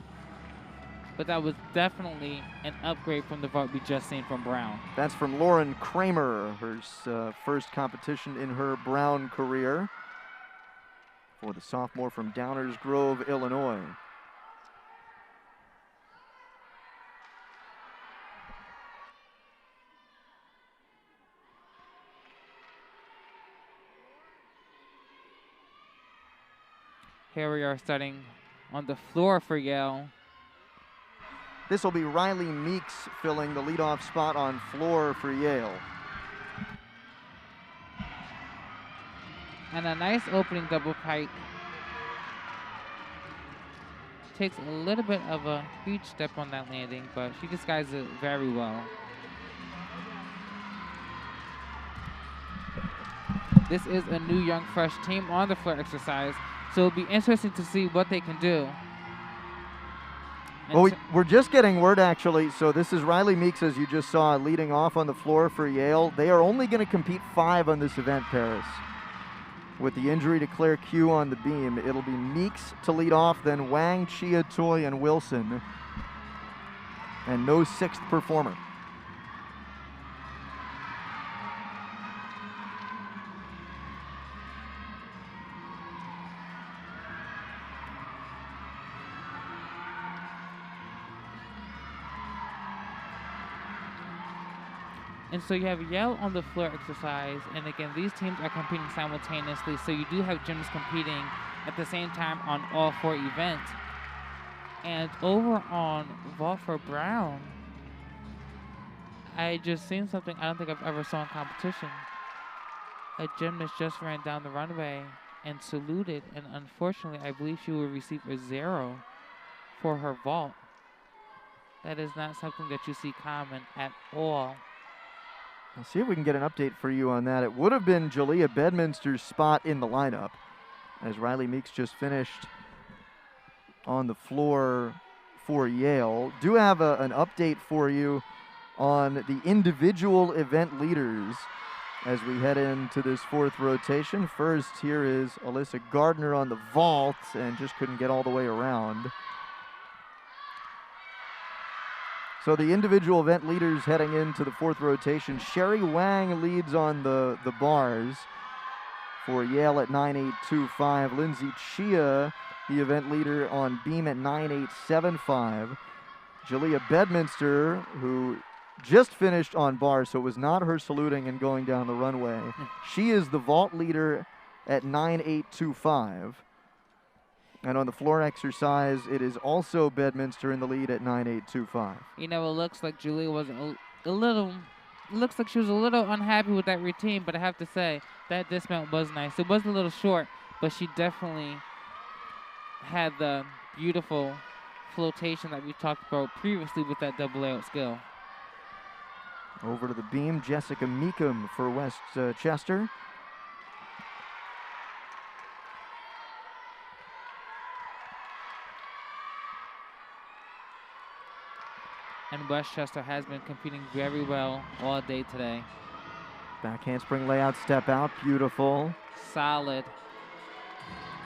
B: But that was definitely an upgrade from the vault we just seen from Brown.
A: That's from Lauren Kramer, her first competition in her Brown career for the sophomore from Downers Grove, Illinois.
B: Here we are starting on the floor for Yale.
A: This will be Riley Meeks filling the leadoff spot on floor for Yale.
B: And a nice opening double pike. Takes a little bit of a huge step on that landing, but she disguises it very well. This is a new young fresh team on the floor exercise. So it'll be interesting to see what they can do.
A: Well, we're just getting word, actually. So this is Riley Meeks, as you just saw, leading off on the floor for Yale. They are only going to compete 5 on this event, Paris. With the injury to Claire Q on the beam, it'll be Meeks to lead off, then Wang, Chia, Toy, and Wilson. And no 6th performer.
B: And so you have Yale on the floor exercise, and again, these teams are competing simultaneously, so you do have gyms competing at the same time on all 4 events. And over on vault for Brown, I just seen something I don't think I've ever saw in competition. A gymnast just ran down the runway and saluted, and unfortunately, I believe she will receive a 0 for her vault. That is not something that you see common at all.
A: Let's see if we can get an update for you on that. It would have been Jalea Bedminster's spot in the lineup, as Riley Meeks just finished on the floor for Yale. Do have an update for you on the individual event leaders as we head into this 4th rotation. First, here is Alyssa Gardner on the vault and just couldn't get all the way around. So the individual event leaders heading into the 4th rotation. Sherry Wang leads on the bars for Yale at 9.825. Lindsay Chia, the event leader on beam at 9.875. Jalea Bedminster, who just finished on bars, so it was not her saluting and going down the runway. She is the vault leader at 9.825. And on the floor exercise, it is also Bedminster in the lead at 9.825.
B: You know, it looks like Julie was a little, looks like she was a little unhappy with that routine, but I have to say, that dismount was nice. It was a little short, but she definitely had the beautiful flotation that we talked about previously with that double layout skill.
A: Over to the beam, Jessica Meekum for Westchester.
B: And Westchester has been competing very well all day today.
A: Back handspring layout, step out, beautiful.
B: Solid.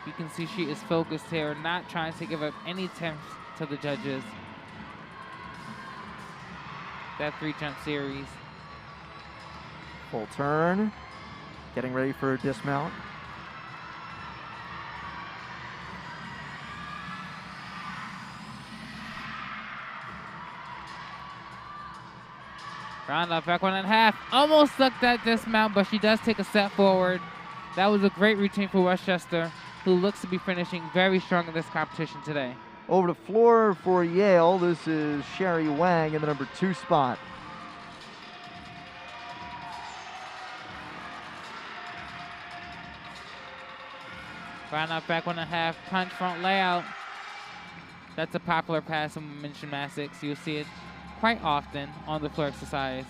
B: You can see she is focused here, not trying to give up any attempts to the judges. That 3-jump series.
A: Full turn. Getting ready for a dismount.
B: Round up, back 1.5. Almost stuck that dismount, but she does take a step forward. That was a great routine for Westchester, who looks to be finishing very strong in this competition today.
A: Over the floor for Yale, this is Sherry Wang in the number 2 spot.
B: Round up, back 1.5, punch front layout. That's a popular pass in women's gymnastics. You'll see it quite often on the floor exercise.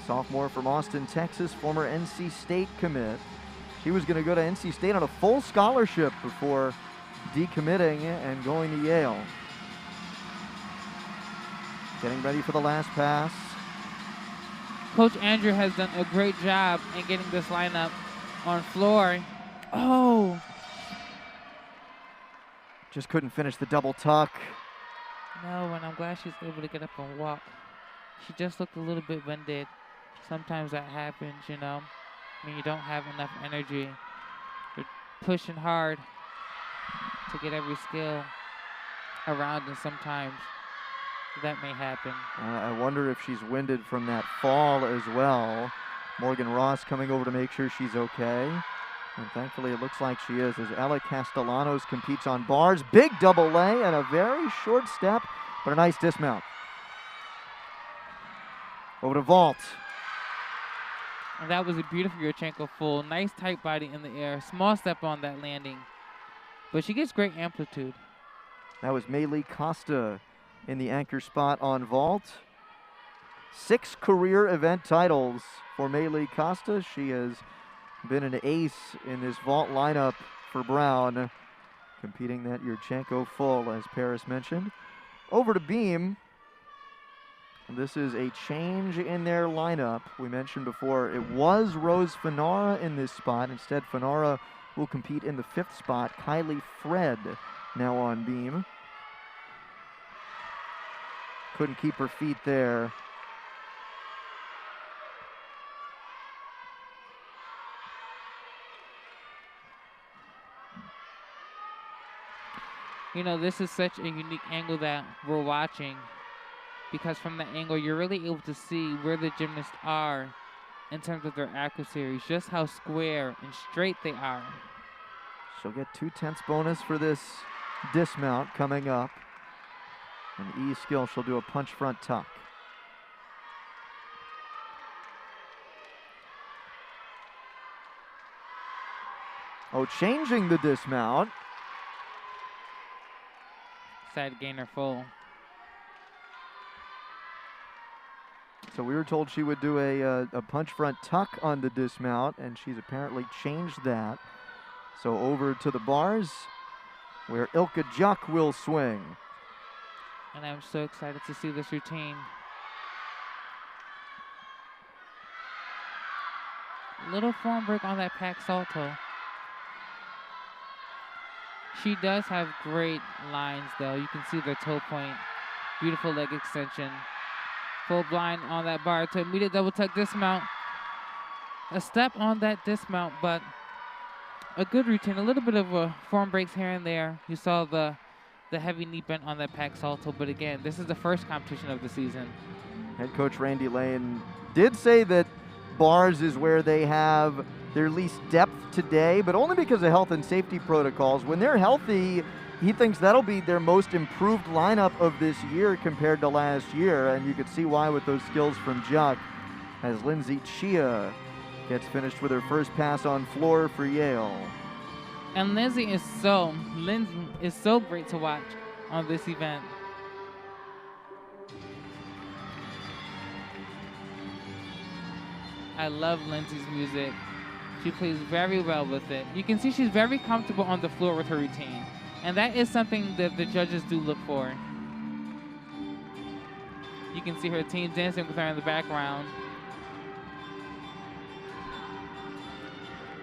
A: Sophomore from Austin, Texas, former NC State commit. She was going to go to NC State on a full scholarship before decommitting and going to Yale. Getting ready for the last pass.
B: Coach Andrew has done a great job in getting this lineup on floor. Oh!
A: Just couldn't finish the double tuck.
B: No, and I'm glad she's able to get up and walk. She just looked a little bit winded. Sometimes that happens, you know, when you don't have enough energy. You're pushing hard to get every skill around, and sometimes that may happen.
A: I wonder if she's winded from that fall as well. Morgan Ross coming over to make sure she's okay. And thankfully it looks like she is, as Ella Castellanos competes on bars. Big double lay and a very short step, but a nice dismount. Over to vault.
B: And that was a beautiful Yurchenko full. Nice tight body in the air. Small step on that landing. But she gets great amplitude.
A: That was Maylee Costa in the anchor spot on vault. 6 career event titles for Maylee Costa. She has been an ace in this vault lineup for Brown, competing that Yurchenko full, as Paris mentioned. Over to beam. This is a change in their lineup. We mentioned before it was Rose Fanara in this spot. Instead, Fanara will compete in the 5th spot. Kylie Fred now on beam. Couldn't keep her feet there.
B: You know, this is such a unique angle that we're watching, because from that angle, you're really able to see where the gymnasts are in terms of their accuracy, just how square and straight they are.
A: She'll get 2/10 bonus for this dismount coming up. An E skill, she'll do a punch front tuck. Oh, changing the dismount.
B: Side gainer full.
A: So we were told she would do a punch front tuck on the dismount, and she's apparently changed that. So over to the bars, where Ilka Juk will swing.
B: And I'm so excited to see this routine. Little form break on that pack salto. She does have great lines, though. You can see the toe point. Beautiful leg extension. Full blind on that bar to immediate double tuck dismount. A step on that dismount, but a good routine. A little bit of a form breaks here and there. You saw the heavy knee bent on that pack salto, but again, this is the first competition of the season.
A: Head coach Randy Lane did say that bars is where they have their least depth today, but only because of health and safety protocols. When they're healthy, he thinks that'll be their most improved lineup of this year compared to last year, and you could see why with those skills from Juk, as Lindsay Chia gets finished with her first pass on floor for Yale.
B: And Lindsay is so great to watch on this event. I love Lindsay's music. She plays very well with it. You can see she's very comfortable on the floor with her routine. And that is something that the judges do look for. You can see her team dancing with her in the background.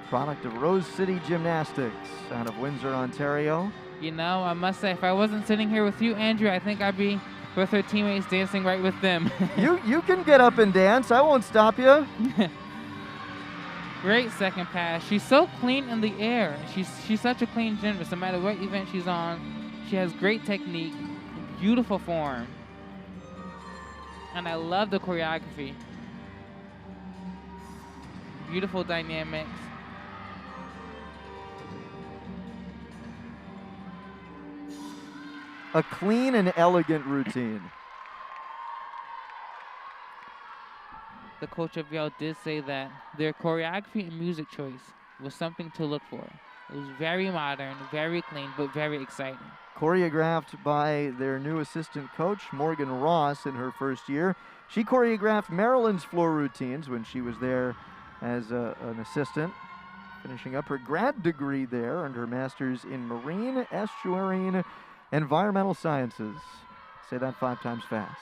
A: Product of Rose City Gymnastics out of Windsor, Ontario.
B: You know, I must say, if I wasn't sitting here with you, Andrew, I think I'd be with her teammates dancing right with them.
A: You can get up and dance. I won't stop you.
B: Great second pass. She's so clean in the air. She's such a clean gymnast. No matter what event she's on, she has great technique, beautiful form. And I love the choreography. Beautiful dynamics.
A: A clean and elegant routine.
B: The coach of Yale did say that their choreography and music choice was something to look for. It was very modern, very clean, but very exciting.
A: Choreographed by their new assistant coach, Morgan Ross, in her first year. She choreographed Maryland's floor routines when she was there as an assistant, finishing up her grad degree there and her master's in marine, estuarine, environmental sciences. Say that 5 times fast.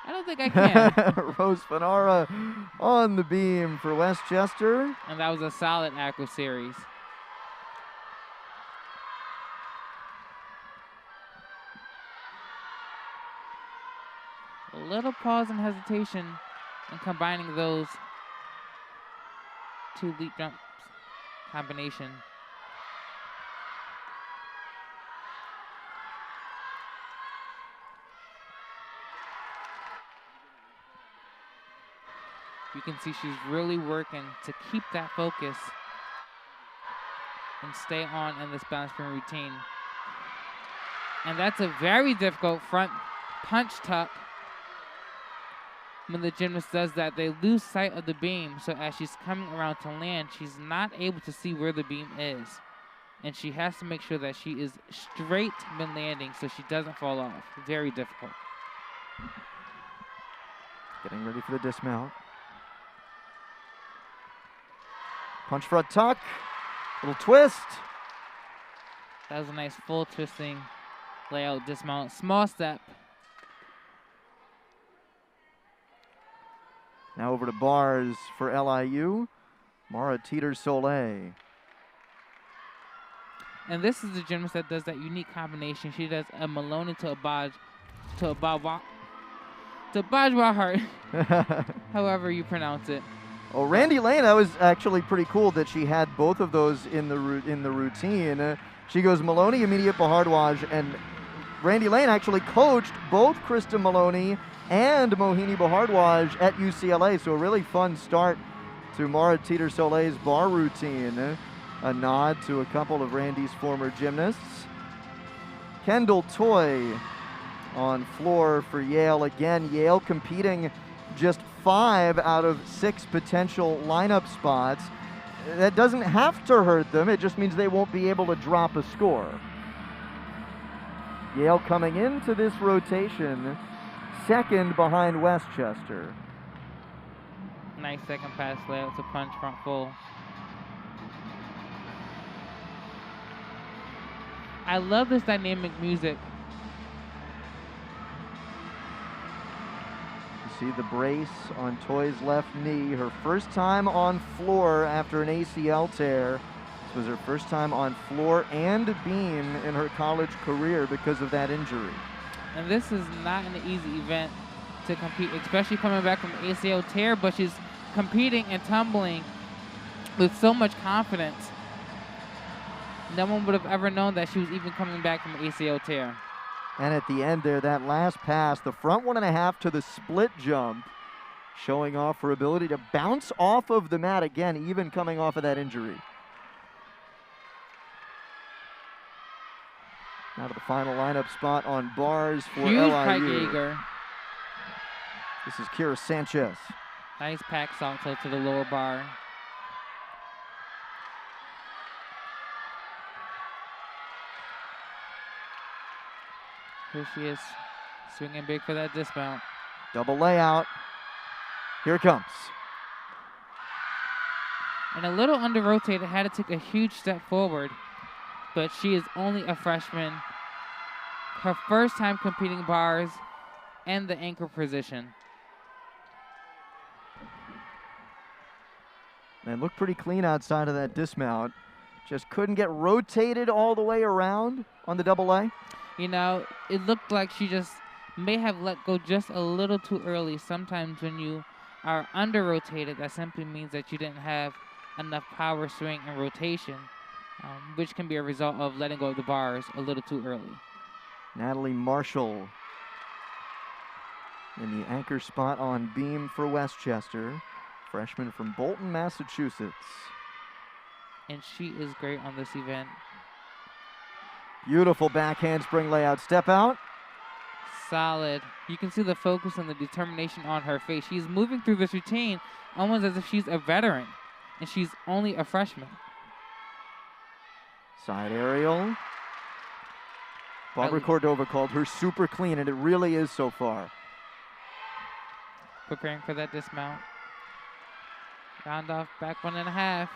B: I don't think I can.
A: Rose Fanara on the beam for Westchester.
B: And that was a solid acro series. A little pause and hesitation in combining those 2 leap jumps combination. You can see she's really working to keep that focus and stay on in this balance beam routine. And that's a very difficult front punch tuck. When the gymnast does that, they lose sight of the beam. So as she's coming around to land, she's not able to see where the beam is. And she has to make sure that she is straight when landing so she doesn't fall off. Very difficult.
A: Getting ready for the dismount. Punch front tuck, little twist.
B: That was a nice full twisting layout dismount. Small step.
A: Now over to bars for LIU, Mara Teeter-Soleil.
B: And this is the gymnast that does that unique combination. She does a Maloney to a Bajwahart, however you pronounce it.
A: Oh, Randy Lane, that was actually pretty cool that she had both of those in the routine. She goes Maloney, immediate Bahardwaj, and Randy Lane actually coached both Krista Maloney and Mohini Bahardwaj at UCLA. So a really fun start to Mara Teeter-Soleil's bar routine. A nod to a couple of Randy's former gymnasts. Kendall Toy on floor for Yale. Again, Yale competing just 5 out of 6 potential lineup spots. That doesn't have to hurt them. It just means they won't be able to drop a score. Yale coming into this rotation second behind Westchester.
B: Nice second pass layout to punch front full. I love this dynamic music.
A: You see the brace on Toy's left knee. Her first time on floor after an ACL tear. This was her first time on floor and beam in her college career because of that injury.
B: And this is not an easy event to compete, especially coming back from an ACL tear, but she's competing and tumbling with so much confidence. No one would have ever known that she was even coming back from an ACL tear.
A: And at the end there, that last pass, the front 1.5 to the split jump, showing off her ability to bounce off of the mat again, even coming off of that injury. Now to the final lineup spot on bars for
B: Huge
A: LIU.
B: Pike Jaeger.
A: This is Kira Sanchez.
B: Nice pack salto to the lower bar. Here she is, swinging big for that dismount.
A: Double layout. Here it comes.
B: And a little under rotated, had to take a huge step forward, but she is only a freshman. Her first time competing bars, and the anchor position.
A: And looked pretty clean outside of that dismount. Just couldn't get rotated all the way around on the double A.
B: You know, it looked like she just may have let go just a little too early. Sometimes when you are under-rotated, that simply means that you didn't have enough power, swing, and rotation, which can be a result of letting go of the bars a little too early.
A: Natalie Marshall in the anchor spot on beam for Westchester. Freshman from Bolton, Massachusetts.
B: And she is great on this event.
A: Beautiful back handspring layout. Step out.
B: Solid. You can see the focus and the determination on her face. She's moving through this routine almost as if she's a veteran, and she's only a freshman.
A: Side aerial. Barbara Cordova called her super clean, and it really is so far.
B: Preparing for that dismount. Round off, back 1.5.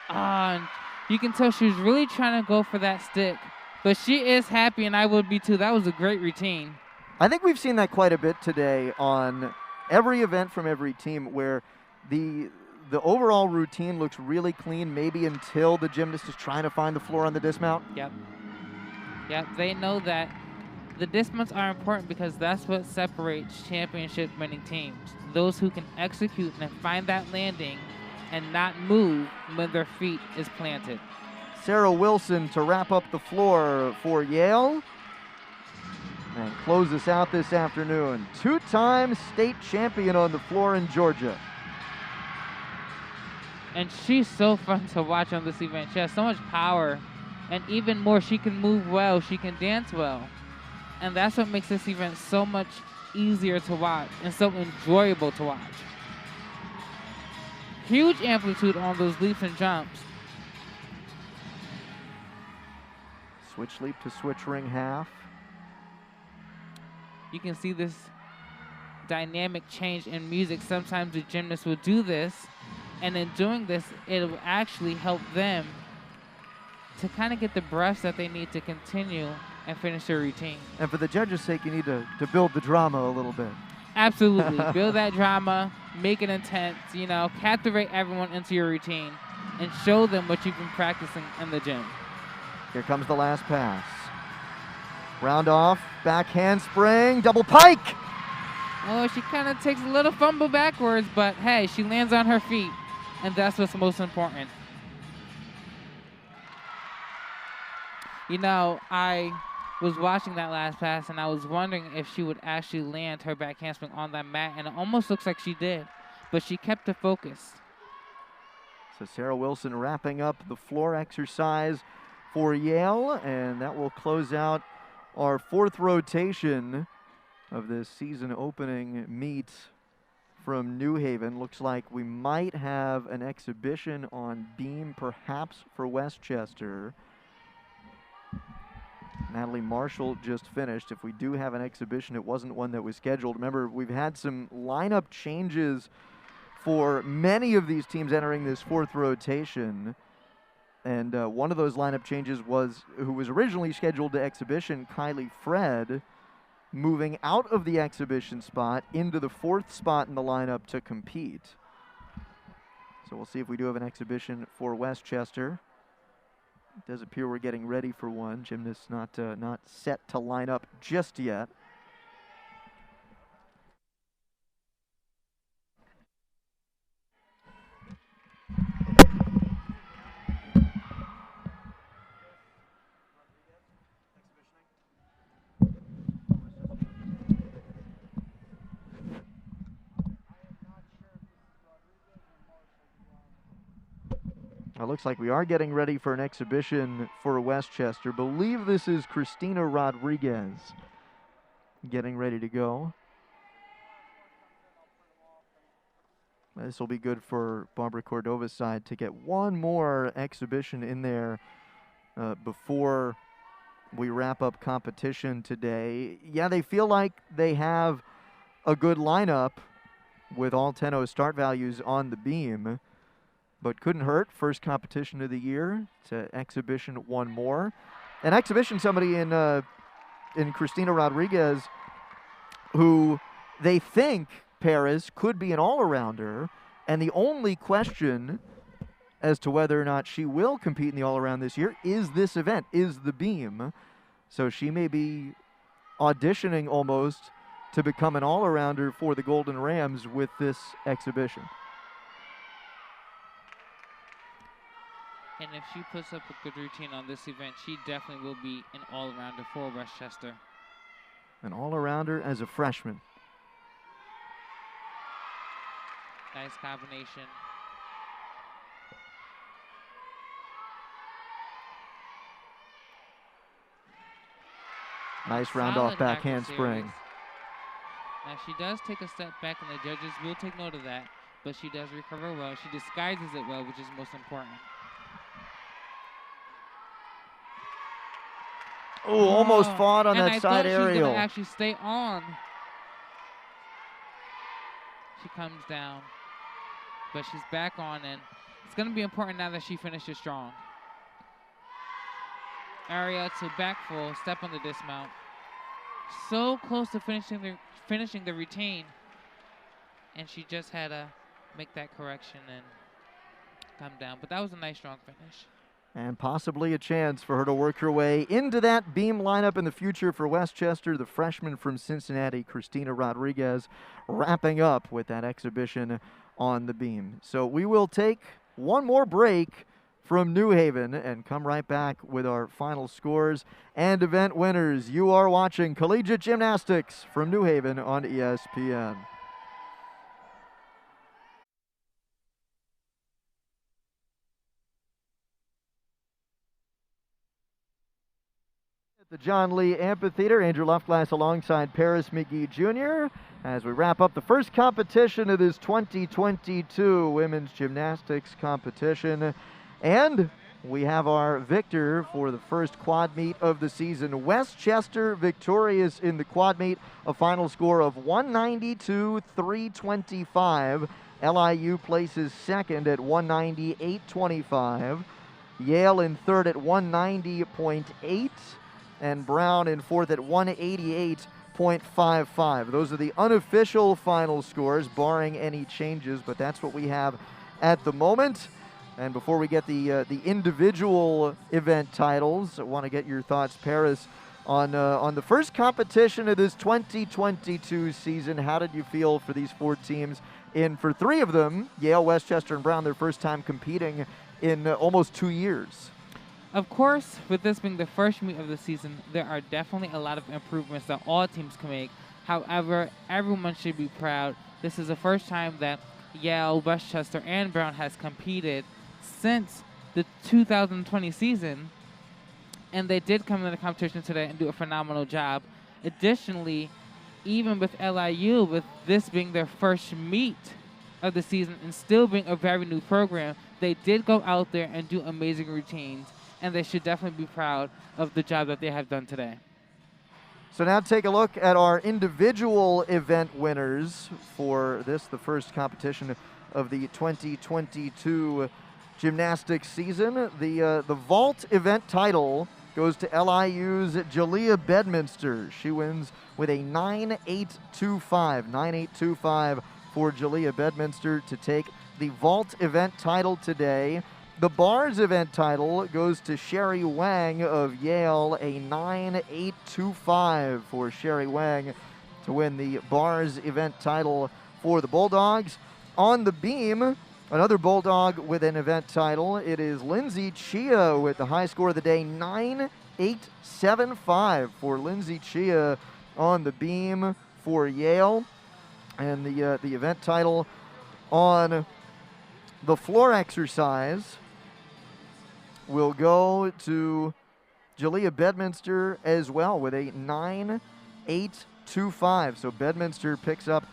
B: And you can tell she's really trying to go for that stick. But she is happy, and I would be too. That was a great routine.
A: I think we've seen that quite a bit today on every event from every team, where the overall routine looks really clean, maybe until the gymnast is trying to find the floor on the dismount.
B: Yep. Yep, they know that the dismounts are important because that's what separates championship-winning teams. Those who can execute and find that landing and not move when their feet is planted.
A: Sarah Wilson to wrap up the floor for Yale and close us out this afternoon. Two-time state champion on the floor in Georgia.
B: And she's so fun to watch on this event. She has so much power, and even more, she can move well, she can dance well. And that's what makes this event so much easier to watch and so enjoyable to watch. Huge amplitude on those leaps and jumps.
A: Switch leap to switch ring half.
B: You can see this dynamic change in music. Sometimes the gymnast will do this, and in doing this, it will actually help them to kind of get the breaths that they need to continue and finish their routine.
A: And for the judges' sake, you need to build the drama a little bit.
B: Absolutely. Build that drama, make it intense, you know, captivate everyone into your routine, and show them what you've been practicing in the gym.
A: Here comes the last pass. Round off, back handspring, double pike.
B: Oh, she kind of takes a little fumble backwards, but hey, she lands on her feet, and that's what's most important. You know, I was watching that last pass, and I was wondering if she would actually land her back handspring on that mat, and it almost looks like she did, but she kept the focus.
A: So Sarah Wilson wrapping up the floor exercise for Yale, and that will close out our fourth rotation of this season opening meet from New Haven. Looks like we might have an exhibition on beam, perhaps for Westchester. Natalie Marshall just finished. If we do have an exhibition, it wasn't one that was scheduled. Remember, we've had some lineup changes for many of these teams entering this fourth rotation. And one of those lineup changes was who was originally scheduled to exhibition, Kylie Fred, moving out of the exhibition spot into the fourth spot in the lineup to compete. So we'll see if we do have an exhibition for Westchester. It does appear we're getting ready for one. Gymnasts not set to line up just yet. It looks like we are getting ready for an exhibition for Westchester. Believe this is Christina Rodriguez getting ready to go. This will be good for Barbara Cordova's side to get one more exhibition in there before we wrap up competition today. Yeah, they feel like they have a good lineup with all 10-0 start values on the beam. But couldn't hurt. First competition of the year. It's an exhibition, one more. An exhibition, somebody in Christina Rodriguez who they think, Paris, could be an all-arounder, and the only question as to whether or not she will compete in the all-around this year is this event, is the beam. So she may be auditioning almost to become an all-arounder for the Golden Rams with this exhibition.
B: And if she puts up a good routine on this event, she definitely will be an all-arounder for Westchester.
A: An all-arounder as a freshman.
B: Nice combination.
A: Nice round-off back handspring.
B: Now she does take a step back, and the judges will take note of that, but she does recover well. She disguises it well, which is most important.
A: Oh, almost fought on that side aerial.
B: And I thought she was going to actually stay on. She comes down, but she's back on, and it's going to be important now that she finishes strong. Area to back full, step on the dismount. So close to finishing the retain, and she just had to make that correction and come down. But that was a nice, strong finish.
A: And possibly a chance for her to work her way into that beam lineup in the future for Westchester. The freshman from Cincinnati, Christina Rodriguez, wrapping up with that exhibition on the beam. So we will take one more break from New Haven and come right back with our final scores and event winners. You are watching Collegiate Gymnastics from New Haven on ESPN. The John Lee Amphitheater, Andrew Luftglass alongside Paris McGee Jr. as we wrap up the first competition of this 2022 women's gymnastics competition. And we have our victor for the first quad meet of the season. Westchester victorious in the quad meet, a final score of 192-325. LIU places second at 198.25. Yale in third at 190.8. And Brown in fourth at 188.55. Those are the unofficial final scores, barring any changes, but that's what we have at the moment. And before we get the individual event titles, I want to get your thoughts, Paris, on the first competition of this 2022 season. How did you feel for these four teams? For three of them, Yale, Westchester, and Brown, their first time competing in almost 2 years.
B: Of course, with this being the first meet of the season, there are definitely a lot of improvements that all teams can make. However, everyone should be proud. This is the first time that Yale, Westchester, and Brown has competed since the 2020 season, and they did come into the competition today and do a phenomenal job. Additionally, even with LIU, with this being their first meet of the season and still being a very new program, they did go out there and do amazing routines, and they should definitely be proud of the job that they have done today.
A: So now take a look at our individual event winners for this, the first competition of the 2022 gymnastics season. The vault event title goes to LIU's Jalea Bedminster. She wins with a 9.825. 9.825 for Jalea Bedminster to take the vault event title today. The bars event title goes to Sherry Wang of Yale, a 9.825 for Sherry Wang to win the bars event title for the Bulldogs. On the beam, another Bulldog with an event title. It is Lindsay Chia with the high score of the day, 9.875 for Lindsay Chia on the beam for Yale. And the event title on the floor exercise will go to Jalea Bedminster as well with a 9.825. So Bedminster picks up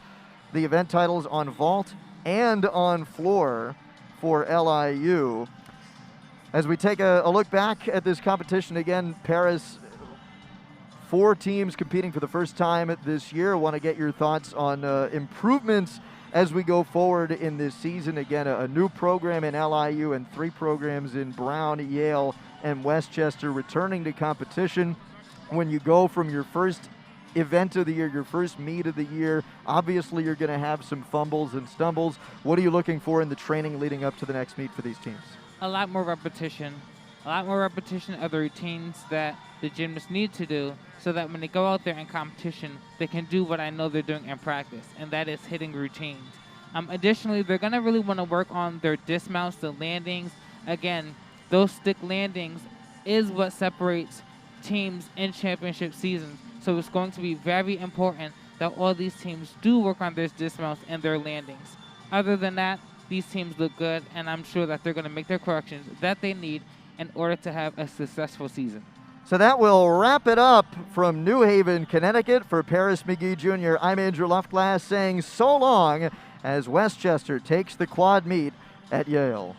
A: the event titles on vault and on floor for LIU. As we take a look back at this competition again, Paris, 4 teams competing for the first time this year. I want to get your thoughts on improvements as we go forward in this season. Again, a new program in LIU and 3 programs in Brown, Yale, and Westchester returning to competition. When you go from your first event of the year, your first meet of the year. Obviously, you're going to have some fumbles and stumbles. What are you looking for in the training leading up to the next meet for these teams?
B: A lot more repetition. A lot more repetition of the routines that the gymnasts need to do so that when they go out there in competition, they can do what I know they're doing in practice, and that is hitting routines. Additionally, they're going to really want to work on their dismounts, the landings. Again, those stick landings is what separates teams in championship seasons. So it's going to be very important that all these teams do work on their dismounts and their landings. Other than that, these teams look good, and I'm sure that they're going to make their corrections that they need in order to have a successful season.
A: So that will wrap it up from New Haven, Connecticut. For Paris McGee Jr., I'm Andrew Luftglass saying so long as Westchester takes the quad meet at Yale.